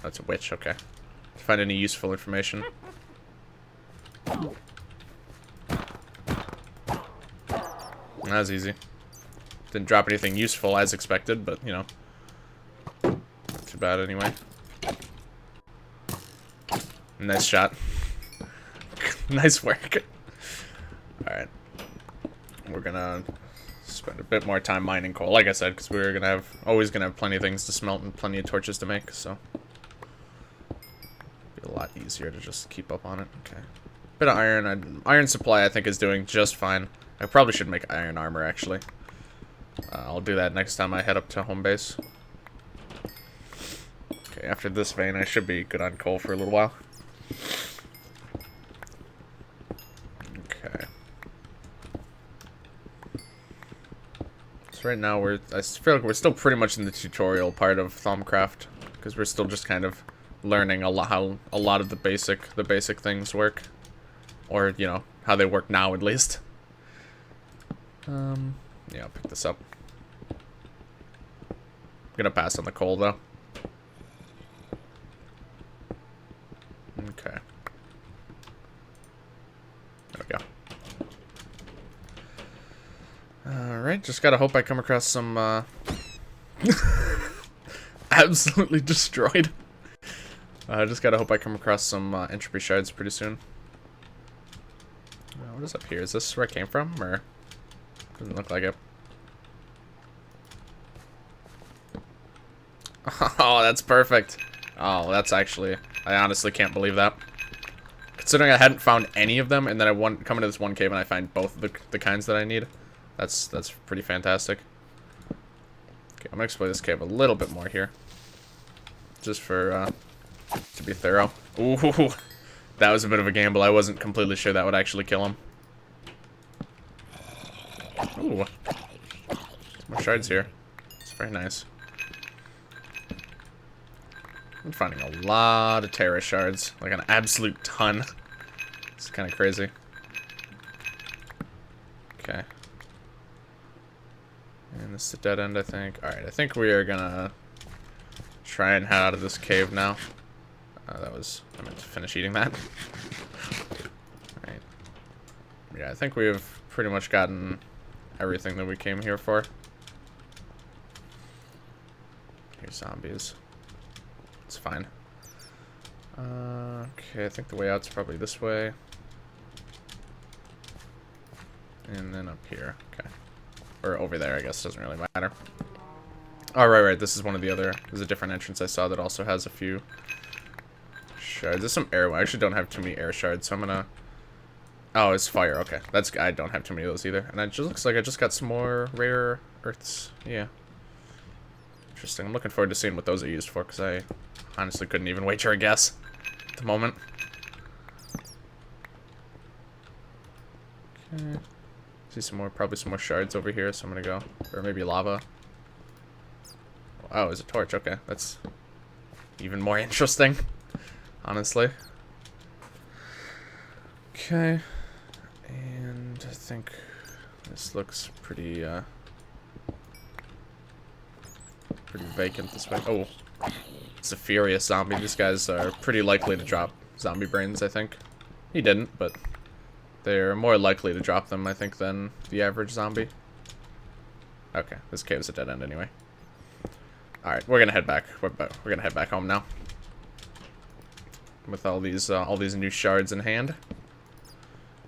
That's a witch, okay. To find any useful information. That was easy. Didn't drop anything useful as expected, but, you know. Not too bad anyway. Nice shot. Nice work. Alright. We're gonna spend a bit more time mining coal, like I said, because we're gonna always gonna have plenty of things to smelt and plenty of torches to make, so be a lot easier to just keep up on it. Okay. Bit of iron. Iron supply I think is doing just fine. I probably should make iron armor actually. I'll do that next time I head up to home base. Okay, after this vein I should be good on coal for a little while. Okay. So right now I feel like we're still pretty much in the tutorial part of Thaumcraft, because we're still just kind of learning how a lot of the basic things work, or you know how they work now at least. Yeah, I'll pick this up. I'm gonna pass on the coal though. Okay. There we go. Alright, just gotta hope I come across some, absolutely destroyed. I just gotta hope I come across some, entropy shards pretty soon. What is up here? Is this where I came from, or... Doesn't look like it. Oh, that's perfect. Oh, that's actually... I honestly can't believe that. Considering I hadn't found any of them, and then I come into this one cave and I find both of the kinds that I need. That's pretty fantastic. Okay, I'm gonna explore this cave a little bit more here. Just for, to be thorough. Ooh, that was a bit of a gamble. I wasn't completely sure that would actually kill him. Ooh. Some more shards here. It's very nice. I'm finding a lot of Terra shards. Like an absolute ton. It's kind of crazy. Okay. And this is the dead end, I think. Alright, I think we are gonna try and head out of this cave now. I meant to finish eating that. Alright. Yeah, I think we have pretty much gotten everything that we came here for. Here's zombies. It's fine. Okay, I think the way out's probably this way. And then up here. Okay. Or over there, I guess. Doesn't really matter. Oh, right. This is one of the other... There's a different entrance I saw that also has a few shards. There's some air... I actually don't have too many air shards, so I'm gonna... Oh, it's fire. Okay. That's... I don't have too many of those either. And it just looks like I just got some more rare earths. Yeah. Interesting. I'm looking forward to seeing what those are used for, because I honestly couldn't even wager a guess at the moment. Okay. See some more... Probably some more shards over here, so I'm gonna go... Or maybe lava. Oh, it's a torch. Okay, that's even more interesting, honestly. Okay, and I think this looks pretty pretty vacant this way. Oh, it's a furious zombie. These guys are pretty likely to drop zombie brains, I think. He didn't, but they're more likely to drop them, I think, than the average zombie. Okay, this cave's a dead end anyway. Alright, we're gonna head back. We're gonna head back home now. With all these new shards in hand.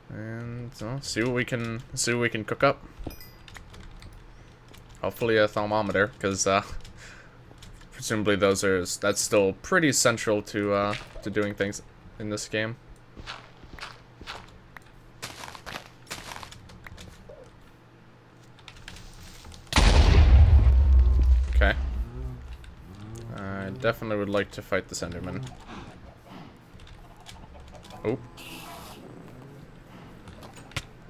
And see what we can cook up. Hopefully a thermometer, because presumably that's still pretty central to doing things in this game. Okay. I definitely would like to fight this Enderman. Oh.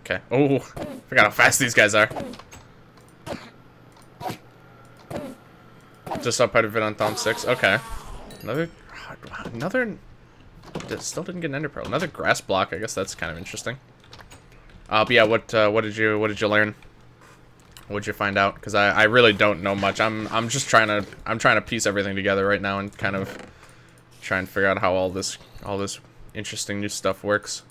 Okay. Oh, forgot how fast these guys are. Just up out of it on Thaum 6. Okay. Another. Still didn't get an ender pearl. Another grass block. I guess that's kind of interesting. But yeah, what did you learn? What'd you find out? Because I really don't know much. I'm just trying to piece everything together right now and kind of try and figure out how all this interesting new stuff works.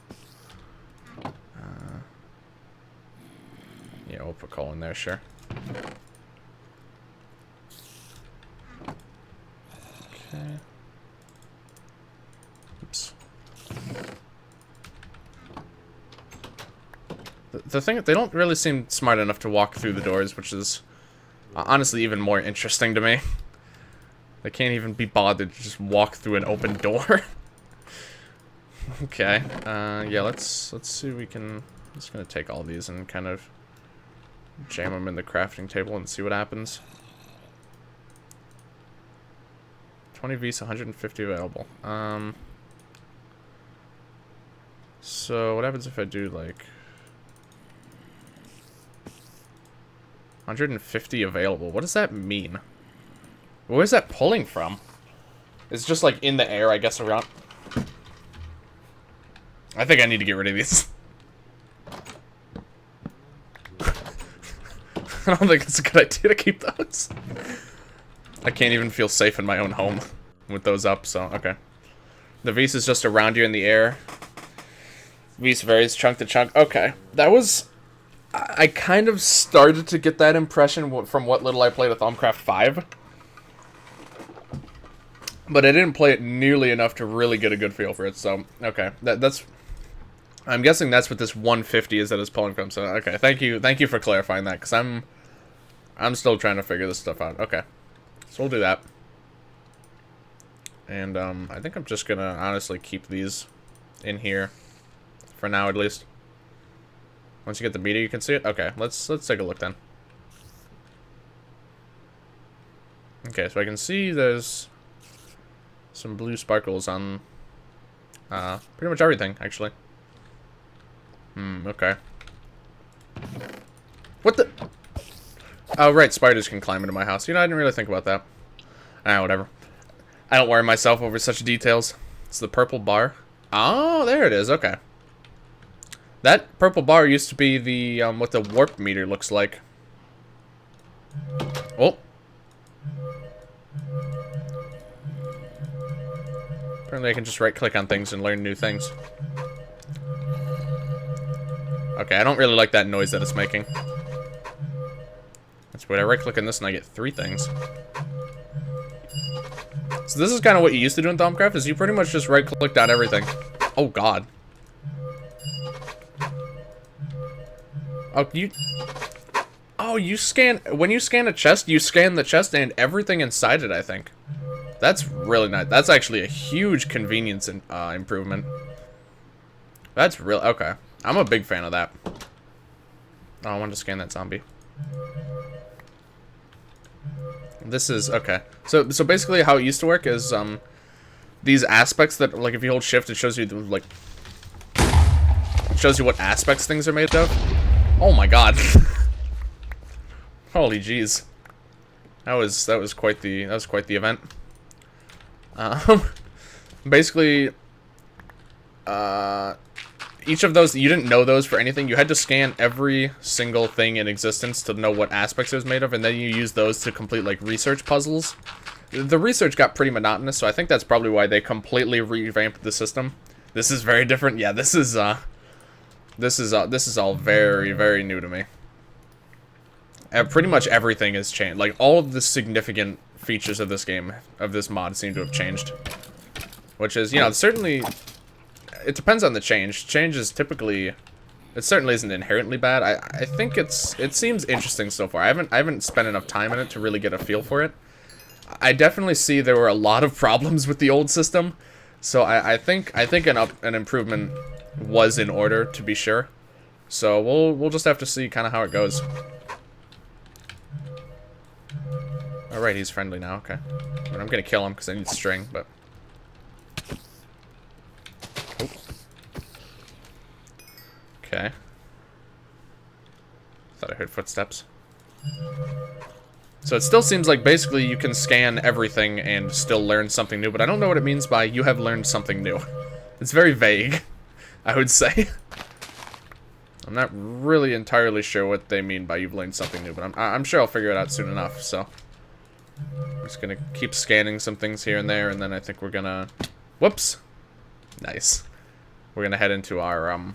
Yeah, we'll put coal in there, sure. Okay. Oops. The thing, they don't really seem smart enough to walk through the doors, which is honestly even more interesting to me. They can't even be bothered to just walk through an open door. Okay. Yeah, let's see if we can... I'm just gonna take all these and kind of jam them in the crafting table and see what happens. 20 Vs, 150 available. So what happens if I do like 150 available? What does that mean? Where's that pulling from? It's just like in the air, I guess, around. I think I need to get rid of these. I don't think it's a good idea to keep those. I can't even feel safe in my own home with those up, so, okay. The Vs is just around you in the air. Vs varies chunk to chunk. Okay. That was... I kind of started to get that impression from what little I played of Thaumcraft 5. But I didn't play it nearly enough to really get a good feel for it, so, okay. That's... I'm guessing that's what this 150 is that it's pulling from, so, okay. Thank you for clarifying that, because I'm still trying to figure this stuff out. Okay. So we'll do that. And, I think I'm just gonna honestly keep these in here. For now, at least. Once you get the meter, you can see it? Okay, let's take a look then. Okay, so I can see there's some blue sparkles on pretty much everything, actually. Okay. What the... Oh, right, spiders can climb into my house. You know, I didn't really think about that. Ah, whatever. I don't worry myself over such details. It's the purple bar. Oh, there it is, okay. That purple bar used to be the, what the warp meter looks like. Oh. Apparently I can just right-click on things and learn new things. Okay, I don't really like that noise that it's making. That's weird. I right-click on this and I get 3 things. So this is kind of what you used to do in Thaumcraft, is you pretty much just right-clicked on everything. Oh, God. Oh, you scan... When you scan a chest, you scan the chest and everything inside it, I think. That's really nice. That's actually a huge convenience and improvement. That's real... Okay. I'm a big fan of that. Oh, I wanted to scan that zombie. This is... Okay. So basically how it used to work is, these aspects that... Like, if you hold shift, it shows you, like... It shows you what aspects things are made of. Oh my god. Holy jeez. That was quite the event. Basically, each of those, you didn't know those for anything. You had to scan every single thing in existence to know what aspects it was made of, and then you use those to complete, like, research puzzles. The research got pretty monotonous, so I think that's probably why they completely revamped the system. This is very different. Yeah, this is all very, very new to me. Pretty much everything has changed. Like, all of the significant features of this game, of this mod, seem to have changed. Which is, you know, certainly... It depends on the change. Change is typically... It certainly isn't inherently bad. I think it seems interesting so far. I haven't spent enough time in it to really get a feel for it. I definitely see there were a lot of problems with the old system. So I think an improvement was in order, to be sure. So we'll just have to see kind of how it goes. Alright, he's friendly now, okay. I mean, I'm gonna kill him because I need string, but... Oh. Okay. Thought I heard footsteps. So it still seems like basically you can scan everything and still learn something new, but I don't know what it means by you have learned something new. It's very vague, I would say. I'm not really entirely sure what they mean by you've learned something new, but I'm sure I'll figure it out soon enough, so... I'm just gonna keep scanning some things here and there, and then I think we're gonna... Whoops! Nice. We're gonna head into our,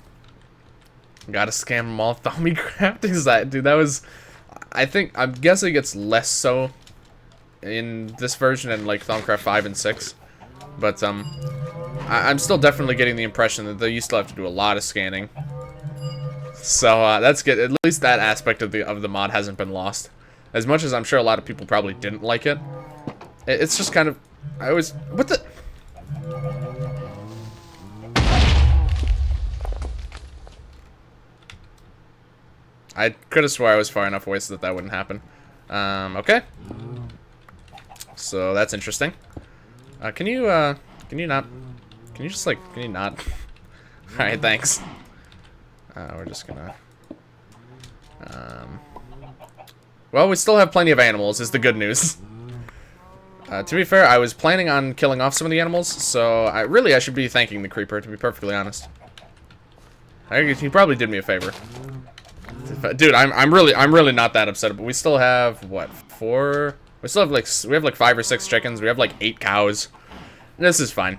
Gotta scan them all. Thaumcraft is that, dude, that was... I'm guessing it's less so in this version and, like, Thaumcraft 5 and 6. But, I'm still definitely getting the impression that they used to have to do a lot of scanning. So, that's good. At least that aspect of the mod hasn't been lost. As much as I'm sure a lot of people probably didn't like it. It's just kind of... What the... I could have swore I was far enough away so that wouldn't happen. Okay. So, that's interesting. Can you not... Can you just, like... Can you not? Alright, thanks. We're just gonna... Well, we still have plenty of animals, is the good news. To be fair, I was planning on killing off some of the animals, so I should be thanking the creeper, to be perfectly honest. He probably did me a favor. Dude, I'm really not that upset, but we still have, what, 4? We still have, like, we have, like, 5 or 6 chickens, we have, like, 8 cows. This is fine.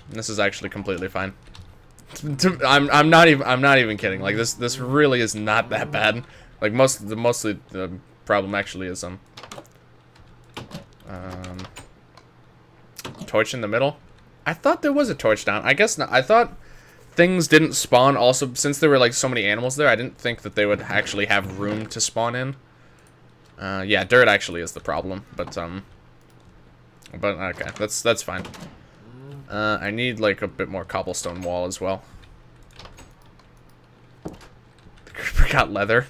This is actually completely fine. I'm not even kidding. Like, this really is not that bad. Like, mostly the problem actually is torch in the middle. I thought there was a torch down. I guess not. I thought things didn't spawn also since there were like so many animals there. I didn't think that they would actually have room to spawn in. Yeah, dirt actually is the problem, but okay, that's fine. I need like a bit more cobblestone wall as well. The creeper got leather.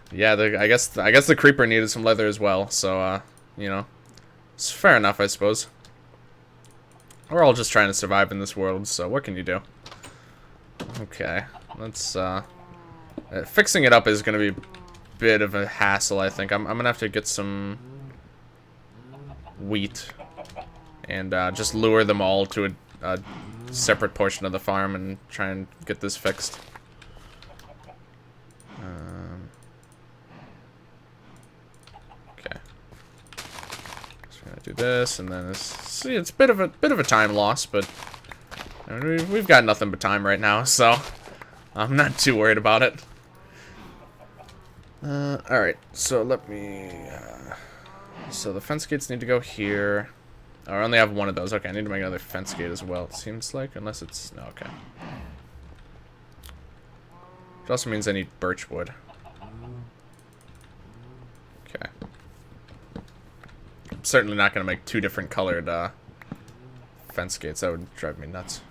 Yeah, I guess the creeper needed some leather as well, so, you know, it's fair enough, I suppose. We're all just trying to survive in this world, so what can you do? Okay, let's, fixing it up is gonna be a bit of a hassle, I think. I'm gonna have to get some wheat and, just lure them all to a separate portion of the farm and try and get this fixed. Do this and then see, it's a bit of a time loss, but I mean, we've got nothing but time right now, so I'm not too worried about it. All right, so let me. So the fence gates need to go here. Oh, I only have one of those. Okay, I need to make another fence gate as well, it seems like. Unless it's... No, okay. Which also means I need birch wood. Okay. I'm certainly not going to make two different colored fence gates. That would drive me nuts.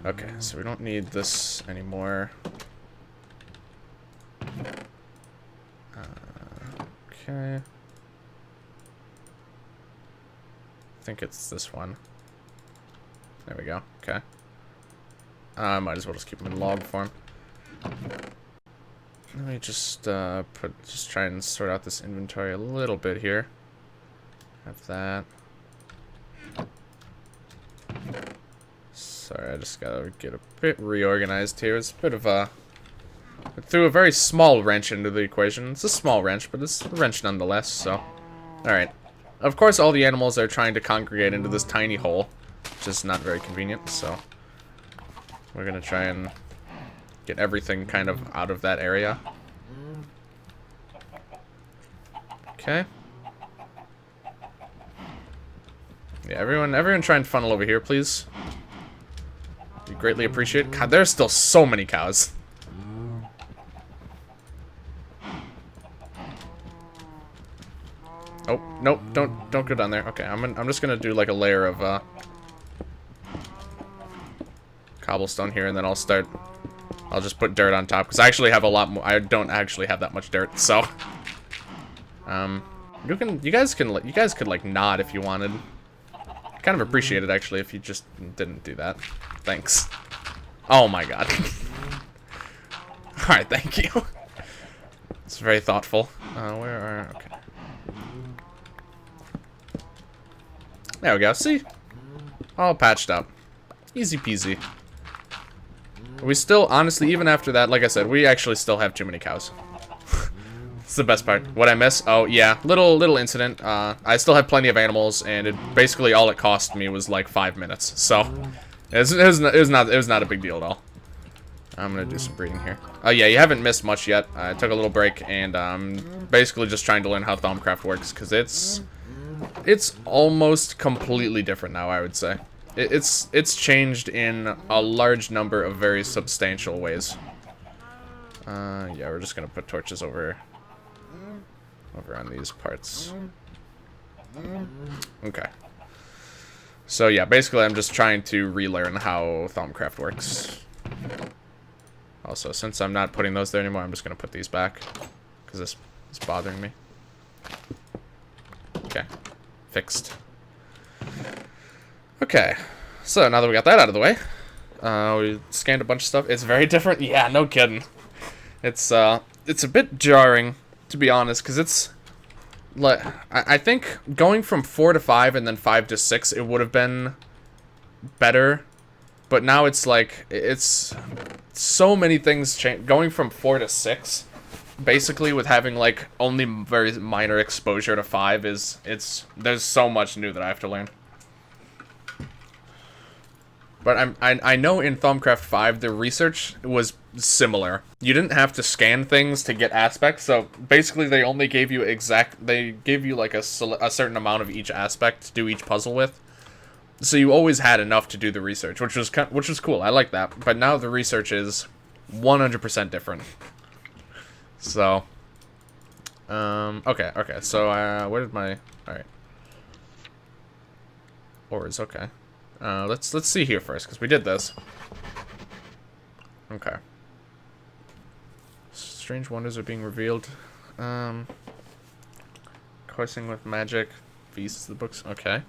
Okay, so we don't need this anymore. Okay. I think it's this one. There we go. Okay. Might as well just keep them in log form. Let me just try and sort out this inventory a little bit here. Have that. Sorry, I just gotta get a bit reorganized here. It's a bit of a... I threw a very small wrench into the equation. It's a small wrench, but it's a wrench nonetheless, so... Alright. Of course, all the animals are trying to congregate into this tiny hole, which is not very convenient, so... We're gonna try and get everything kind of out of that area. Okay. Yeah, everyone try and funnel over here, please. We greatly appreciate it. God, there's still so many cows. Oh, nope, don't go down there. Okay, I'm just gonna do like a layer of cobblestone here, and then I'll just put dirt on top because I actually have a lot more. I don't actually have that much dirt, so you guys could like nod if you wanted. Kind of appreciate it actually if you just didn't do that. Thanks. Oh my god. All right, thank you. It's very thoughtful. Where are... Okay. There we go. See? All patched up. Easy peasy. We still, honestly, even after that, like I said, we actually still have too many cows. It's the best part. What I miss? Oh, yeah. Little incident. I still have plenty of animals, and basically all it cost me was like 5 minutes. So, it was not a big deal at all. I'm gonna do some breeding here. Oh yeah, you haven't missed much yet. I took a little break, and basically just trying to learn how Thaumcraft works, because it's almost completely different now, I would say. It's changed in a large number of very substantial ways. Yeah, we're just gonna put torches over on these parts. Okay. So yeah, basically I'm just trying to relearn how Thaumcraft works. Also, since I'm not putting those there anymore, I'm just gonna put these back, because this is bothering me. Okay. Fixed. Okay. So, now that we got that out of the way, we scanned a bunch of stuff. It's very different. Yeah, no kidding. It's a bit jarring, to be honest, because it's... Like, I think going from 4 to 5 and then 5 to 6, it would have been better. But now it's like, it's so many things change. Going from 4 to 6, basically with having like only very minor exposure to 5 there's so much new that I have to learn. But I know in Thaumcraft 5 the research was similar. You didn't have to scan things to get aspects, so basically they only gave you like a certain amount of each aspect to do each puzzle with. So you always had enough to do the research, which was cool. I like that. But now the research is 100% different. So, okay. So, where did my... Alright. Ores, okay. Let's see here first, because we did this. Okay. Strange wonders are being revealed. Coursing with magic. Feasts of the books. Okay.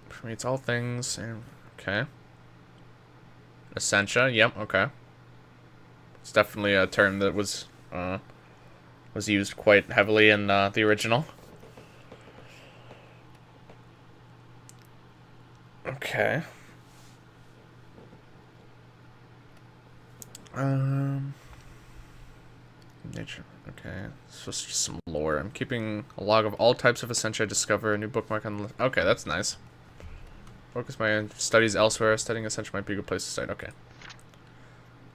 Permeates all things. And, okay. Essentia. Yep. Okay. It's definitely a term that was used quite heavily in the original. Okay. Nature. Okay. So it's just some lore. I'm keeping a log of all types of Essentia I discover. A new bookmark on the... Okay, that's nice. Focus my studies elsewhere. Studying Essentia might be a good place to start. Okay.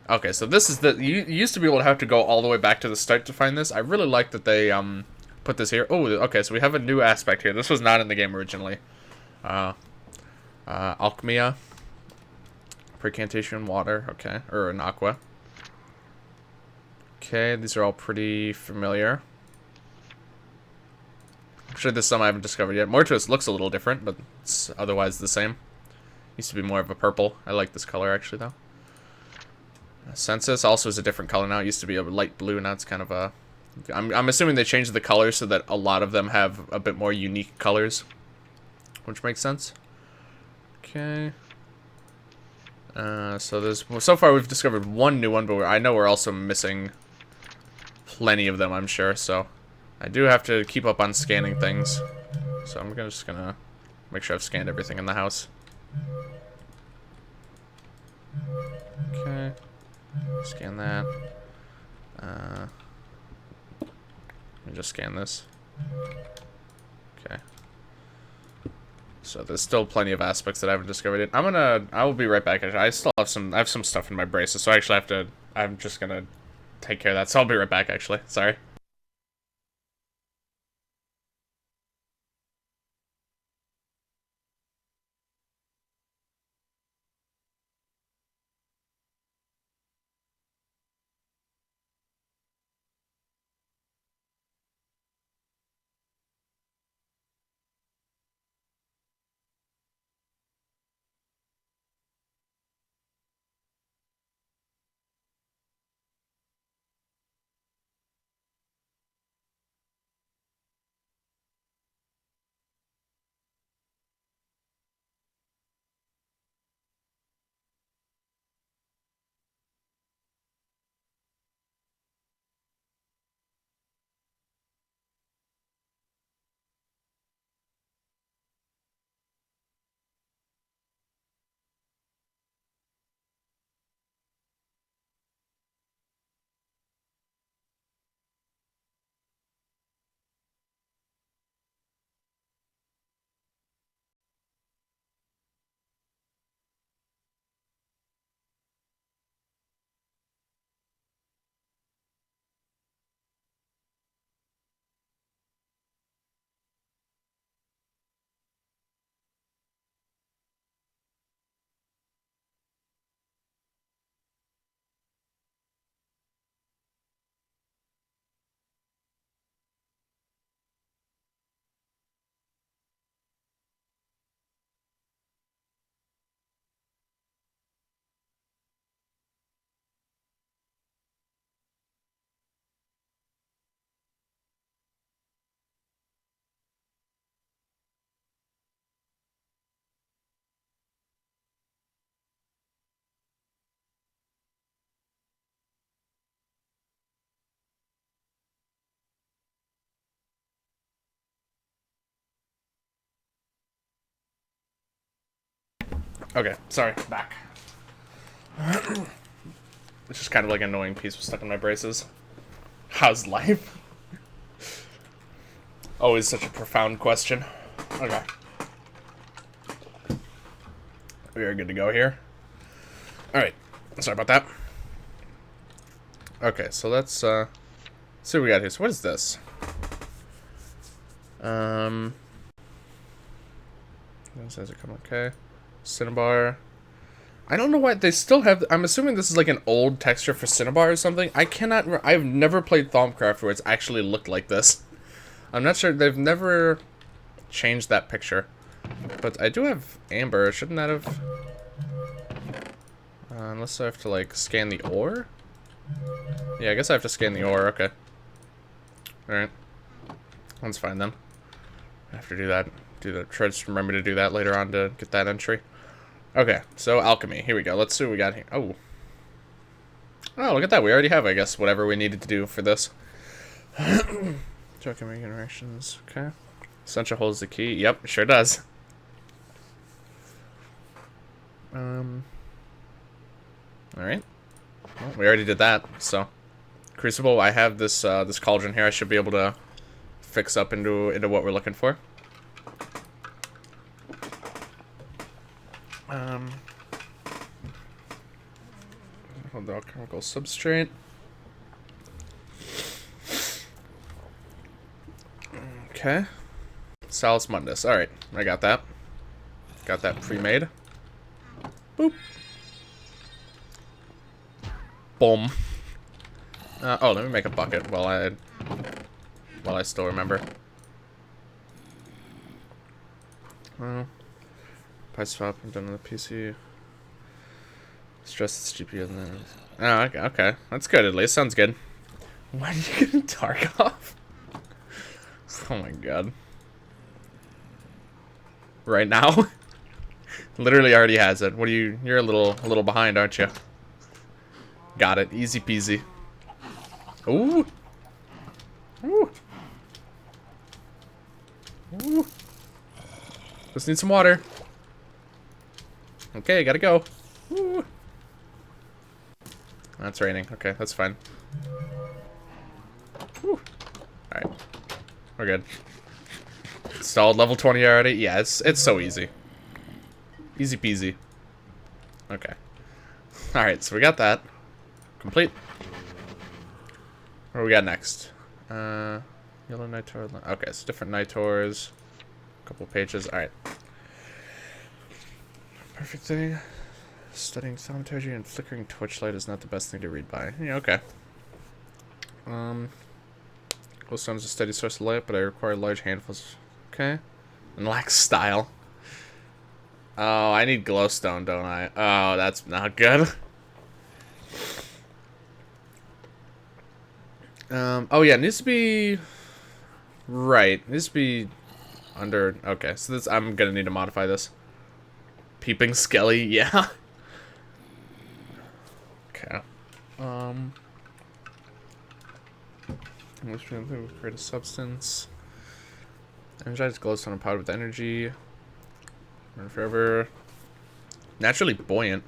Okay, so this is the... You used to be able to have to go all the way back to the start to find this. I really like that they put this here. Oh, okay, so we have a new aspect here. This was not in the game originally. Alchemia. Precantation water, okay. Or an aqua. Okay, these are all pretty familiar. I'm sure there's some I haven't discovered yet. Mortuus looks a little different, but it's otherwise the same. Used to be more of a purple. I like this color, actually, though. Census also is a different color now. It used to be a light blue, now it's kind of a... I'm assuming they changed the color so that a lot of them have a bit more unique colors. Which makes sense. Okay. So far we've discovered one new one, but I know we're also missing plenty of them, I'm sure, so... I do have to keep up on scanning things. So I'm just gonna make sure I've scanned everything in the house. Okay. Scan that. Let me just scan this. Okay. So there's still plenty of aspects that I haven't discovered yet. I will be right back. I have some stuff in my braces, so I actually I'm just gonna take care of that. So I'll be right back, actually. Sorry. Okay, sorry. Back. It's just kind of like an annoying piece was stuck in my braces. How's life? Always such a profound question. Okay. We are good to go here. Alright. Sorry about that. Okay, so let's see what we got here. So what is this? Says it come okay. Cinnabar. I don't know why they still have... I'm assuming this is like an old texture for Cinnabar or something. I've never played Thaumcraft where it's actually looked like this. I'm not sure. They've never changed that picture. But I do have Amber. Shouldn't that have... unless I have to, like, scan the ore? Yeah, I guess I have to scan the ore. Okay. Alright. That's fine, then. I have to do that. Try to remember to do that later on to get that entry. Okay, so alchemy. Here we go. Let's see what we got here. Oh. Oh, look at that. We already have, I guess, whatever we needed to do for this. Token regenerations. Okay. Essential holds the key. Yep, sure does. Alright. Well, we already did that, so. Crucible, I have this this cauldron here. I should be able to fix up into what we're looking for. Hold the alchemical substrate. Okay. Salus Mundus. Alright, I got that. Got that pre-made. Boop. Boom. Oh, let me make a bucket while I still remember. Price swap, I'm done with the PC. Stress the GPU and then. Oh, okay, okay. That's good at least. Sounds good. Why did you get Tarkov? Oh my god. Right now? Literally already has it. What are you? You're a little behind, aren't you? Got it. Easy peasy. Ooh. Ooh. Ooh. Just need some water. Okay, gotta go. Ooh. That's raining. Okay, that's fine. Alright. We're good. Installed level 20 already? Yeah, it's so easy. Easy peasy. Okay. Alright, so we got that. Complete. What do we got next? Yellow Nitor. Okay, so different Nitors. Couple pages. Alright. Perfect thing. Studying thaumaturgy and flickering torchlight is not the best thing to read by. Yeah, okay. Glowstone is a steady source of light, but I require large handfuls. Okay. And lacks style. Oh, I need glowstone, don't I? Oh, that's not good. Oh yeah, it needs to be... Right. It needs to be under... Okay, so this, I'm gonna need to modify this. Peeping Skelly, yeah. Okay. Create a substance. Energized glowstone empowered with energy. Run forever. Naturally buoyant.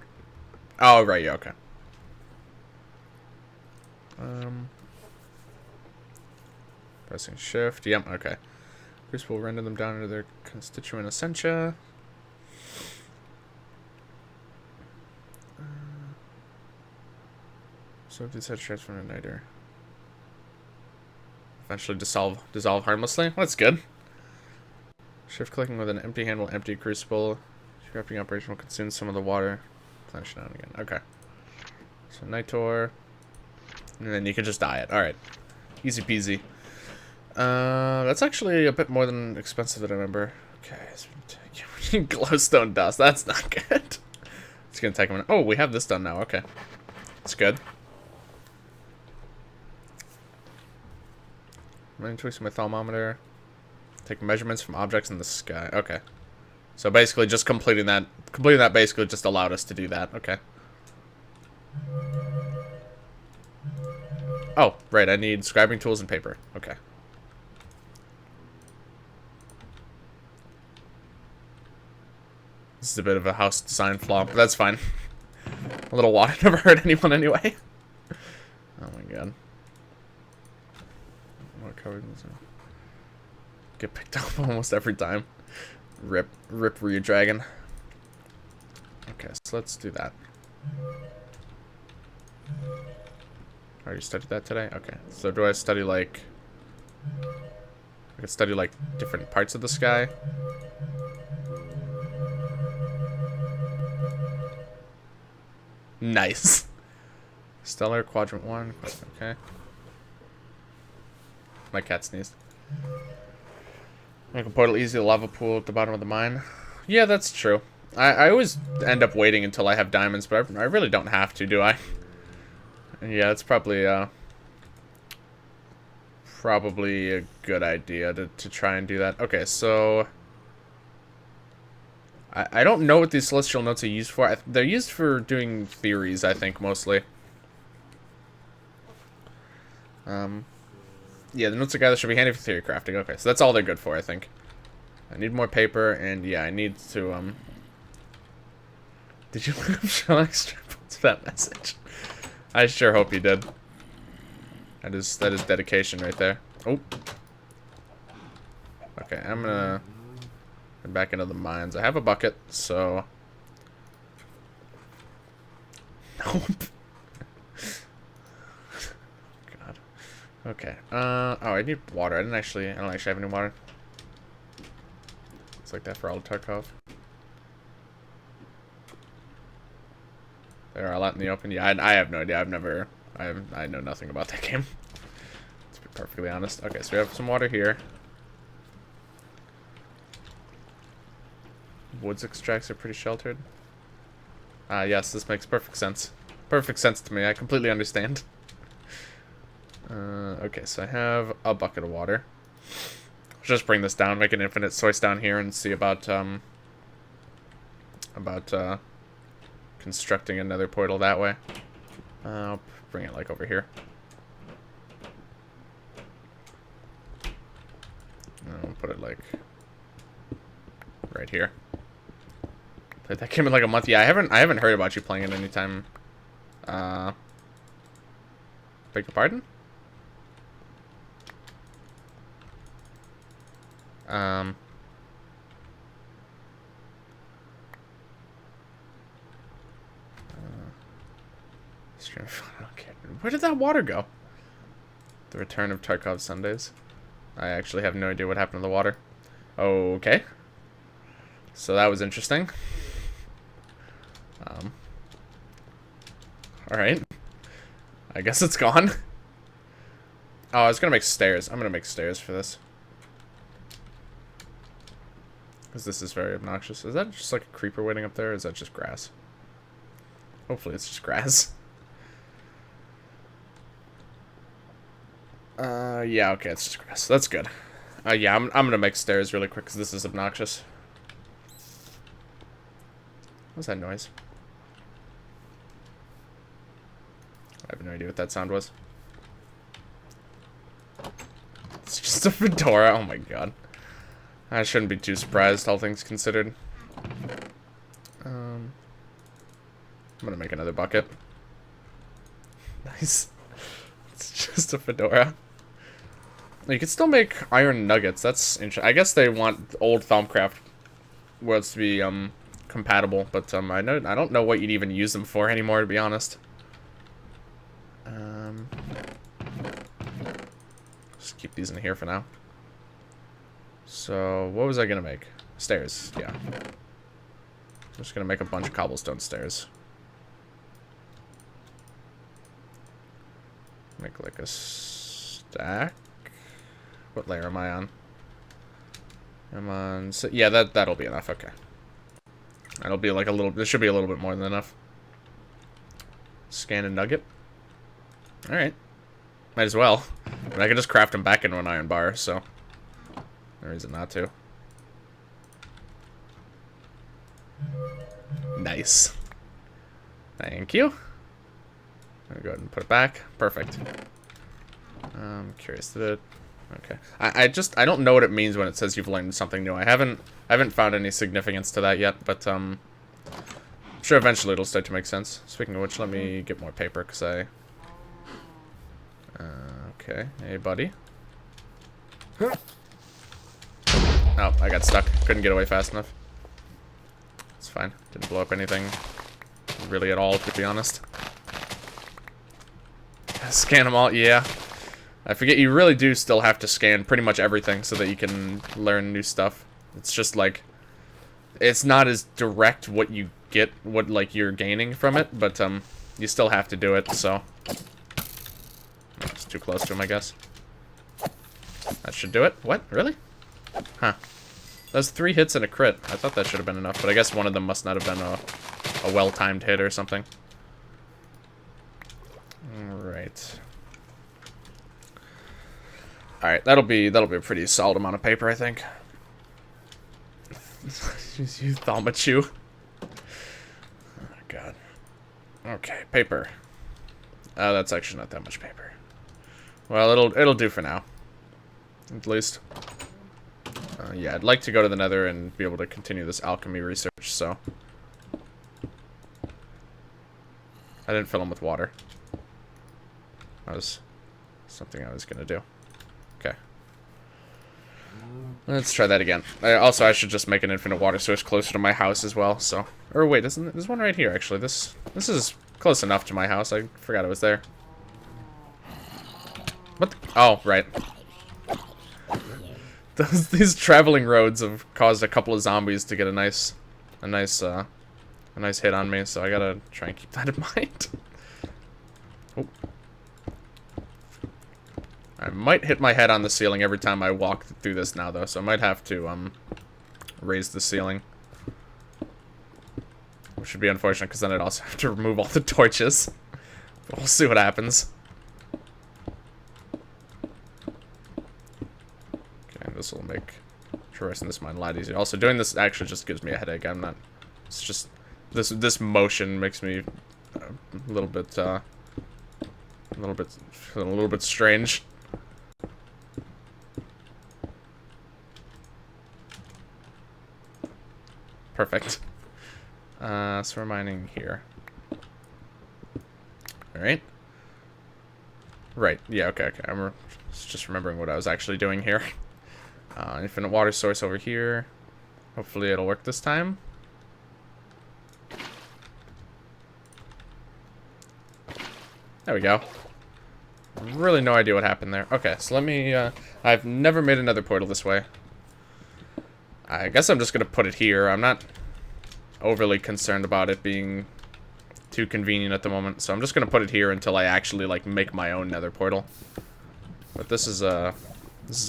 Oh, right, yeah, okay. Pressing shift. Yep, okay. First we'll render them down into their constituent essentia. So if set transform to niter. Eventually dissolve harmlessly. Well, that's good. Shift clicking with an empty hand will empty crucible. Scrapping operation will consume some of the water. Plenish it down again. Okay. So Nitor. And then you can just dye it. Alright. Easy peasy. That's actually a bit more than expensive than I remember. Okay. So glowstone dust. That's not good. It's gonna take a minute. Oh, we have this done now. Okay. That's good. I'm tweaking my thermometer. Take measurements from objects in the sky. Okay. So basically just completing that basically just allowed us to do that. Okay. Oh, right, I need scribing tools and paper. Okay. This is a bit of a house design flaw, but that's fine. A little water never hurt anyone anyway. Oh my god. Get picked up almost every time. Rip Ryu Dragon. Okay, so let's do that. Already studied that today? Okay. So do I study like... I could study like different parts of the sky. Nice. Stellar Quadrant 1. Okay. My cat sneezed. Make a portal easy, the lava pool at the bottom of the mine. Yeah, that's true. I always end up waiting until I have diamonds, but I really don't have to, do I? Yeah, it's probably a good idea to try and do that. Okay, so... I don't know what these celestial notes are used for. They're used for doing theories, I think, mostly. Yeah, the notes are gathered should be handy for theory crafting. Okay, so that's all they're good for, I think. I need more paper, and yeah, I need to, Did you look up Sherlock to that message? I sure hope you did. That is dedication right there. Oh. Okay, I'm gonna head back into the mines. I have a bucket, so... Nope. God. Okay. Oh, I need water. I don't actually have any water. Looks like that for all of Tarkov. They're all out in the open. Yeah, I have no idea. I know nothing about that game. To be perfectly honest. Okay, so we have some water here. Woods extracts are pretty sheltered. Yes, this makes perfect sense. Perfect sense to me. I completely understand. Okay, so I have a bucket of water. Let's just bring this down, make an infinite source down here, and see about constructing another portal that way. I'll bring it like over here. I'll put it like right here. Played that game in like a month. Yeah, I haven't heard about you playing it anytime. Beg your pardon? Okay. Where did that water go? The return of Tarkov Sundays. I actually have no idea what happened to the water. Okay. So that was interesting. Alright. I guess it's gone. Oh, I was gonna make stairs. I'm gonna make stairs for this. Because this is very obnoxious. Is that just like a creeper waiting up there, or is that just grass? Hopefully it's just grass. Yeah, okay, it's just grass. That's good. Yeah, I'm gonna make stairs really quick, because this is obnoxious. What's that noise? I have no idea what that sound was. It's just a fedora. Oh my god. I shouldn't be too surprised, all things considered. I'm gonna make another bucket. Nice. It's just a fedora. You can still make iron nuggets. That's interesting. I guess they want old Thaumcraft worlds to be compatible, but I don't know what you'd even use them for anymore, to be honest. Just keep these in here for now. So, what was I gonna make? Stairs, yeah. I'm just gonna make a bunch of cobblestone stairs. Make like a stack. What layer am I on? I'm on. So, yeah, that'll be enough. Okay. That'll be like a little. This should be a little bit more than enough. Scan a nugget. All right. Might as well. But I can just craft them back into an iron bar. So, no reason not to. Nice. Thank you. I'm gonna go ahead and put it back. Perfect. I'm curious. Did it? Okay. I don't know what it means when it says you've learned something new. I haven't found any significance to that yet, but I'm sure eventually it'll start to make sense. Speaking of which, let me get more paper because I. Okay. Hey, buddy. Oh, I got stuck. Couldn't get away fast enough. It's fine. Didn't blow up anything really at all, to be honest. Scan them all, yeah. I forget you really do still have to scan pretty much everything so that you can learn new stuff. It's just like, it's not as direct what you get, what like you're gaining from it, but you still have to do it, so. It's too close to him, I guess. That should do it. What? Really? Huh. That's 3 hits and a crit. I thought that should have been enough, but I guess one of them must not have been a well-timed hit or something. Alright. Alright, that'll be a pretty solid amount of paper, I think. You Thaumachu. Oh god. Okay, paper. That's actually not that much paper. Well, it'll do for now. At least. Yeah, I'd like to go to the Nether and be able to continue this alchemy research, so. I didn't fill them with water. That was something I was gonna do. Okay. Let's try that again. Also, I should just make an infinite water source closer to my house as well, so. Or wait, there's one right here, actually. This is close enough to my house. I forgot it was there. What the? Oh, right. These traveling roads have caused a couple of zombies to get a nice hit on me, so I gotta try and keep that in mind. Oh. I might hit my head on the ceiling every time I walk through this now, though, so I might have to, raise the ceiling. Which would be unfortunate, because then I'd also have to remove all the torches. But we'll see what happens. Okay, this will make traversing this mine a lot easier. Also, doing this actually just gives me a headache. I'm not... It's just... This motion makes me a little bit strange. Perfect. So we're mining here. Alright. Right. Yeah, okay. I'm just remembering what I was actually doing here. Infinite water source over here. Hopefully it'll work this time. There we go. Really no idea what happened there. Okay, so let me, I've never made another portal this way. I guess I'm just gonna put it here. I'm not overly concerned about it being too convenient at the moment, so I'm just gonna put it here until I actually, like, make my own nether portal. But this is a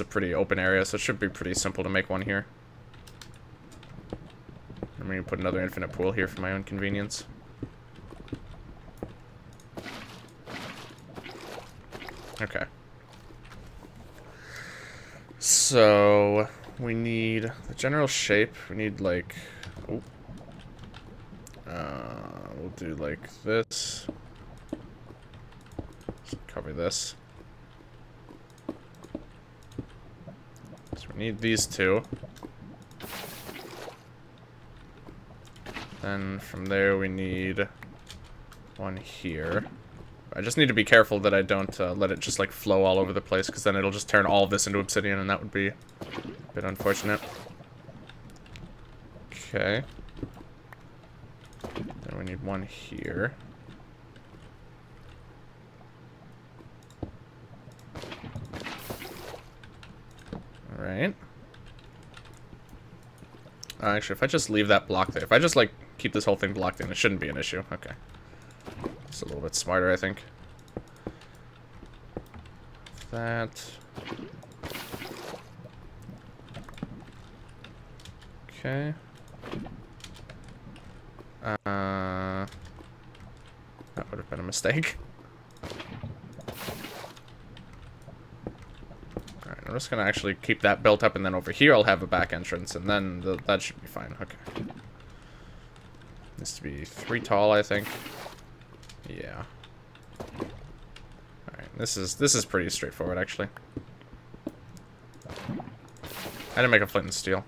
pretty open area, so it should be pretty simple to make one here. I'm gonna put another infinite pool here for my own convenience. Okay. So we need the general shape. We need, like, oh, we'll do like this. Just cover this. So we need these two. Then from there we need one here. I just need to be careful that I don't let it just like flow all over the place, because then it'll just turn all of this into obsidian, and that would be a bit unfortunate. Okay. Then we need one here. Alright. Actually, if I just leave that block there, if I just like keep this whole thing blocked in, it shouldn't be an issue. Okay. It's a little bit smarter, I think. That. Okay. That would have been a mistake. Alright, I'm just gonna actually keep that built up, and then over here I'll have a back entrance, and then that should be fine. Okay. Needs to be 3 tall, I think. Yeah. Alright, this is pretty straightforward, actually. I didn't make a flint and steel.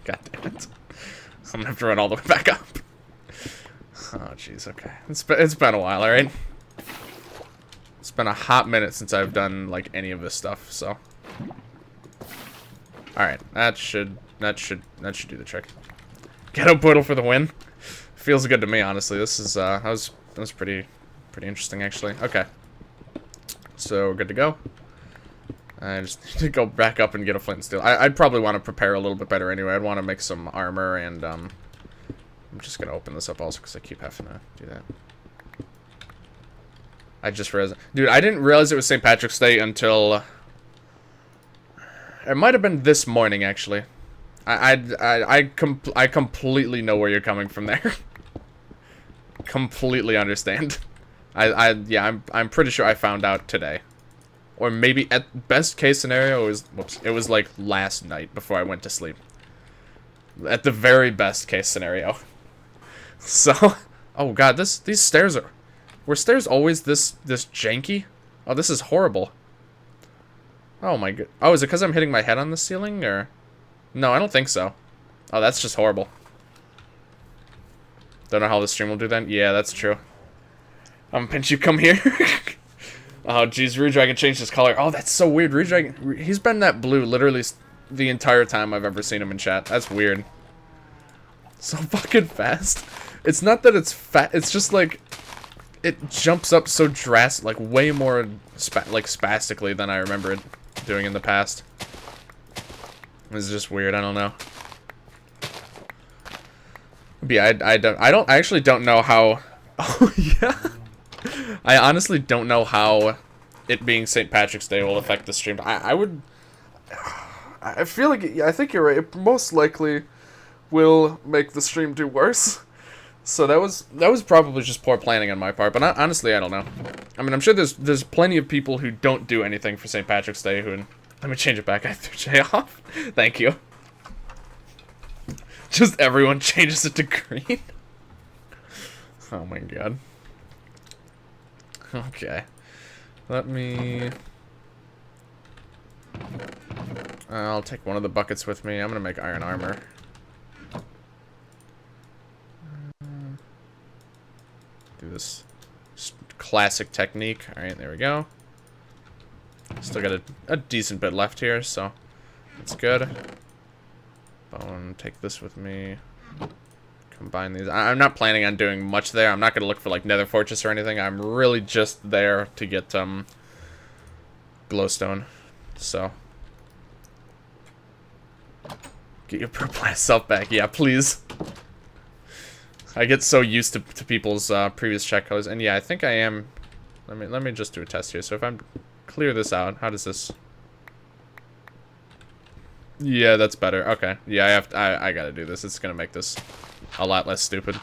God damn it. I'm gonna have to run all the way back up. Oh, jeez, okay. It's been a while, alright? It's been a hot minute since I've done, like, any of this stuff, so. Alright, that should do the trick. Ghetto portal for the win. Feels good to me, honestly. This is, that was pretty interesting, actually. Okay. So, we're good to go. I just need to go back up and get a flint and steel. I'd probably want to prepare a little bit better anyway. I'd want to make some armor, and, I'm just going to open this up also because I keep having to do that. I just realized... Dude, I didn't realize it was St. Patrick's Day until... It might have been this morning, actually. I completely know where you're coming from there. Completely understand. Yeah, I'm pretty sure I found out today. Or maybe at best case scenario, it was like last night before I went to sleep. At the very best case scenario. So, oh god, these stairs are... Were stairs always this janky? Oh, this is horrible. Oh my god. Oh, is it because I'm hitting my head on the ceiling, or... No, I don't think so. Oh, that's just horrible. Don't know how the stream will do then? Yeah, that's true. Pinch, you come here. Oh, geez, Rude Dragon changed his color. Oh, that's so weird. Rude Dragon, he's been that blue literally the entire time I've ever seen him in chat. That's weird. So fucking fast. It's not that it's fat, it's just like... It jumps up so drastic, like way more spastically than I remember it doing in the past. It's just weird. I don't know. But yeah, I actually don't know how. Oh yeah. I honestly don't know how it being St. Patrick's Day will affect the stream. I would. I feel like I think you're right. It most likely will make the stream do worse. So that was probably just poor planning on my part. But honestly, I don't know. I mean, I'm sure there's plenty of people who don't do anything for St. Patrick's Day who. Let me change it back. I threw Jay off. Thank you. Just everyone changes it to green. Oh my god. Okay. Let me... I'll take one of the buckets with me. I'm gonna make iron armor. Do this classic technique. Alright, there we go. Still got a decent bit left here, so that's good. Bone, take this with me. Combine these. I'm not planning on doing much there. I'm not going to look for, like, Nether Fortress or anything. I'm really just there to get, glowstone. So. Get your purple ass self back. Yeah, please. I get so used to people's, previous check codes. And yeah, I think I am... Let me just do a test here. So if I'm... Clear this out. How does this... Yeah, that's better. Okay. Yeah, I gotta do this. It's gonna make this a lot less stupid.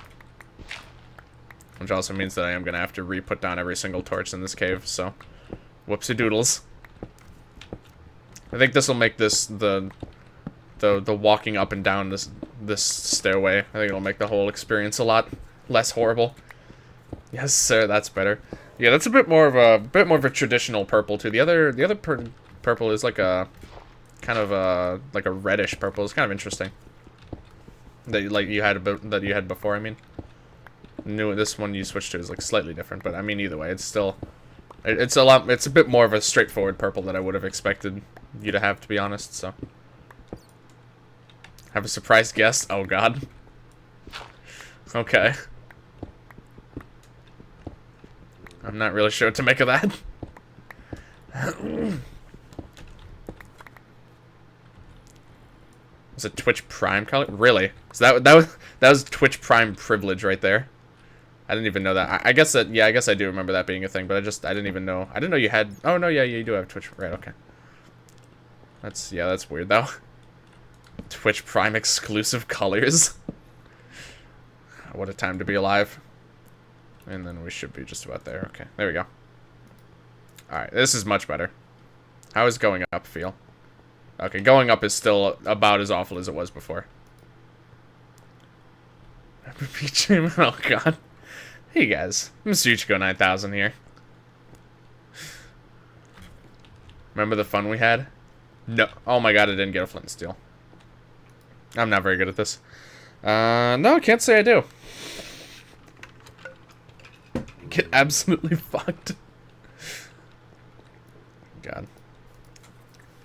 Which also means that I am gonna have to re-put down every single torch in this cave, so... Whoopsie doodles. I think this will make this the walking up and down this stairway. I think it'll make the whole experience a lot less horrible. Yes, sir, that's better. Yeah, that's a bit more of a traditional purple too. The other purple is like a kind of a like a reddish purple. It's kind of interesting. That you had before. I mean, this one you switched to is like slightly different, but I mean either way, it's still it's a bit more of a straightforward purple that I would have expected you to have, to be honest. So have a surprise guest. Oh god. Okay. I'm not really sure what to make of that. Was it Twitch Prime color? Really? So that was Twitch Prime privilege right there. I didn't even know that. I guess that, yeah, I guess I do remember that being a thing, but I didn't even know. I didn't know you had. Oh no, yeah, you do have Twitch. Right, okay. That's weird though. Twitch Prime exclusive colors. What a time to be alive. And then we should be just about there. Okay, there we go. Alright, this is much better. How is going up feel? Okay, going up is still about as awful as it was before. Oh god. Hey guys, Mr. Ichigo 9000 here. Remember the fun we had? No. Oh my god, I didn't get a flint and steel. I'm not very good at this. No, I can't say I do. Get absolutely fucked. God.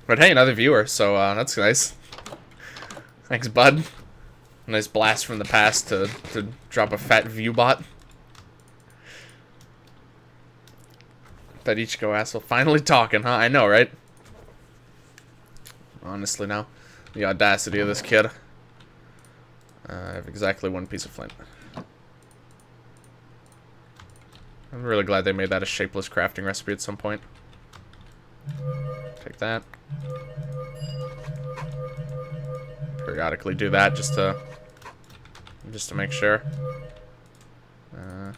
But hey, another viewer, so that's nice. Thanks, bud. Nice blast from the past to drop a fat view bot. Bet Ichigo asshole finally talking, huh? I know, right? Honestly now. The audacity of this kid. I have exactly one piece of flint. I'm really glad they made that a shapeless crafting recipe at some point. Take that. Periodically do that just to make sure. I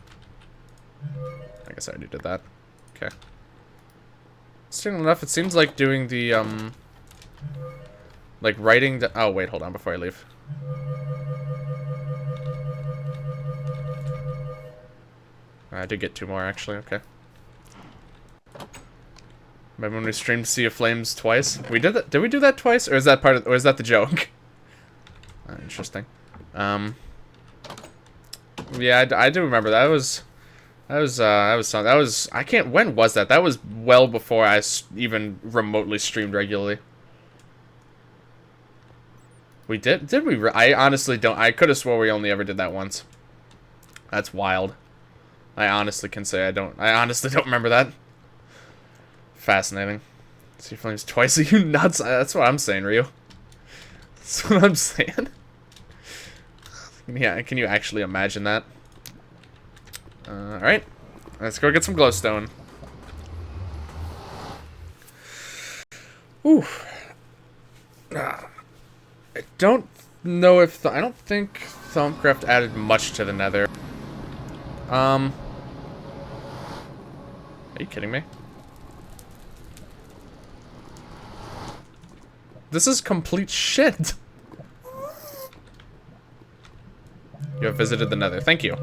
guess I already did that. Okay. Soon enough, it seems like doing the like writing the. Oh wait, hold on before I leave. I did get 2 more, actually. Okay. Remember when we streamed Sea of Flames twice? We did that. Did we do that twice, or is that part of? Or is that the joke? Interesting. Yeah, I do remember that. That was. I can't. When was that? That was well before I even remotely streamed regularly. We did. Did we? I honestly don't. I could have swore we only ever did that once. That's wild. I honestly can say I don't. I honestly don't remember that. Fascinating. Sea Flames twice. Are you nuts? That's what I'm saying, Ryu. That's what I'm saying. Yeah, can you actually imagine that? Alright. Let's go get some glowstone. Ooh. I don't know if... I don't think Thaumcraft added much to the nether. Are you kidding me? This is complete shit. You have visited the nether. Thank you.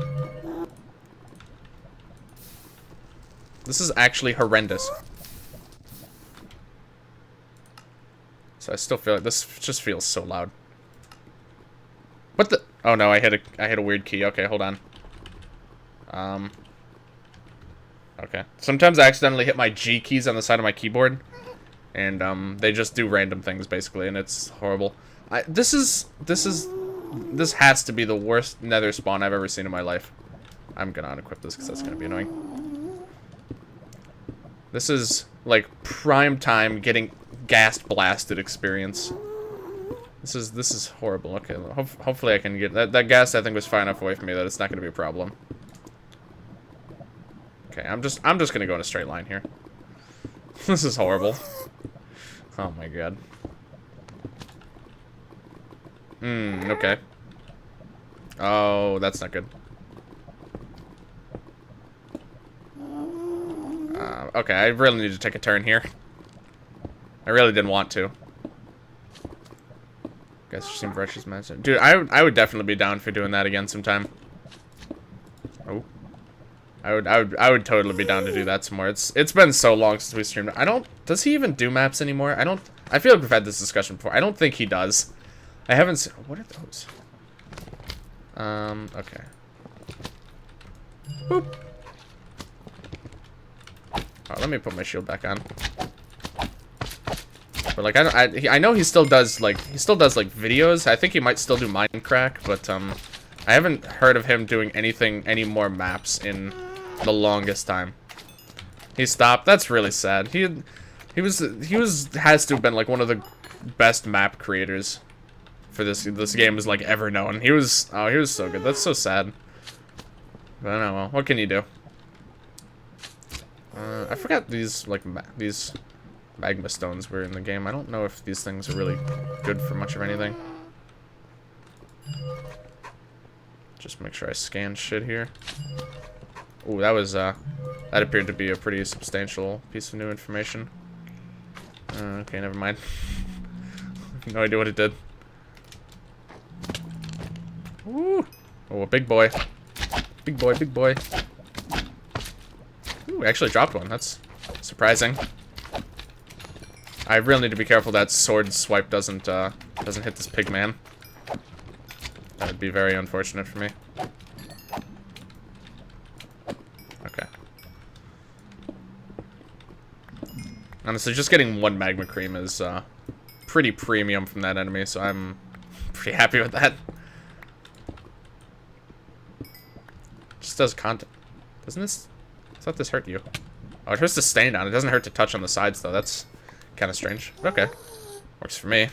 This is actually horrendous. So I still feel like this just feels so loud. What the? Oh no, I hit a weird key. Okay, hold on. Okay. Sometimes I accidentally hit my G keys on the side of my keyboard, and they just do random things basically, and it's horrible. This has to be the worst nether spawn I've ever seen in my life. I'm gonna unequip this because that's gonna be annoying. This is like prime time getting gassed blasted experience. This is horrible. Okay, hopefully I can get that gas. I think was far enough away from me that it's not gonna be a problem. Okay, I'm just gonna go in a straight line here. This is horrible. Oh my god. Okay. Oh, that's not good. Okay, I really need to take a turn here. I really didn't want to. Guess you seem fresh as massive. Dude, I would definitely be down for doing that again sometime. Oh. I would totally be down to do that some more. It's been so long since we streamed. Does he even do maps anymore? I feel like we've had this discussion before. I don't think he does. I haven't seen, what are those? Okay. Boop. Oh, let me put my shield back on. But like I know he still does like videos. I think he might still do Minecraft, but I haven't heard of him doing any more maps in the longest time. He stopped. That's really sad. He has to have been like one of the best map creators for this game is like ever known. He was so good. That's so sad. But I don't know. Well, what can you do? I forgot these these magma stones were in the game. I don't know if these things are really good for much of anything. Just make sure I scan shit here. Ooh, that was that appeared to be a pretty substantial piece of new information. Okay, never mind. No idea what it did. Ooh. Oh, a big boy. Big boy, big boy. Ooh, we actually dropped one. That's surprising. I really need to be careful that sword swipe doesn't hit this pig man. That would be very unfortunate for me. Okay. Honestly, just getting one magma cream is pretty premium from that enemy, so I'm pretty happy with that. Just does content. Doesn't this... I thought this hurt you. Oh, it hurts to stand on. It doesn't hurt to touch on the sides, though. That's kind of strange. But okay. Works for me.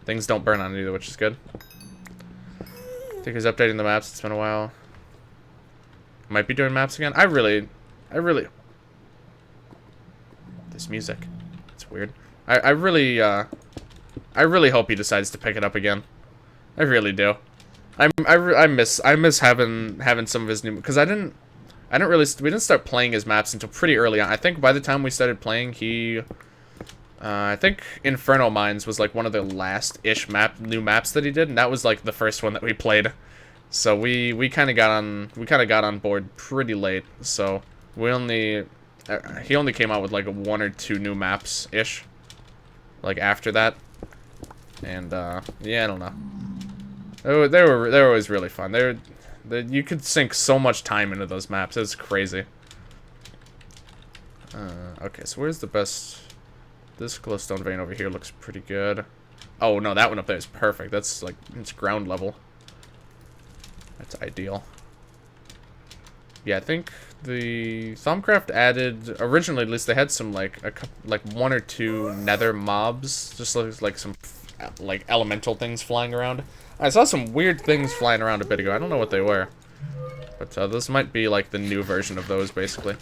Things don't burn on it either, which is good. I think he's updating the maps. It's been a while. Might be doing maps again. I really... This music. It's weird. I really hope he decides to pick it up again. I really do. I miss having some of his new, because we didn't start playing his maps until pretty early on. I think by the time we started playing, I think Inferno Mines was like one of the last-ish new maps that he did, and that was like the first one that we played. So we kind of got on board pretty late. So he only came out with like 1 or 2 new maps ish, like after that, and yeah, I don't know. They were always really fun. You could sink so much time into those maps. It's crazy. Okay, so where's the best? This glowstone vein over here looks pretty good. Oh no, that one up there is perfect. That's like, it's ground level. That's ideal. Yeah, I think the Thaumcraft added, originally at least, they had some like 1 or 2 nether mobs, just like some like, elemental things flying around. I saw some weird things flying around a bit ago. I don't know what they were. But this might be, like, the new version of those, basically.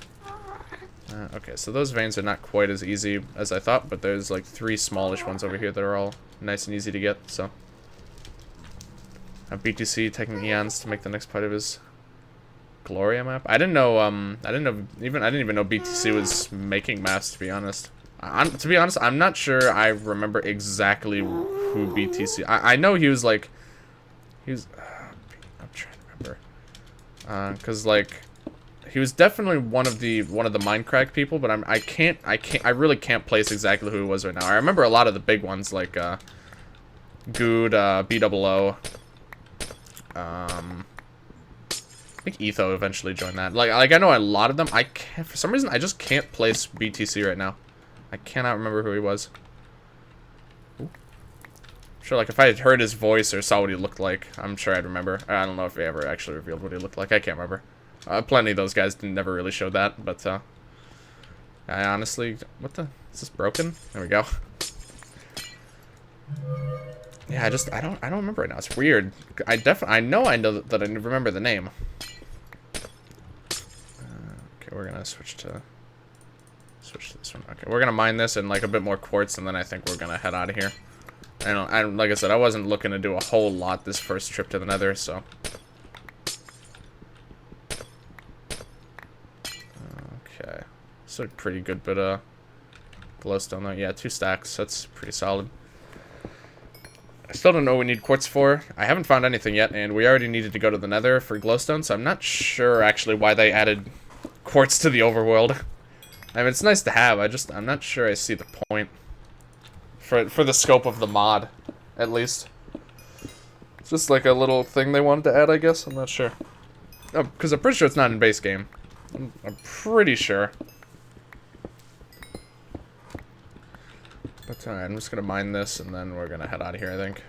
Okay, so those veins are not quite as easy as I thought, but there's, like, 3 smallish ones over here that are all nice and easy to get, so. BTC taking eons to make the next part of his Gloria map. I didn't know, I didn't even know BTC was making maps, to be honest. To be honest, I'm not sure I remember exactly who BTC... I know he was, like... I'm trying to remember. Because, like... He was definitely one of the Minecraft people, but I really can't place exactly who he was right now. I remember a lot of the big ones, like, Good, BOO. I think Etho eventually joined that. Like I know a lot of them. I can't, for some reason, I just can't place BTC right now. I cannot remember who he was. Ooh. Sure, like if I had heard his voice or saw what he looked like, I'm sure I'd remember. I don't know if he ever actually revealed what he looked like. I can't remember. Plenty of those guys never really showed that, but I honestly, what the? Is this broken? There we go. Yeah, I don't remember right now. It's weird. I know that I remember the name. Okay, we're gonna switch to this one. Okay, we're gonna mine this and like a bit more quartz, and then I think we're gonna head out of here. Like I said, I wasn't looking to do a whole lot this first trip to the Nether, so. Okay, so a pretty good bit of glowstone though. Yeah, 2 stacks. That's pretty solid. I still don't know what we need quartz for. I haven't found anything yet, and we already needed to go to the Nether for glowstone, so I'm not sure actually why they added quartz to the overworld. I mean, it's nice to have. I'm not sure I see the point for the scope of the mod, at least. It's just like a little thing they wanted to add, I guess. I'm not sure. Oh, because I'm pretty sure it's not in base game. I'm pretty sure. But alright, I'm just gonna mine this and then we're gonna head out of here, I think.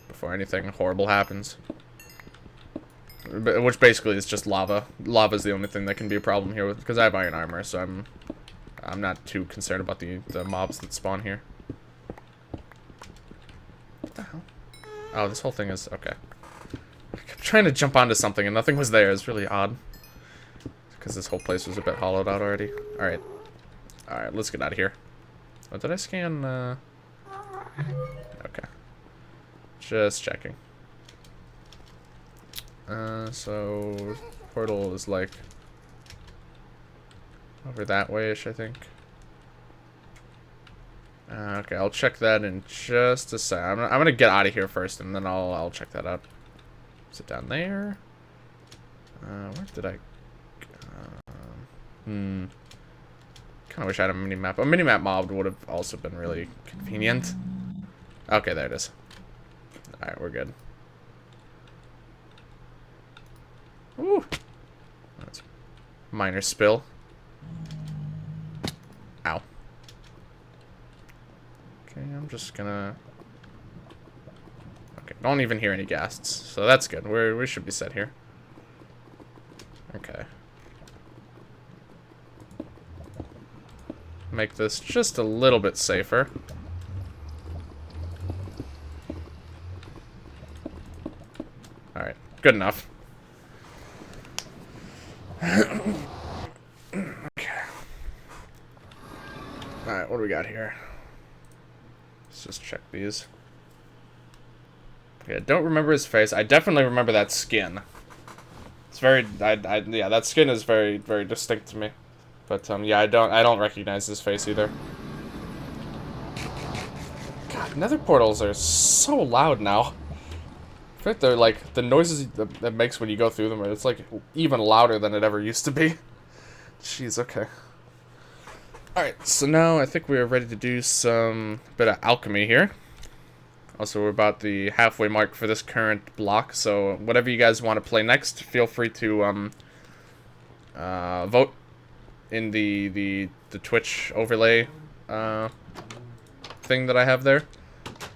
Before anything horrible happens. Which basically is just lava. Lava's the only thing that can be a problem here because I have iron armor, so I'm not too concerned about the mobs that spawn here. What the hell? Oh, this whole thing is okay. I kept trying to jump onto something and nothing was there. It's really odd. Because this whole place was a bit hollowed out already. Alright. Alright, let's get out of here. Oh, did I scan, okay. Just checking. So... Portal is, like... over that way-ish, I think. Okay, I'll check that in just a sec. I'm gonna get out of here first, and then I'll check that out. Is it down there? Where did I... Kind of wish I had a mini-map. A mini-map mob would have also been really convenient. Okay, there it is. Alright, we're good. Ooh. That's minor spill. Ow. Okay, I'm just gonna... Okay, don't even hear any ghasts, so that's good. We should be set here. Okay. Make this just a little bit safer. Alright, good enough. Okay. Alright, what do we got here? Let's just check these. Yeah, don't remember his face. I definitely remember that skin. It's very, yeah, that skin is very, very distinct to me. But, yeah, I don't recognize his face either. God, nether portals are so loud now. I think they're, like, the noises that makes when you go through them, it's, like, even louder than it ever used to be. Jeez, okay. Alright, so now I think we are ready to do some bit of alchemy here. Also, we're about the halfway mark for this current block, so whatever you guys want to play next, feel free to, vote in the Twitch overlay thing that I have there.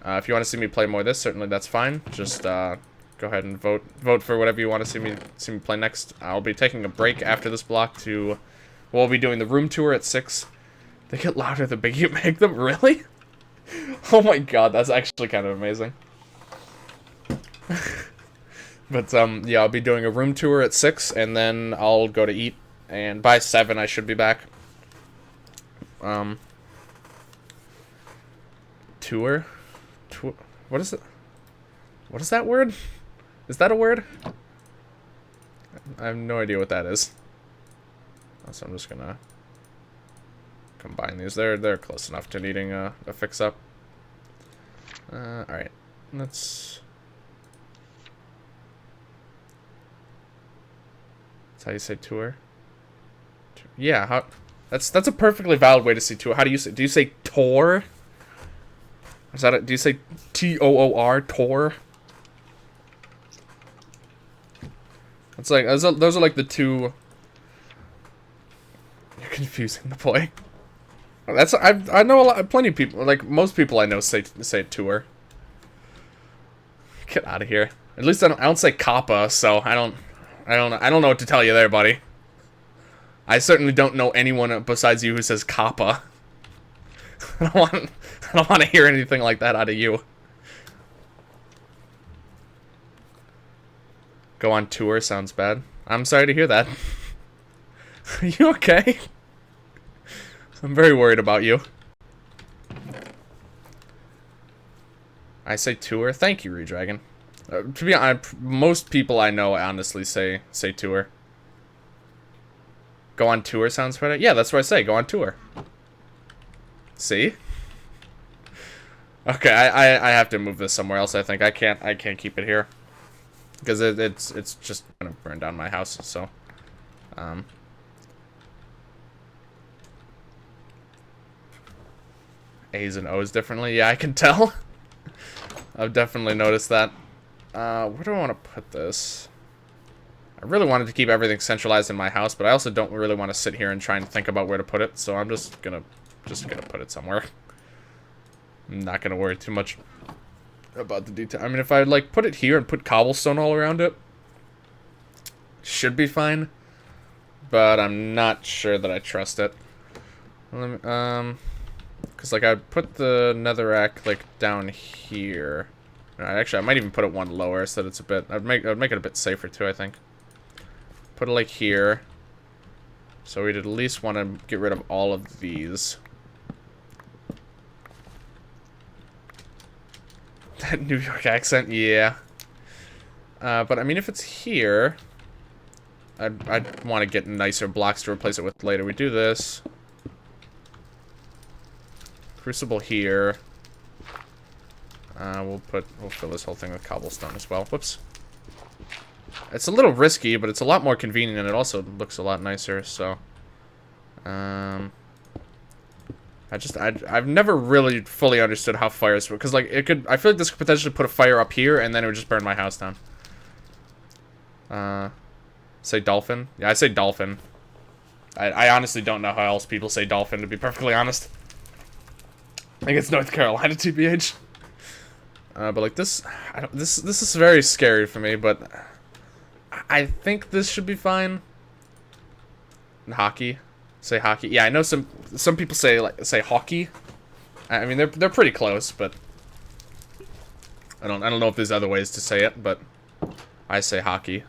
If you want to see me play more of this, certainly that's fine. Just go ahead and vote for whatever you want to see me play next. I'll be taking a break after this block to... We'll be doing the room tour at 6. They get louder the bigger you make them, really? Oh my god, that's actually kind of amazing. But, yeah, I'll be doing a room tour at 6, and then I'll go to eat, and by 7 I should be back. Tour? Tour? What is it? What is that word? Is that a word? I have no idea what that is. So I'm just gonna combine these. They're close enough to needing a fix-up. Alright. That's how you say tour? Yeah, how... That's a perfectly valid way to say tour. How do you say... Do you say tour? Is that do you say T-O-O-R? Tour? It's like... Those are like the two... You're confusing the play. That's... I know a lot... Plenty of people... Like, most people I know say tour. Get out of here. At least I don't say kappa, so I don't know what to tell you there, buddy. I certainly don't know anyone besides you who says kappa. I don't want to hear anything like that out of you. Go on tour sounds bad. I'm sorry to hear that. Are you okay? I'm very worried about you. I say tour. Thank you, Redragon. To be honest, most people I know honestly say tour. Go on tour sounds better. Yeah, that's what I say. Go on tour. See? Okay, I have to move this somewhere else. I think I can't keep it here because it's just gonna burn down my house. So, A's and O's differently. Yeah, I can tell. I've definitely noticed that. Where do I want to put this? I really wanted to keep everything centralized in my house, but I also don't really want to sit here and try and think about where to put it, so I'm just gonna put it somewhere. I'm not gonna worry too much about the detail. I mean, if I like put it here and put cobblestone all around it, should be fine. But I'm not sure that I trust it. Because like I'd put the netherrack like down here. Actually, I might even put it one lower so that it's a bit. I'd make it a bit safer too. I think. Put it like here. So we'd at least want to get rid of all of these. That New York accent, yeah. But I mean, if it's here, I'd want to get nicer blocks to replace it with later. We do this. Crucible here. We'll fill this whole thing with cobblestone as well. Whoops. It's a little risky, but it's a lot more convenient, and it also looks a lot nicer. So, I've never really fully understood how fires work, because like I feel like this could potentially put a fire up here, and then it would just burn my house down. Say dolphin? Yeah, I say dolphin. I honestly don't know how else people say dolphin, to be perfectly honest. I think it's North Carolina, TBH. But like this, this is very scary for me, but I think this should be fine. Hockey, say hockey. Yeah, I know some people say hockey. I mean they're pretty close, but I don't know if there's other ways to say it, but I say hockey.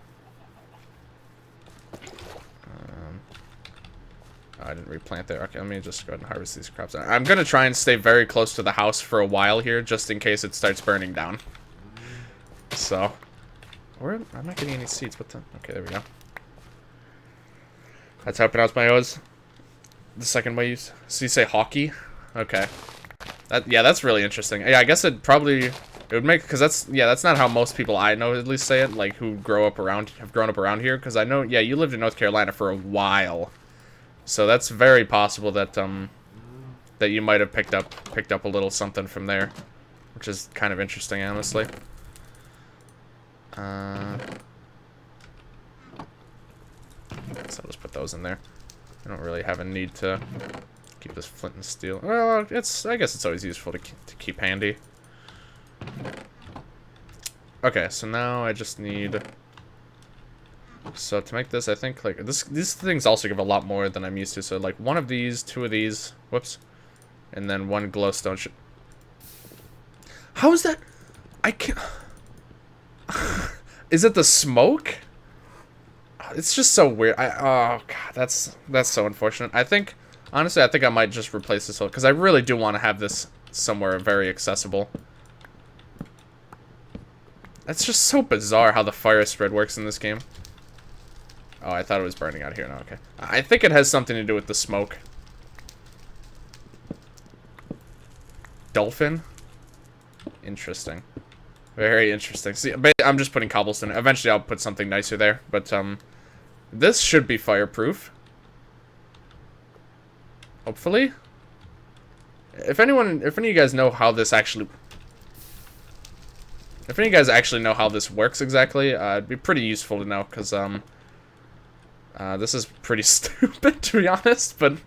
I didn't replant there. Okay, let me just go ahead and harvest these crops. I'm gonna try and stay very close to the house for a while here, just in case it starts burning down. So, I'm not getting any seeds. What the? Okay, there we go. That's how I pronounce my O's. The second way you say hockey. Okay. That's really interesting. Yeah, I guess it would make, because that's not how most people I know at least say it, like who have grown up around here. Because I know, yeah, you lived in North Carolina for a while. So that's very possible that that you might have picked up a little something from there, which is kind of interesting, honestly. So I'll just put those in there. I don't really have a need to keep this flint and steel. Well, I guess it's always useful to keep handy. Okay, so now I just need. So to make this, I think like these things also give a lot more than I'm used to. So like one of these, two of these, whoops, and then one glowstone. How is that? I can't... Is it the smoke? It's just so weird. Oh, God, that's so unfortunate. I think, honestly, I think I might just replace this whole... Because I really do want to have this somewhere very accessible. That's just so bizarre how the fire spread works in this game. Oh, I thought it was burning out here. No, okay. I think it has something to do with the smoke. Dolphin? Interesting. Very interesting. See, I'm just putting cobblestone. Eventually, I'll put something nicer there. But, this should be fireproof. Hopefully. If any of you guys know how this actually... If any of you guys actually know how this works exactly, it'd be pretty useful to know, because, this is pretty stupid, to be honest, but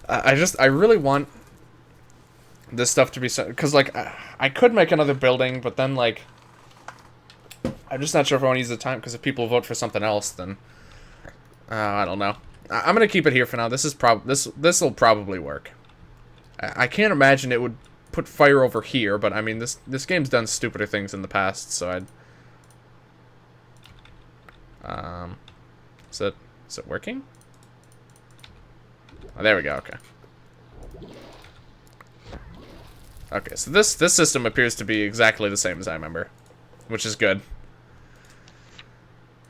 I really want this stuff to be, because, like, I could make another building, but then, like, I'm just not sure if I want to use the time, because if people vote for something else, then, I don't know. I'm gonna keep it here for now. This will probably work. I can't imagine it would put fire over here, but I mean, this game's done stupider things in the past, so I'd... Is it working? Oh, there we go, okay. Okay, so this system appears to be exactly the same as I remember, which is good.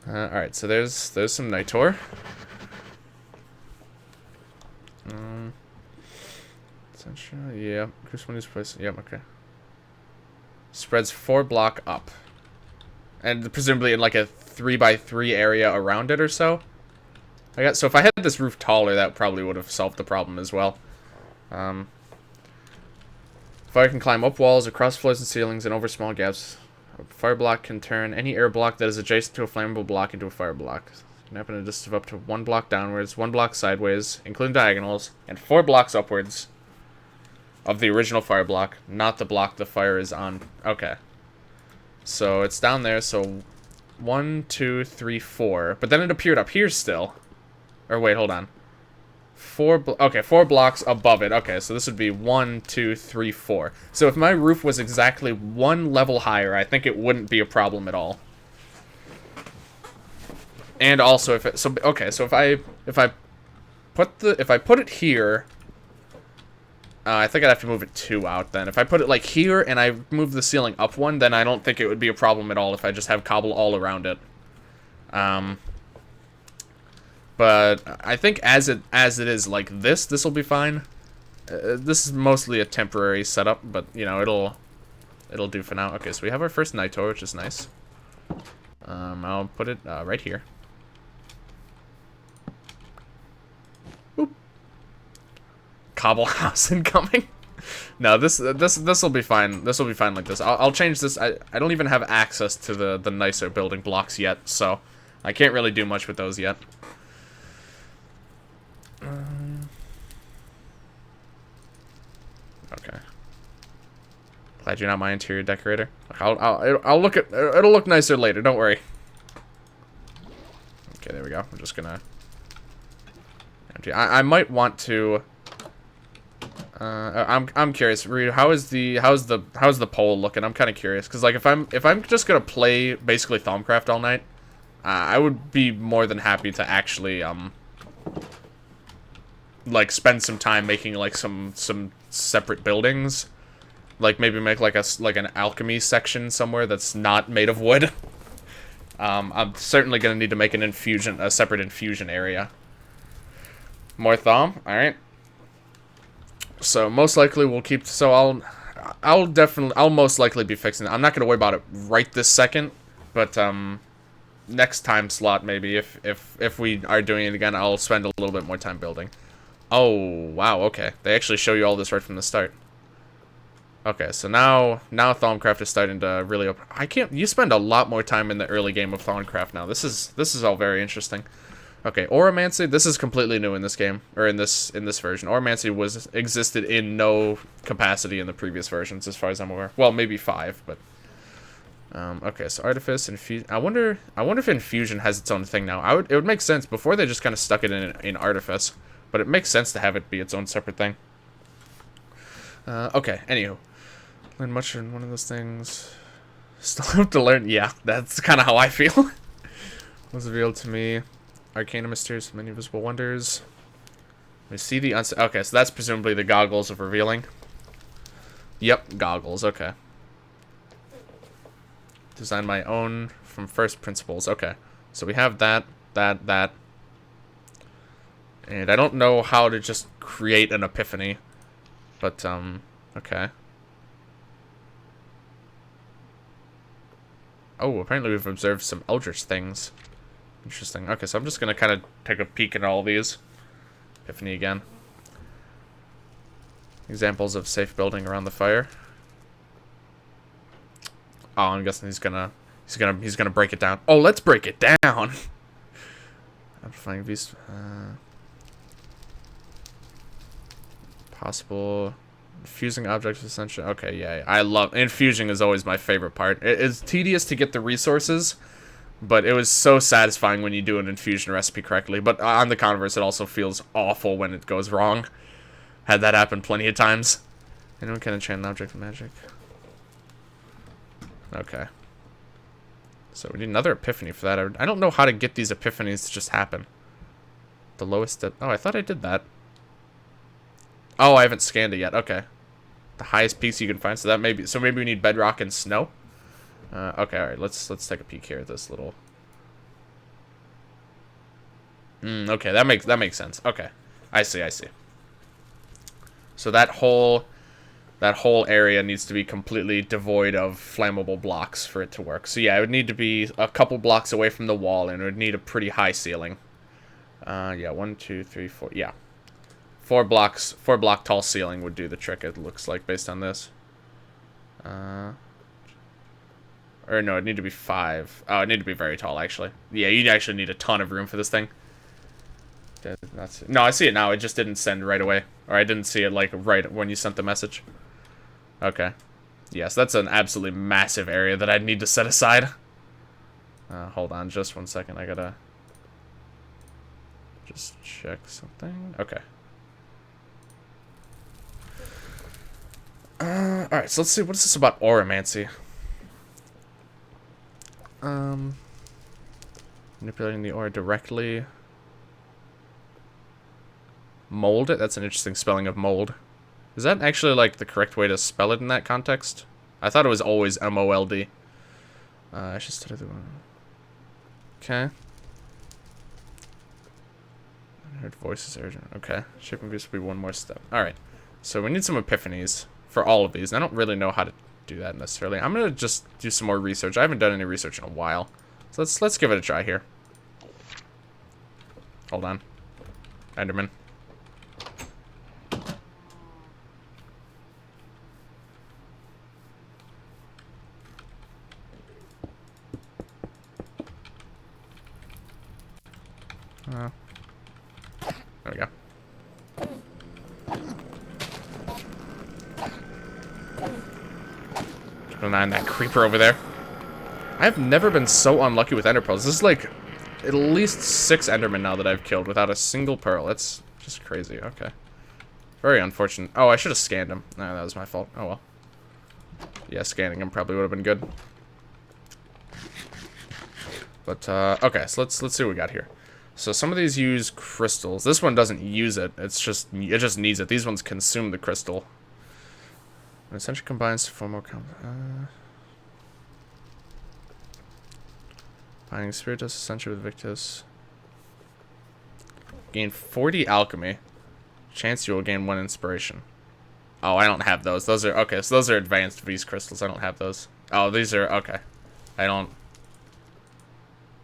Alright, so there's some Nitor. Yeah, Chris one is place. Yep, okay. Spreads 4 block up, and presumably in like a 3x3 area around it or so. I guess so. If I had this roof taller, that probably would have solved the problem as well. Fire can climb up walls, across floors and ceilings, and over small gaps. A fire block can turn any air block that is adjacent to a flammable block into a fire block. Can happen in a distance of up to 1 block downwards, 1 block sideways, including diagonals, and 4 blocks upwards of the original fire block, not the block the fire is on. Okay. So it's down there, so 1, 2, 3, 4. But then it appeared up here still. Or wait, hold on. 4 blocks above it. Okay, so this would be 1, 2, 3, 4. So if my roof was exactly 1 level higher, I think it wouldn't be a problem at all. And also if it, so okay, so if I put it here, I think I'd have to move it 2 out then. If I put it like here and I move the ceiling up 1, then I don't think it would be a problem at all if I just have cobble all around it. But I think as it is like this will be fine. This is mostly a temporary setup, but you know, it'll do for now. Okay, so we have our first Nitor, which is nice. I'll put it right here. Boop. Cobble house incoming. No, this will be fine. This will be fine like this. I'll change this. I don't even have access to the nicer building blocks yet, so I can't really do much with those yet. Okay. Glad you're not my interior decorator. I'll look at it'll look nicer later. Don't worry. Okay, there we go. I'm just gonna empty. I might want to. I'm curious. Reed, how's the pole looking? I'm kind of curious because like if I'm just gonna play basically Thaumcraft all night, I would be more than happy to actually like spend some time making like some separate buildings, like maybe make like an alchemy section somewhere that's not made of wood. I'm certainly gonna need to make a separate infusion area. More Thaum, all right. So most likely we'll keep. So I'll most likely be fixing it. I'm not gonna worry about it right this second, but next time slot maybe if we are doing it again, I'll spend a little bit more time building. Oh, wow, okay. They actually show you all this right from the start. Okay, so now Thaumcraft is starting to really you spend a lot more time in the early game of Thaumcraft now. This is all very interesting. Okay, Oromancy, this is completely new in this game, or in this version. Oromancy existed in no capacity in the previous versions, as far as I'm aware. Well, maybe 5, but okay, so Artifice, Infusion. I wonder if Infusion has its own thing now. It would make sense. Before they just kind of stuck it in Artifice. But it makes sense to have it be its own separate thing. Okay, anywho. Learn much in one of those things. Still have to learn. Yeah, that's kind of how I feel. Was revealed to me. Arcana mysterious, many visible wonders. We see the okay, so that's presumably the goggles of revealing. Yep, goggles. Okay. Design my own from first principles. Okay, so we have that. And I don't know how to just create an epiphany, but okay. Oh, apparently we've observed some eldritch things. Interesting. Okay, so I'm just gonna kind of take a peek at all these. Epiphany again. Examples of safe building around the fire. Oh, I'm guessing he's gonna break it down. Oh, let's break it down. Amplifying these. Possible. Infusing objects essentially. Okay, yeah. I love infusing is always my favorite part. It's tedious to get the resources, but it was so satisfying when you do an infusion recipe correctly. But on the converse, it also feels awful when it goes wrong. Had that happen plenty of times. Anyone can enchant an object with magic. Okay. So we need another epiphany for that. I don't know how to get these epiphanies to just happen. The lowest... Oh, I thought I did that. Oh, I haven't scanned it yet. Okay. The highest peaks you can find. So that maybe... So maybe we need bedrock and snow. Okay, alright. Let's take a peek here at this little... okay, that makes sense. Okay. I see. So that whole area needs to be completely devoid of flammable blocks for it to work. So yeah, it would need to be a couple blocks away from the wall, and it would need a pretty high ceiling. Yeah, 1, 2, 3, 4. Yeah. 4 block tall ceiling would do the trick, it looks like, based on this. Or no, it'd need to be 5. Oh, it'd need to be very tall, actually. Yeah, you'd actually need a ton of room for this thing. No, I see it now. It just didn't send right away. Or I didn't see it, like, right when you sent the message. Okay. Yes, that's an absolutely massive area that I'd need to set aside. Hold on just 1 second. I gotta just check something. Okay. Alright, so let's see. What is this about oromancy? Manipulating the ore directly. Mold it? That's an interesting spelling of mold. Is that actually, like, the correct way to spell it in that context? I thought it was always M-O-L-D. I should study the one. Okay. I heard voices urgent. Okay. Shaping views will be one more step. Alright. So we need some epiphanies for all of these. And I don't really know how to do that necessarily. I'm going to just do some more research. I haven't done any research in a while. So let's give it a try here. Hold on. Enderman. There we go. Keep an eye on that creeper over there. I've never been so unlucky with ender pearls. This is like at least 6 endermen now that I've killed without a single pearl. That's just crazy. Okay. Very unfortunate. Oh, I should have scanned him. No, that was my fault. Oh well. Yeah, scanning him probably would have been good. But okay, so let's see what we got here. So some of these use crystals. This one doesn't use it. It just needs it. These ones consume the crystal. It essentially combines to form more binding spiritus essentially with Victus. Gain 40 alchemy. Chance you will gain 1 inspiration. Oh, I don't have those. Those are okay. So those are advanced V's crystals. I don't have those. Oh, these are okay. I don't.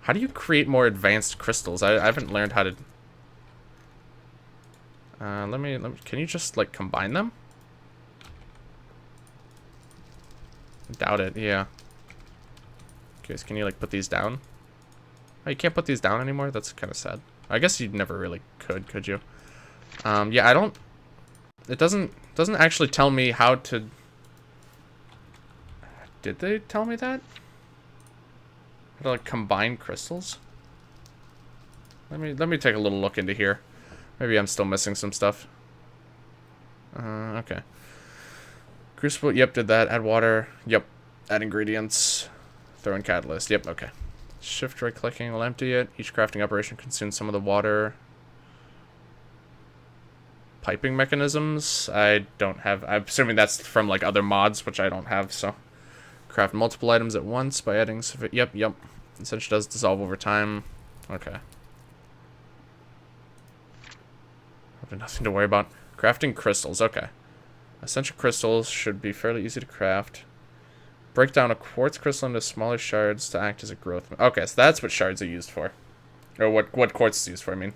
How do you create more advanced crystals? I haven't learned how to... let me... Can you just, like, combine them? I doubt it, yeah. Okay, so can you, like, put these down? Oh, you can't put these down anymore? That's kind of sad. I guess you never really could you? Yeah, I don't... It doesn't actually tell me how to... Did they tell me that? How to, like, combine crystals? Let me take a little look into here. Maybe I'm still missing some stuff. Okay. Crucible, yep, did that. Add water, yep. Add ingredients. Throw in catalyst, yep, okay. Shift right clicking will empty it. Each crafting operation consumes some of the water. Piping mechanisms, I don't have. I'm assuming that's from like other mods, which I don't have, so. Craft multiple items at once by adding, yep. Essentially does dissolve over time. Okay. Nothing to worry about. Crafting crystals, okay. Essential crystals should be fairly easy to craft. Break down a quartz crystal into smaller shards to act as a growth. Okay, so that's what shards are used for. Or what quartz is used for, I mean.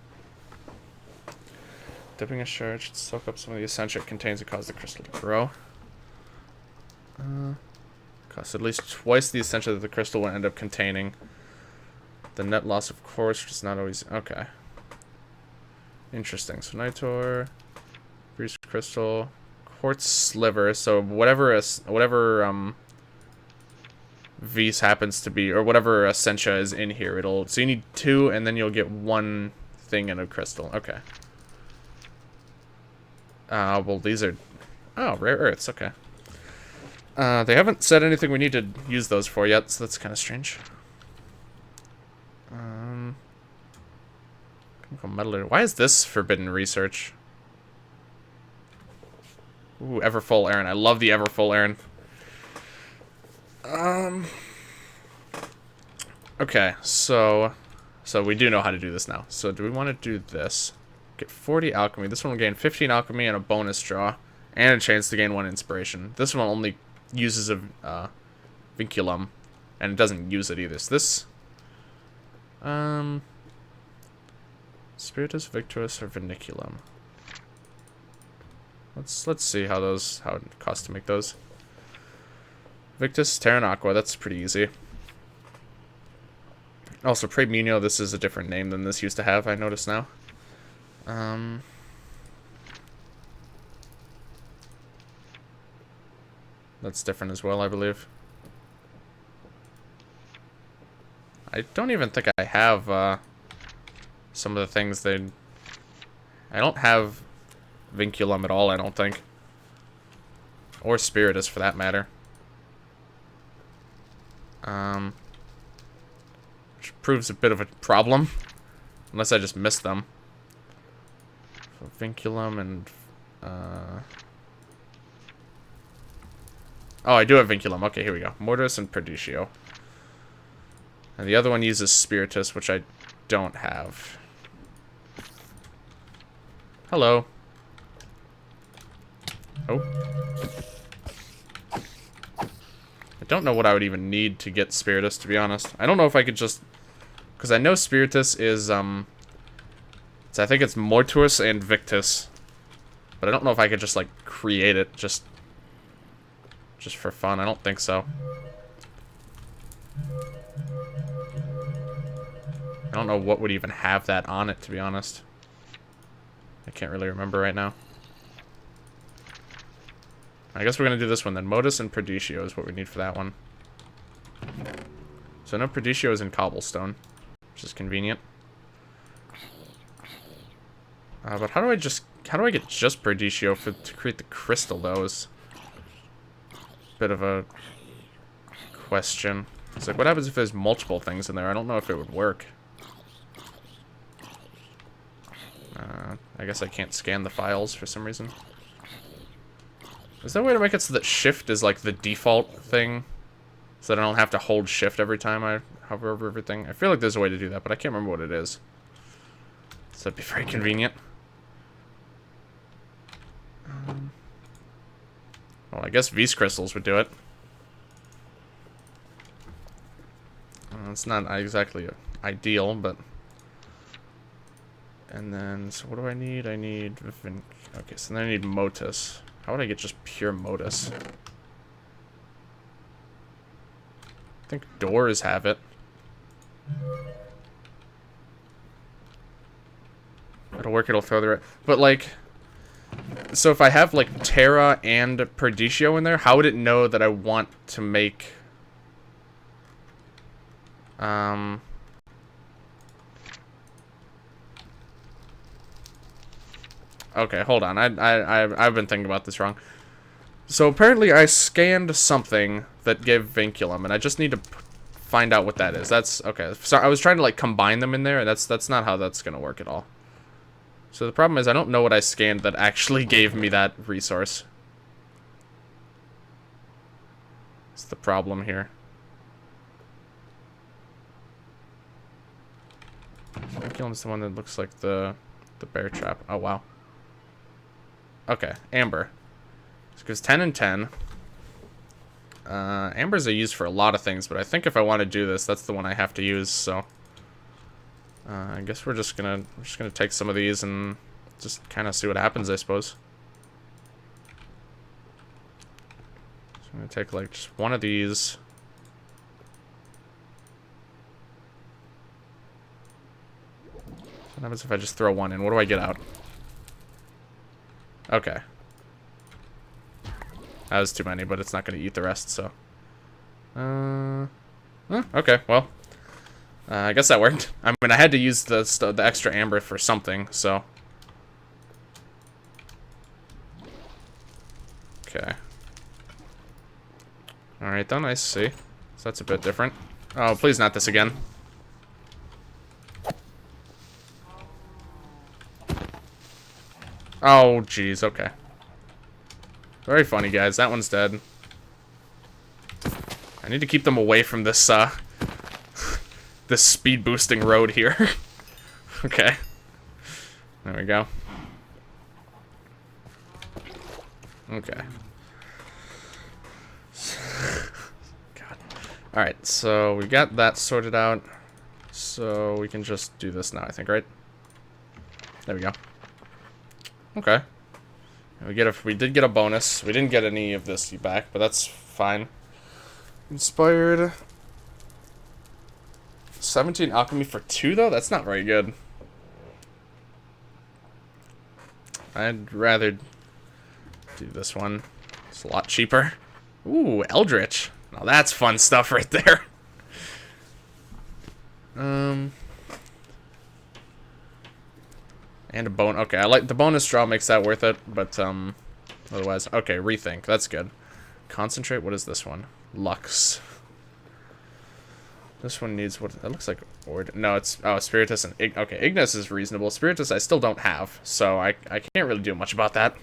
Dipping a shard should soak up some of the essential it contains and cause the crystal to grow. Costs at least twice the essential that the crystal will end up containing. The net loss of quartz is not always... Okay. Interesting. So Nitor, Grease Crystal, Quartz Sliver. So whatever V's happens to be, or whatever Essentia is in here, it'll... So you need 2, and then you'll get 1 thing in a crystal. Okay. Well, these are... Oh, rare earths. Okay. They haven't said anything we need to use those for yet, so that's kind of strange. Metal. Why is this forbidden research? Ooh, Everfull Aaron. I love the Everfull Aaron. Okay, so we do know how to do this now. So do we want to do this? Get 40 alchemy. This one will gain 15 alchemy and a bonus draw, and a chance to gain 1 inspiration. This one only uses a vinculum, and it doesn't use it either. So this, Spiritus, Victorous, or Vinculum. Let's see how it costs to make those. Victus, Terra and Aqua. That's pretty easy. Also, Premino, this is a different name than this used to have, I notice now. That's different as well, I believe. I don't even think I have some of the things they... I don't have Vinculum at all, I don't think. Or Spiritus, for that matter. Which proves a bit of a problem. Unless I just missed them. So Vinculum and... Oh, I do have Vinculum. Okay, here we go. Mortis and Perdicio. And the other one uses Spiritus, which I don't have. Hello. Oh. I don't know what I would even need to get Spiritus, to be honest. I don't know if I could just... Because I know Spiritus is, I think it's Mortuus and Victus. But I don't know if I could just, like, create it just for fun. I don't think so. I don't know what would even have that on it, to be honest. I can't really remember right now. I guess we're going to do this one then. Modus and Perdicio is what we need for that one. So no Perdicio is in Cobblestone, which is convenient. But how do I get just Perdicio to create the crystal, though, is a bit of a question. It's like, what happens if there's multiple things in there? I don't know if it would work. I guess I can't scan the files for some reason. Is there a way to make it so that shift is like the default thing? So that I don't have to hold shift every time I hover over everything? I feel like there's a way to do that, but I can't remember what it is. So that'd be very convenient. Well, I guess V's crystals would do it. It's not exactly ideal, but... And then, so what do I need? I need... Okay, so then I need Motus. How would I get just pure Motus? I think doors have it. It'll work, it'll throw the right... But, like... So if I have, like, Terra and Perdicio in there, how would it know that I want to make... Okay, hold on. I've been thinking about this wrong. So apparently I scanned something that gave vinculum, and I just need to find out what that is. That's okay. So I was trying to like combine them in there, and that's not how that's gonna work at all. So the problem is I don't know what I scanned that actually gave me that resource. That's the problem here. Vinculum's the one that looks like the bear trap. Oh wow. Okay, amber. Because 10 and 10. Ambers are used for a lot of things, but I think if I want to do this, that's the one I have to use, so... I guess we're just gonna take some of these and just kind of see what happens, I suppose. So I'm gonna take, like, just one of these. What happens if I just throw one in? What do I get out? Okay. That was too many, but it's not going to eat the rest, so... okay, well... I guess that worked. I mean, I had to use the extra amber for something, so... Okay. Alright then, I see. So that's a bit different. Oh, please not this again. Oh, jeez, okay. Very funny, guys. That one's dead. I need to keep them away from this, this speed-boosting road here. Okay. There we go. Okay. God. Alright, so we got that sorted out. So we can just do this now, I think, right? There we go. Okay. We did get a bonus. We didn't get any of this back, but that's fine. Inspired. 17 alchemy for 2, though? That's not very good. I'd rather do this one. It's a lot cheaper. Ooh, Eldritch. Now that's fun stuff right there. And a bone. Okay, I like the bonus draw, makes that worth it, but otherwise, okay, rethink. That's good. Concentrate. What is this one? Lux. This one needs what? That looks like no, it's Spiritus and okay. Ignis is reasonable. Spiritus I still don't have, so I can't really do much about that.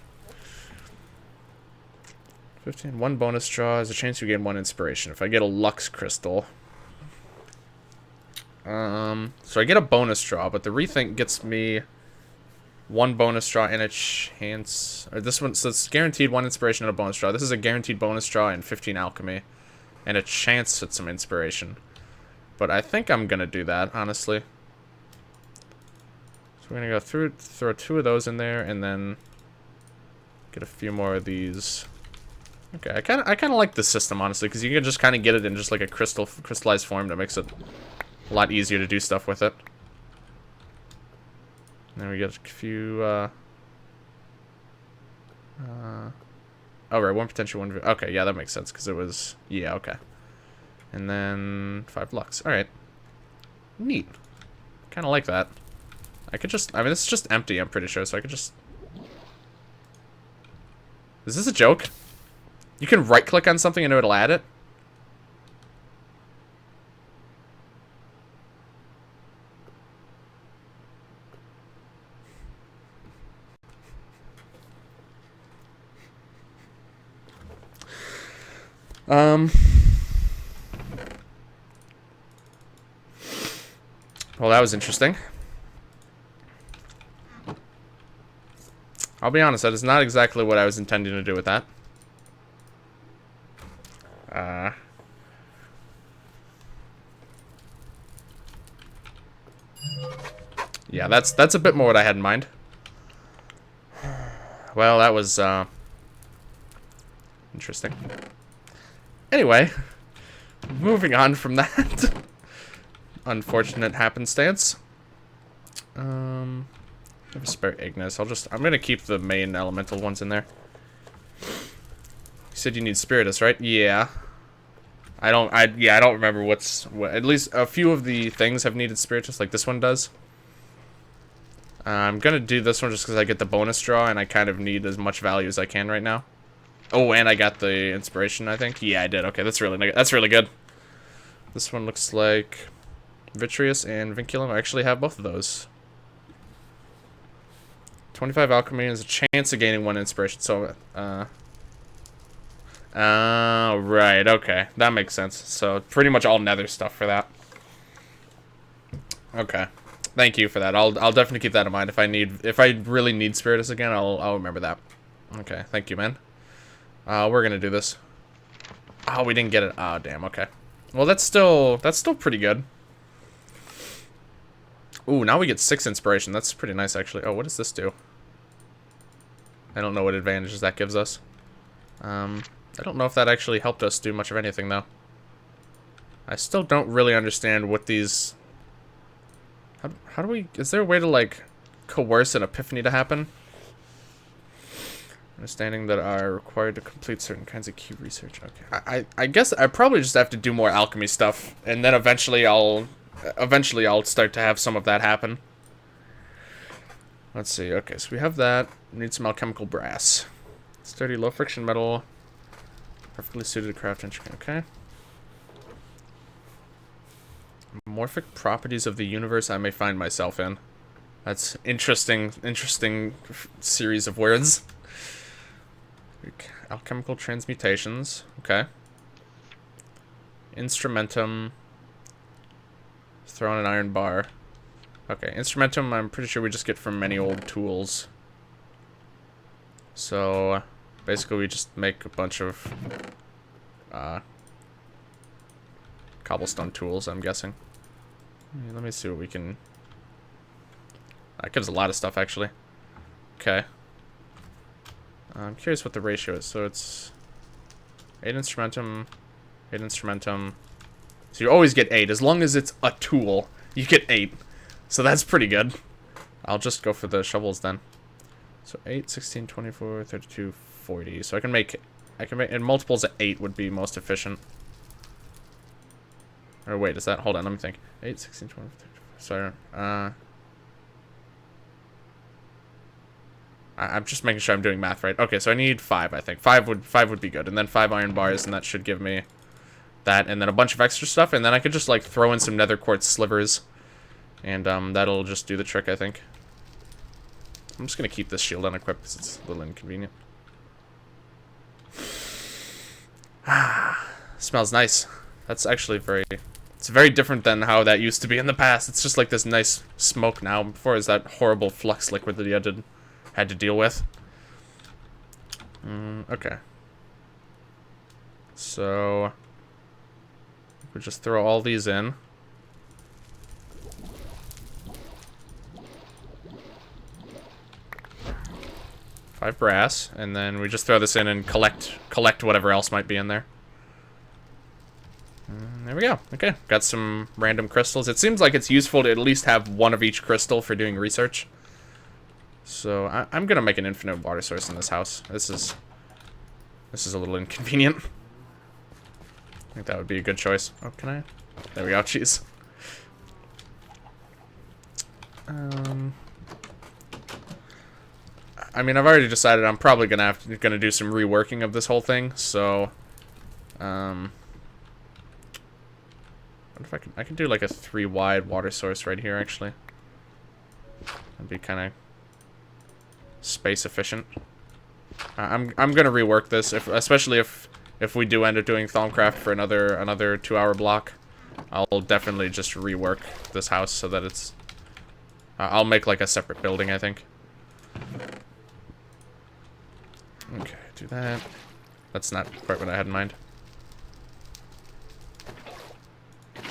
15. One bonus draw is a chance you gain 1 inspiration. If I get a Lux crystal. So I get a bonus draw, but the rethink gets me 1 bonus draw and a chance. Or this one, so it's guaranteed 1 inspiration and a bonus draw. This is a guaranteed bonus draw and 15 alchemy, and a chance at some inspiration. But I think I'm gonna do that, honestly. So we're gonna go through, throw 2 of those in there, and then get a few more of these. Okay, I kind of like this system, honestly, because you can just kind of get it in just like a crystallized form that makes it a lot easier to do stuff with it. And then we get a few, oh, right, 1 potential, 1... Okay, yeah, that makes sense, because it was... Yeah, okay. And then 5 Lux. Alright. Neat. Kind of like that. I could just... I mean, it's just empty, I'm pretty sure, so I could just... Is this a joke? You can right-click on something and it'll add it? Well, that was interesting. I'll be honest, that is not exactly what I was intending to do with that. Yeah, that's a bit more what I had in mind. Well, that was, interesting. Anyway, moving on from that unfortunate happenstance. I have a spare Ignis. I'm gonna keep the main elemental ones in there. You said you need Spiritus, right? Yeah. I don't remember what, at least a few of the things have needed Spiritus, like this one does. I'm gonna do this one just because I get the bonus draw and I kind of need as much value as I can right now. Oh, and I got the inspiration, I think. Yeah, I did. Okay, that's really good. This one looks like Vitreous and Vinculum. I actually have both of those. 25 alchemy is a chance of gaining 1 inspiration. So, right. Okay, that makes sense. So pretty much all nether stuff for that. Okay, thank you for that. I'll definitely keep that in mind. If I really need Spiritus again, I'll remember that. Okay, thank you, man. We're gonna do this. Oh, we didn't get it. Oh, damn. Okay. Well, that's still pretty good. Ooh, now we get 6 inspiration. That's pretty nice, actually. Oh, what does this do? I don't know what advantages that gives us. I don't know if that actually helped us do much of anything, though. I still don't really understand what these... How do we... Is there a way to, like, coerce an epiphany to happen? Understanding that are required to complete certain kinds of key research. Okay. I guess I probably just have to do more alchemy stuff, and then eventually I'll start to have some of that happen. Let's see. Okay, so we have that. We need some alchemical brass. Sturdy, low friction metal. Perfectly suited to craft instrument. Okay. Morphic properties of the universe I may find myself in. That's interesting series of words. Alchemical transmutations. Okay. Instrumentum. Throw on an iron bar. Okay, instrumentum I'm pretty sure we just get from many old tools. So, basically we just make a bunch of cobblestone tools, I'm guessing. Let me see what we can... That gives a lot of stuff, actually. Okay. I'm curious what the ratio is. So it's 8 instrumentum, 8 instrumentum. So you always get 8. As long as it's a tool, you get 8. So that's pretty good. I'll just go for the shovels then. So 8, 16, 24, 32, 40. So I can make, and multiples of 8 would be most efficient. Or wait, is that, hold on, let me think. 8, 16, 20, 34, sorry. I'm just making sure I'm doing math right. Okay, so I need 5, I think. 5 would be good. And then 5 iron bars, and that should give me that. And then a bunch of extra stuff, and then I could just, like, throw in some nether quartz slivers. And, that'll just do the trick, I think. I'm just gonna keep this shield unequipped, because it's a little inconvenient. Smells nice. That's actually it's very different than how that used to be in the past. It's just like this nice smoke now. Before, is that horrible flux liquid that you had to deal with. Okay. So we just throw all these in. Five brass, and then we just throw this in and collect whatever else might be in there. There we go. Okay, got some random crystals. It seems like it's useful to at least have one of each crystal for doing research. So I'm gonna make an infinite water source in this house. This is a little inconvenient. I think that would be a good choice. Oh, can I? There we go. Jeez. I mean, I've already decided I'm probably gonna do some reworking of this whole thing. So, what if I can do like a 3 wide water source right here actually. That'd be kind of space efficient. I'm gonna rework this, especially if we do end up doing Thaumcraft for another 2-hour block. I'll definitely just rework this house so that it's. I'll make like a separate building, I think. Okay, do that. That's not quite what I had in mind.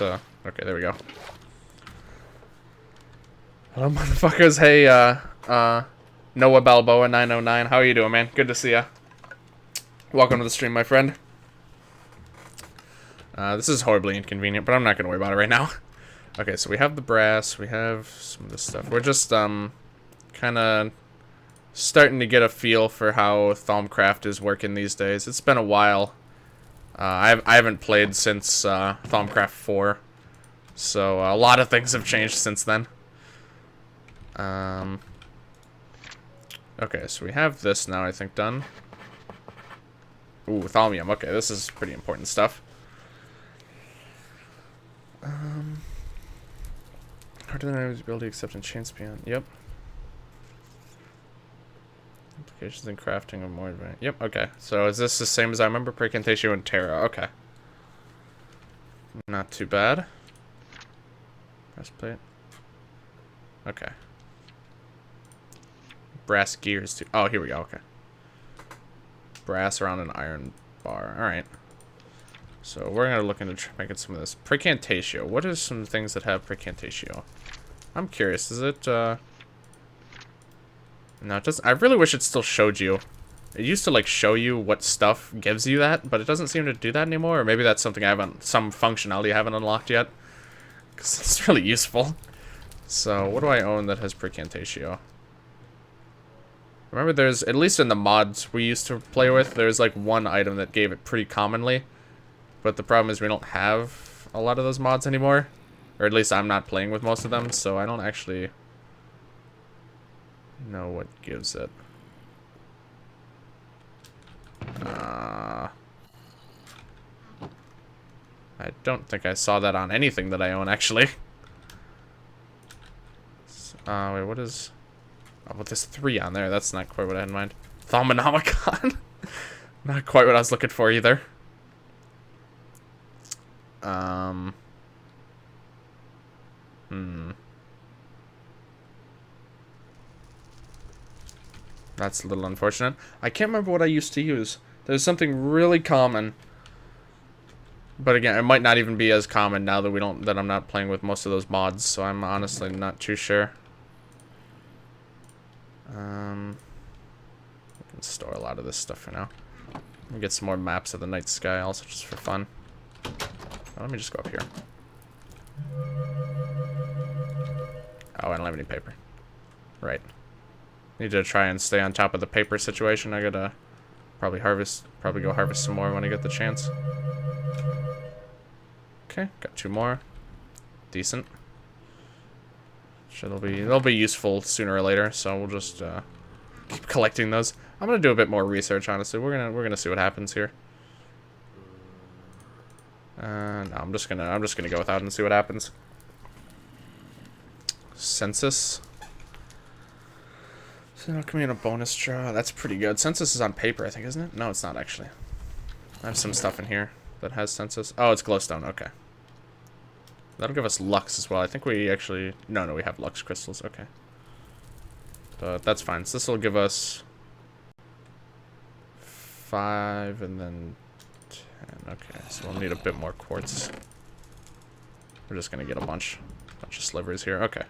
Okay, there we go. Hello, motherfuckers. Hey, Noah Balboa 909. How are you doing, man? Good to see ya. Welcome to the stream, my friend. This is horribly inconvenient, but I'm not gonna worry about it right now. Okay, so we have the brass. We have some of this stuff. We're just kind of starting to get a feel for how Thaumcraft is working these days. It's been a while. I haven't played since Thaumcraft 4, so a lot of things have changed since then. Okay, so we have this now, I think, done. Ooh, Thaumium. Okay, this is pretty important stuff. Hard to the ability acceptance chains beyond. Yep. Applications in crafting are more advanced. Yep, okay. So is this the same as I remember? Precantatio and Terra. Okay. Not too bad. Breastplate. Okay. Brass gears too. Oh, here we go. Okay. Brass around an iron bar. Alright. So we're going to look into making some of this. Precantatio. What are some things that have precantatio? I'm curious. Is it, No, it doesn't. I really wish it still showed you. It used to, like, show you what stuff gives you that, but it doesn't seem to do that anymore. Or maybe that's something I haven't, some functionality I haven't unlocked yet. Because it's really useful. So, what do I own that has precantatio? Remember, there's, at least in the mods we used to play with, there's, like, one item that gave it pretty commonly. But the problem is we don't have a lot of those mods anymore. Or at least I'm not playing with most of them, so I don't actually know what gives it. I don't think I saw that on anything that I own, actually. Wait, what is... Oh, well, there's 3 on there. That's not quite what I had in mind. Thaumonomicon. Not quite what I was looking for, either. That's a little unfortunate. I can't remember what I used to use. There's something really common. But again, it might not even be as common now that I'm not playing with most of those mods, so I'm honestly not too sure. We can store a lot of this stuff for now. We'll get some more maps of the night sky also, just for fun. Oh, let me just go up here. Oh, I don't have any paper. Right. Need to try and stay on top of the paper situation. I gotta probably go harvest some more when I get the chance. Okay, got 2 more. Decent. Sure, they'll be useful sooner or later, so we'll just keep collecting those. I'm gonna do a bit more research, honestly. We're gonna see what happens here. No, I'm just gonna go without and see what happens. Census. So now come in a bonus draw. That's pretty good. Census is on paper, I think, isn't it? No, it's not actually. I have some stuff in here that has census. Oh, it's glowstone. Okay. That'll give us lux as well. I think we actually... No, we have lux crystals. Okay. But that's fine. So this will give us 5 and then 10. Okay, so we'll need a bit more quartz. We're just gonna get a bunch of slivers here. Okay.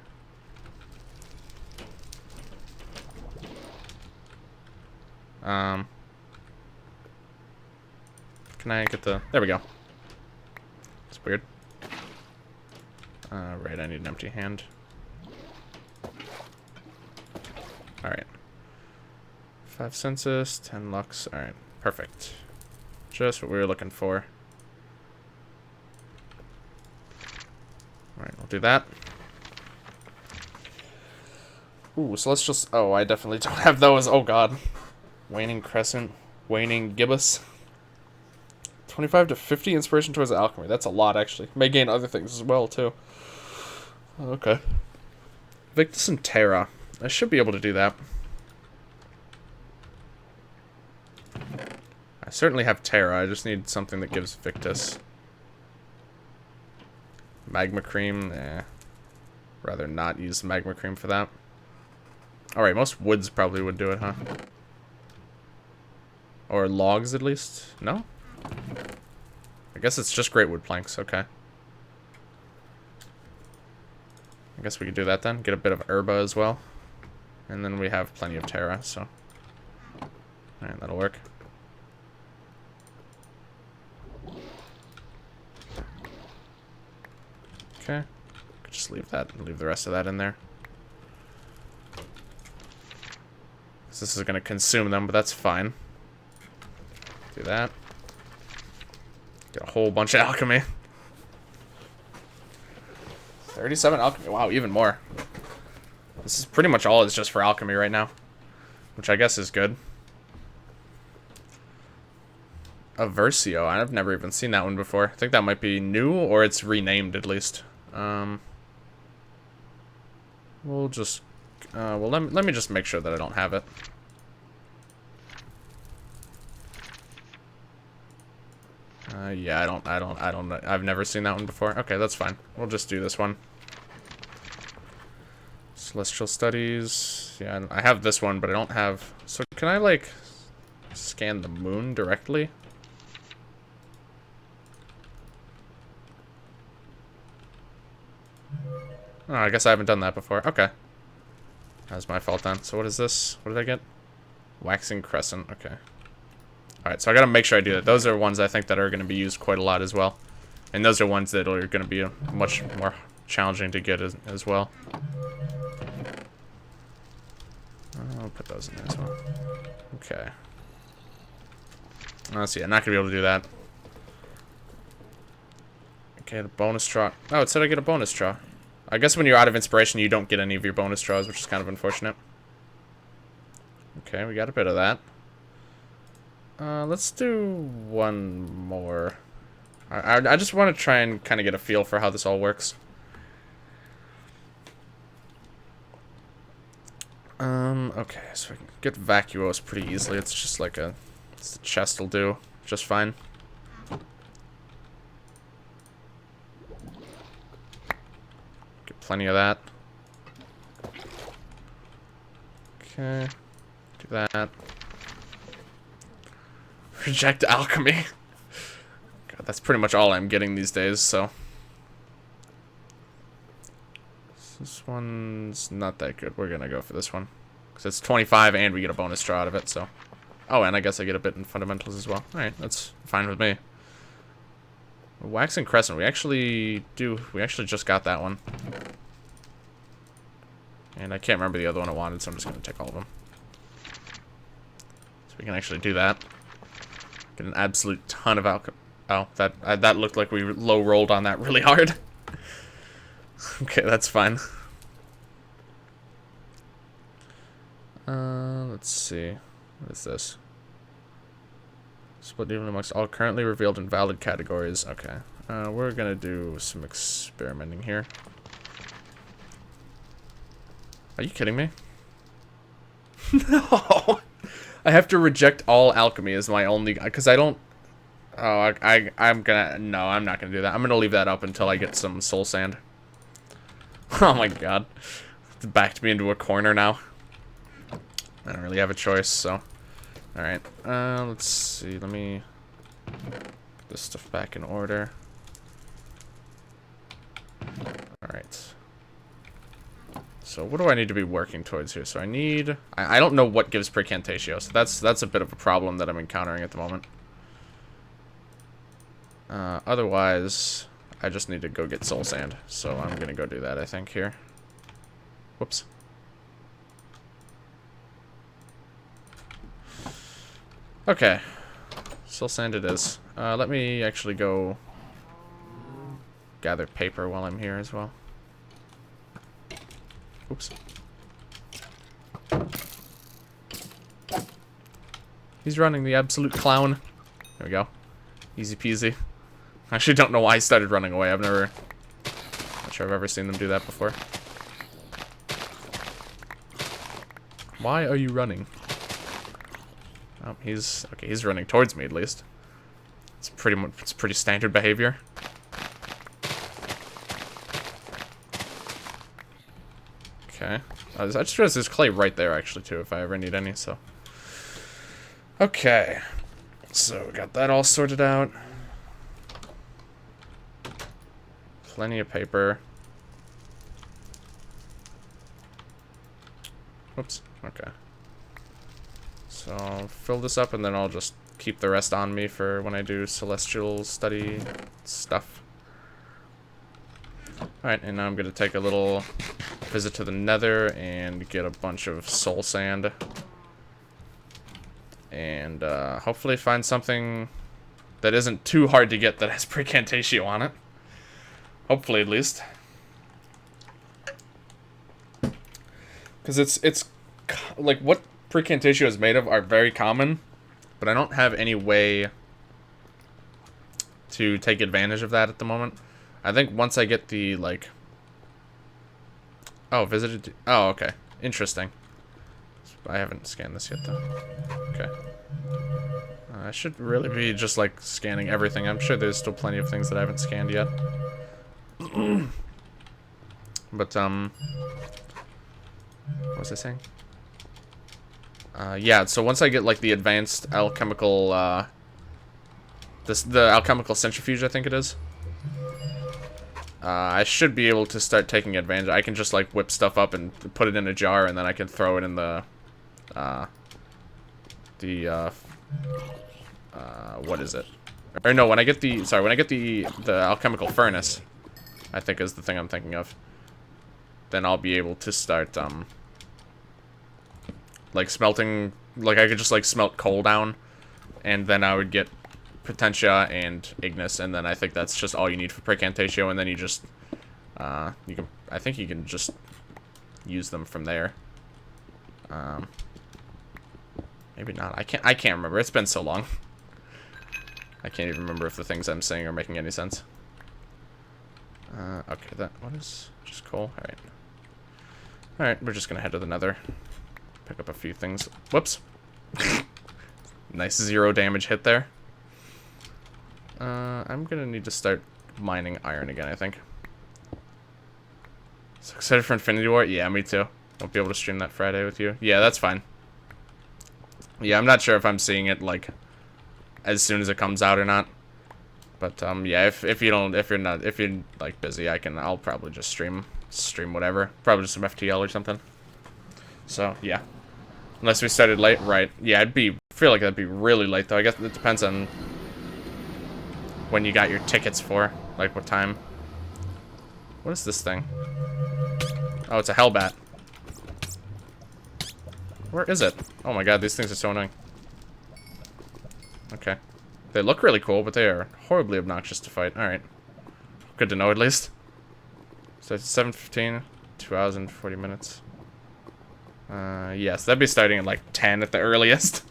Can I get the... There we go. It's weird. Right, I need an empty hand. Alright. 5 census, 10 lux. Alright, perfect. Just what we were looking for. Alright, we'll do that. Ooh, so let's just... Oh, I definitely don't have those. Oh, God. Waning Crescent. Waning Gibbous. 25 to 50 inspiration towards alchemy. That's a lot, actually. May gain other things as well, too. Okay. Victus and Terra. I should be able to do that. I certainly have Terra. I just need something that gives Victus. Magma Cream. Rather not use Magma Cream for that. Alright, most woods probably would do it, huh? Or logs, at least? No? I guess it's just great wood planks. Okay. I guess we could do that then. Get a bit of herba as well. And then we have plenty of Terra, so... Alright, that'll work. Okay. Could just leave that and leave the rest of that in there. So this is going to consume them, but that's fine. Do that. Get a whole bunch of alchemy. 37 alchemy. Wow, even more. This is pretty much all it's just for alchemy right now. Which I guess is good. A Versio. I've never even seen that one before. I think that might be new, or it's renamed at least. We'll just... well, let me just make sure that I don't have it. Yeah, I don't know. I've never seen that one before. Okay, that's fine. We'll just do this one. Celestial Studies. Yeah, I have this one, but I don't have... So can I, like, scan the moon directly? Oh, I guess I haven't done that before. Okay. That was my fault then. So what is this? What did I get? Waxing Crescent. Okay. Alright, so I gotta make sure I do that. Those are ones I think that are going to be used quite a lot as well. And those are ones that are going to be much more challenging to get as well. I'll put those in there as well. Okay. Let's see, I'm not going to be able to do that. Okay, the bonus draw. Oh, it said I get a bonus draw. I guess when you're out of inspiration, you don't get any of your bonus draws, which is kind of unfortunate. Okay, we got a bit of that. Let's do one more. I just want to try and kind of get a feel for how this all works. Okay, so I can get Vacuos pretty easily. It's just like the chest will do just fine. Get plenty of that. Okay, do that. Reject alchemy. God, that's pretty much all I'm getting these days, so. This one's not that good. We're gonna go for this one. Because it's 25 and we get a bonus draw out of it, so. Oh, and I guess I get a bit in fundamentals as well. Alright, that's fine with me. Waxing Crescent, we actually just got that one. And I can't remember the other one I wanted, so I'm just gonna take all of them. So we can actually do that. Get an absolute ton of alchemy. Oh, that looked like we low rolled on that really hard. Okay, that's fine. Let's see. What is this? Split even amongst all currently revealed and valid categories. Okay. We're gonna do some experimenting here. Are you kidding me? No! I have to reject all alchemy as my only... Because I don't... Oh, I'm gonna... No, I'm not gonna do that. I'm gonna leave that up until I get some soul sand. Oh my god. It's backed me into a corner now. I don't really have a choice, so... Alright, let's see. Let me... Get this stuff back in order. Alright. So what do I need to be working towards here? So I need... I don't know what gives Precantatio, so that's a bit of a problem that I'm encountering at the moment. Otherwise, I just need to go get soul sand. So I'm gonna go do that, I think, here. Whoops. Okay. Soul sand it is. Let me actually go gather paper while I'm here as well. Oops. He's running, the absolute clown. There we go. Easy peasy. I actually don't know why he started running away. Not sure I've ever seen them do that before. Why are you running? Oh, he's running towards me at least. It's pretty standard behavior. Okay. I just realized there's clay right there actually too if I ever need any, so. Okay. So we got that all sorted out. Plenty of paper. Whoops. Okay. So I'll fill this up and then I'll just keep the rest on me for when I do celestial study stuff. Alright, and now I'm going to take a little visit to the nether and get a bunch of soul sand. And hopefully find something that isn't too hard to get that has Precantatio on it. Hopefully, at least. Because it's like what Precantatio is made of are very common, but I don't have any way to take advantage of that at the moment. I think once I get the, like... Oh, visited... Oh, okay. Interesting. I haven't scanned this yet, though. Okay. I should really be just, like, scanning everything. I'm sure there's still plenty of things that I haven't scanned yet. But, what was I saying? Yeah, so once I get, like, the advanced alchemical, the alchemical centrifuge, I think it is. I should be able to start taking advantage. I can just, like, whip stuff up and put it in a jar, and then I can throw it in the, what is it? Or no, when I get the, sorry, when I get the alchemical furnace, I think is the thing I'm thinking of, then I'll be able to start, like, smelting, like, I could just, like, smelt coal down, and then I would get Potentia and Ignis, and then I think that's just all you need for Precantatio, and then you just, you can, I think you can just use them from there. Maybe not. I can't remember. It's been so long. I can't even remember if the things I'm saying are making any sense. Okay, that one is just coal. Alright. Alright, we're just gonna head to the Nether. Pick up a few things. Whoops. Nice 0 damage hit there. I'm gonna need to start mining iron again, I think. So excited for Infinity War? Yeah, me too. Won't be able to stream that Friday with you. Yeah, that's fine. Yeah, I'm not sure if I'm seeing it, like, as soon as it comes out or not. But, yeah, if you're like, busy, I'll probably just stream whatever. Probably just some FTL or something. So, yeah. Unless we started late, right. Yeah, feel like that'd be really late, though. I guess it depends on when you got your tickets for, like, what time. What is this thing? Oh, it's a Hellbat. Where is it? Oh my god, these things are so annoying. Okay. They look really cool, but they are horribly obnoxious to fight. Alright. Good to know, at least. So it's 7:15, 2 hours and 40 minutes. Yes, that'd be starting at like 10 at the earliest.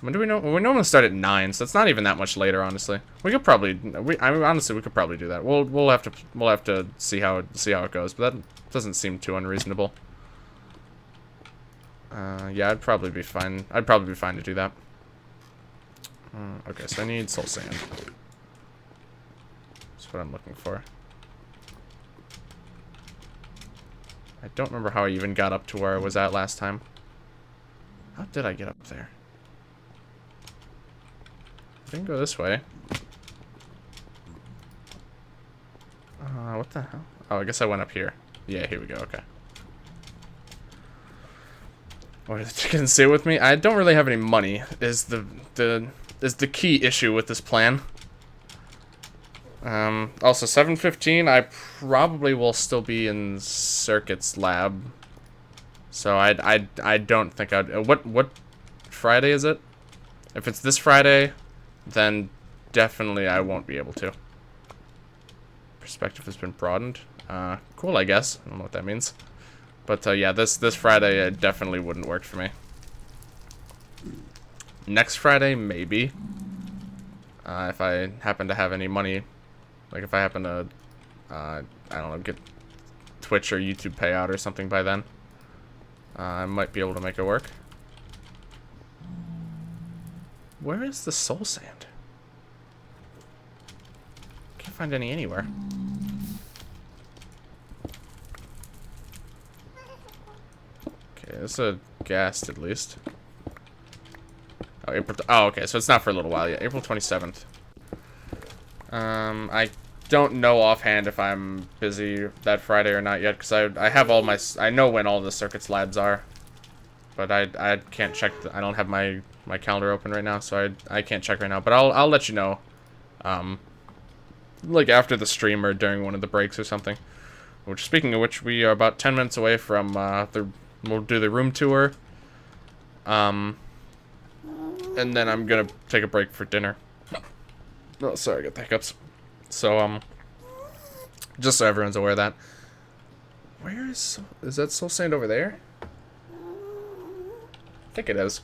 When do we know? Well, we normally start at 9, so it's not even that much later, honestly. We could probably, I mean, honestly, we could probably do that. We'll have to see how it goes, but that doesn't seem too unreasonable. Yeah, I'd probably be fine. I'd probably be fine to do that. Okay, so I need soul sand. That's what I'm looking for. I don't remember how I even got up to where I was at last time. How did I get up there? I didn't go this way. What the hell? Oh, I guess I went up here. Yeah, here we go, okay. What did the chicken say with me? I don't really have any money, is the key issue with this plan. Also, 7:15, I probably will still be in Circuits Lab. So I don't think I'd... What Friday is it? If it's this Friday, then definitely I won't be able to. Perspective has been broadened. Cool, I guess. I don't know what that means. But, yeah, this Friday it definitely wouldn't work for me. Next Friday, maybe. If I happen to have any money. Like, if I happen to, I don't know, get Twitch or YouTube payout or something by then. I might be able to make it work. Where is the soul sand? Can't find any anywhere. Okay, this is a ghast at least. Oh, oh, okay, so it's not for a little while yet. April 27th. I don't know offhand if I'm busy that Friday or not yet, because I have all my... I know when all the Circuits Labs are. But I can't check... I don't have my calendar open right now, so I can't check right now. But I'll let you know. Like after the stream or during one of the breaks or something. Which, speaking of which, we are about 10 minutes away from we'll do the room tour. And then I'm gonna take a break for dinner. Oh, sorry, I got the hiccups. So, just so everyone's aware of that. Where is that soul sand over there? I think it is.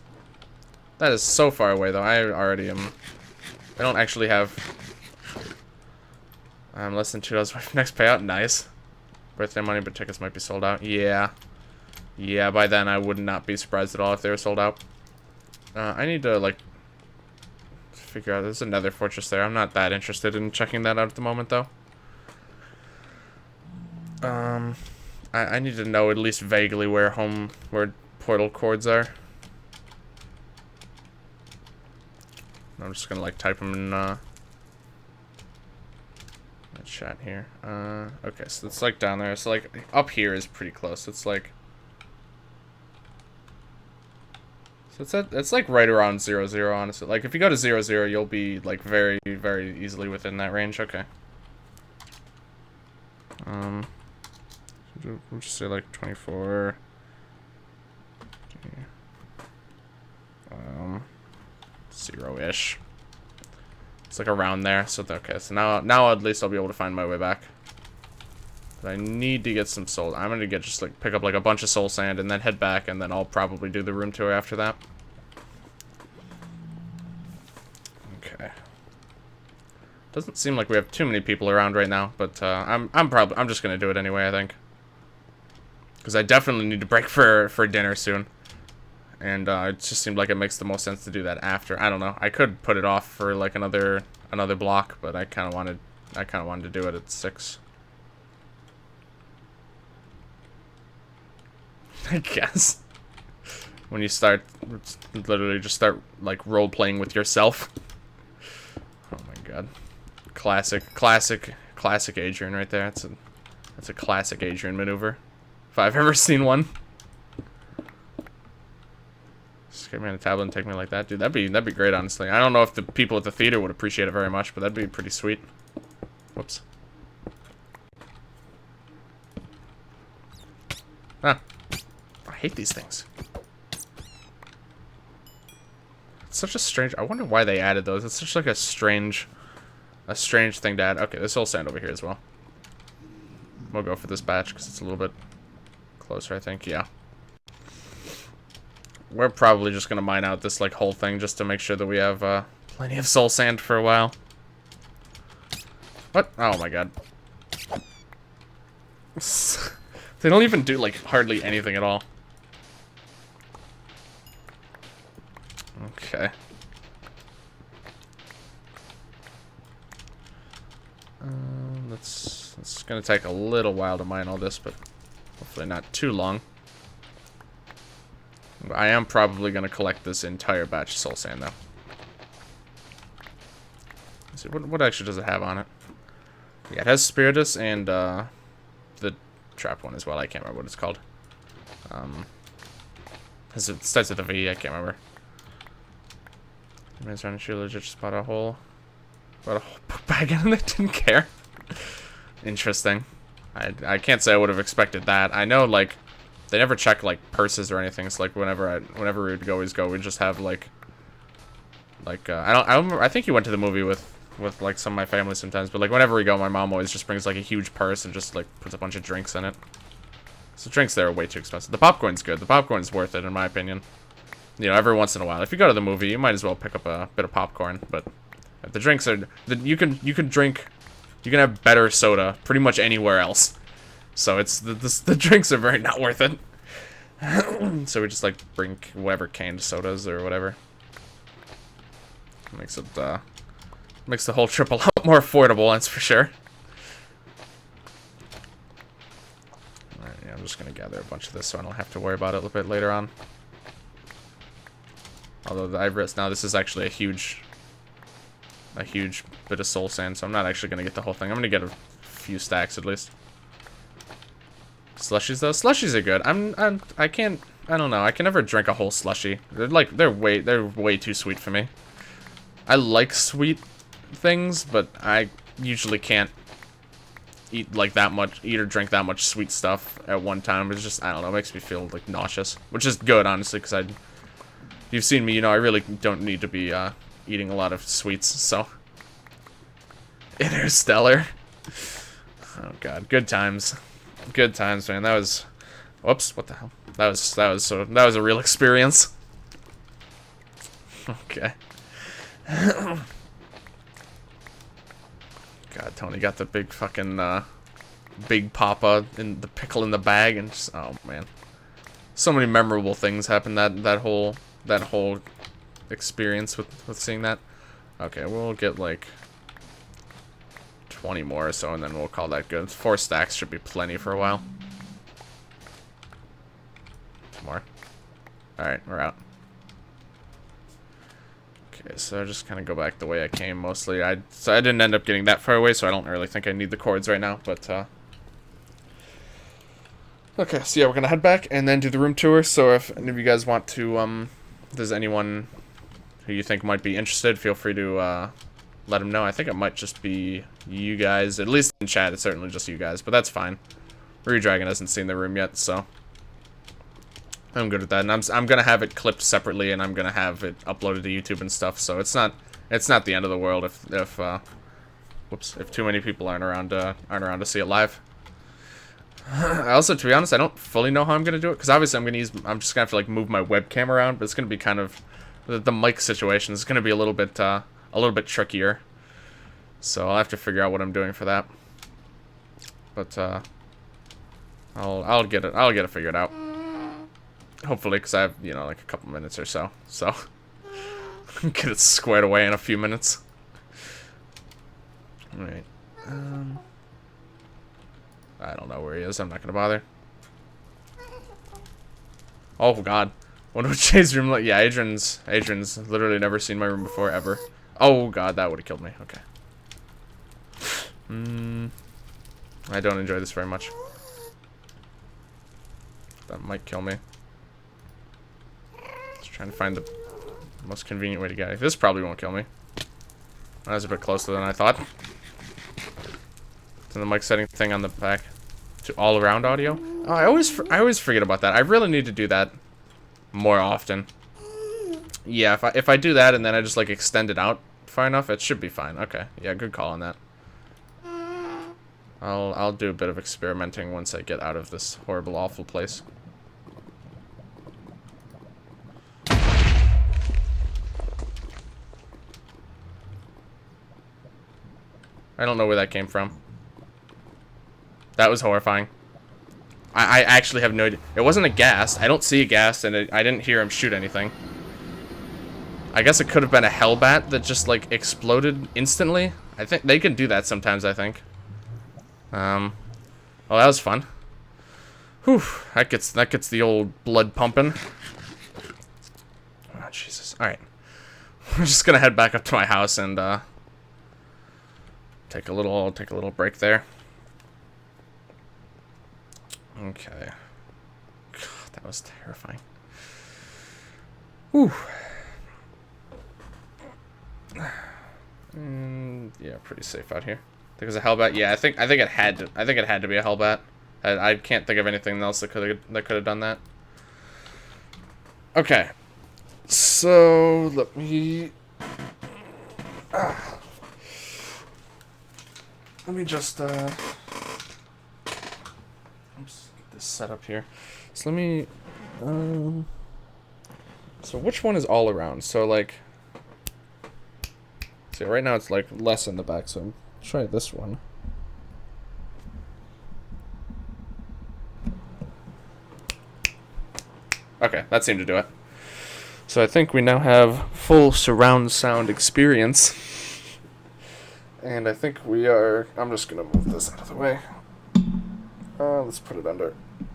That is so far away, though. I already am... I don't actually have... I'm less than $2 away from next payout. Nice. Birthday money, but tickets might be sold out. Yeah. Yeah, by then I would not be surprised at all if they were sold out. I need to, like... figure out... There's another fortress there. I'm not that interested in checking that out at the moment, though. I need to know at least vaguely where portal cords are. I'm just gonna like type them in the chat here. Okay, so it's like down there. So like up here is pretty close. It's like it's like right around 0, honestly. Like if you go to 0, you'll be like very, very easily within that range. Okay. We'll just say like 24. 0-ish. It's like around there. So okay. So now at least I'll be able to find my way back. But I need to get some soul. I'm gonna just like pick up like a bunch of soul sand and then head back, and then I'll probably do the room tour after that. Okay. Doesn't seem like we have too many people around right now, but I'm just gonna do it anyway, I think. Because I definitely need to break for dinner soon. And it just seemed like it makes the most sense to do that after. I don't know. I could put it off for like another block, but I kind of wanted to do it at 6. I guess. When you literally just start like role playing with yourself. Oh my god. Classic Adrian right there. That's a classic Adrian maneuver. If I've ever seen one. Just get me on a tablet and take me like that, dude. That'd be great, honestly. I don't know if the people at the theater would appreciate it very much, but that'd be pretty sweet. Whoops. Ah. I hate these things. It's such a strange... I wonder why they added those. It's such like a strange thing to add. Okay, this whole sand over here as well. We'll go for this batch because it's a little bit closer, I think. Yeah. We're probably just going to mine out this like whole thing just to make sure that we have plenty of soul sand for a while. What? Oh my god. They don't even do like hardly anything at all. Okay. It's gonna take a little while to mine all this, but hopefully not too long. I am probably gonna collect this entire batch of soul sand though. Let's see, what actually does it have on it? Yeah, it has Spiritus and the trap one as well. I can't remember what it's called. It starts with a V. I can't remember. The man's trying to shoot legit just bought a whole book bag and they didn't care. Interesting. I can't say I would have expected that. I know like they never check like purses or anything. It's like whenever we would always go, we'd just have like I think you went to the movie with like some of my family sometimes, but like whenever we go, my mom always just brings like a huge purse and just like puts a bunch of drinks in it. So drinks there are way too expensive. The popcorn's good. The popcorn's worth it in my opinion. You know, every once in a while. If you go to the movie, you might as well pick up a bit of popcorn. But the drinks are you can have better soda pretty much anywhere else. So it's the drinks are very not worth it. So we just like bring whatever canned sodas or whatever. Makes the whole trip a lot more affordable, that's for sure. Alright, yeah, I'm just gonna gather a bunch of this so I don't have to worry about it a little bit later on. Although the Ivoris now, this is actually a huge bit of soul sand, so I'm not actually gonna get the whole thing. I'm gonna get a few stacks at least. Slushies though, slushies are good. I don't know. I can never drink a whole slushie. They're way too sweet for me. I like sweet things, but I usually can't eat or drink that much sweet stuff at one time. It's just, I don't know, it makes me feel like nauseous, which is good honestly, because if you've seen me, you know I really don't need to be eating a lot of sweets. So Interstellar. Oh god, good times, man. That was, whoops, what the hell? That was a real experience. Okay. God, Tony got the big fucking, Big Papa in the pickle in the bag, and just, oh man. So many memorable things happened that whole experience with seeing that. Okay, we'll get like 20 more or so, and then we'll call that good. 4 stacks should be plenty for a while. More. Alright, we're out. Okay, so I just kind of go back the way I came mostly. So I didn't end up getting that far away, so I don't really think I need the cords right now, but okay, so yeah, we're gonna head back and then do the room tour. So if any of you guys want to, if there's anyone who you think might be interested, feel free to let them know. I think it might just be you guys, at least in chat. It's certainly just you guys, but that's fine. Redragon hasn't seen the room yet, so I'm good with that. And I'm gonna have it clipped separately, and I'm gonna have it uploaded to YouTube and stuff. So it's not the end of the world if too many people aren't around to see it live. I also, to be honest, I don't fully know how I'm gonna do it, because obviously I'm just gonna have to like move my webcam around, but it's gonna be kind of the mic situation is gonna be a little bit trickier. So I'll have to figure out what I'm doing for that. But I'll get it figured out. Hopefully, because I have, you know, like a couple minutes or so. So get it squared away in a few minutes. All right. I don't know where he is. I'm not gonna bother. Oh God, wonder what Jay's room like. Yeah, Adrian's literally never seen my room before ever. Oh God, that would have killed me. Okay. I don't enjoy this very much. That might kill me. Just trying to find the most convenient way to get it. This probably won't kill me. That was a bit closer than I thought. And the mic setting thing on the back to all around audio. Oh, I always forget about that. I really need to do that more often. Yeah, if I do that and then I just like extend it out far enough, it should be fine. Okay, yeah, good call on that. I'll do a bit of experimenting once I get out of this horrible, awful place. I don't know where that came from. That was horrifying. I actually have no idea. It wasn't a ghast. I don't see a ghast, and I didn't hear him shoot anything. I guess it could have been a hellbat that just, like, exploded instantly. I think they can do that sometimes, I think. Well, that was fun. Whew, that gets the old blood pumping. Oh, Jesus. Alright. We're just gonna head back up to my house and, take a little break there. Okay. God, that was terrifying. Whew. Yeah, pretty safe out here. I think it was a hellbat. Yeah, I think it had to be a hellbat. I can't think of anything else that could have done that. Okay. So let me just oops, get this set up here. So let me so which one is all around? So like, see, right now it's like less in the back, so try this one. Okay, that seemed to do it. So I think we now have full surround sound experience. And I think we are... I'm just going to move this out of the way. Let's put it under.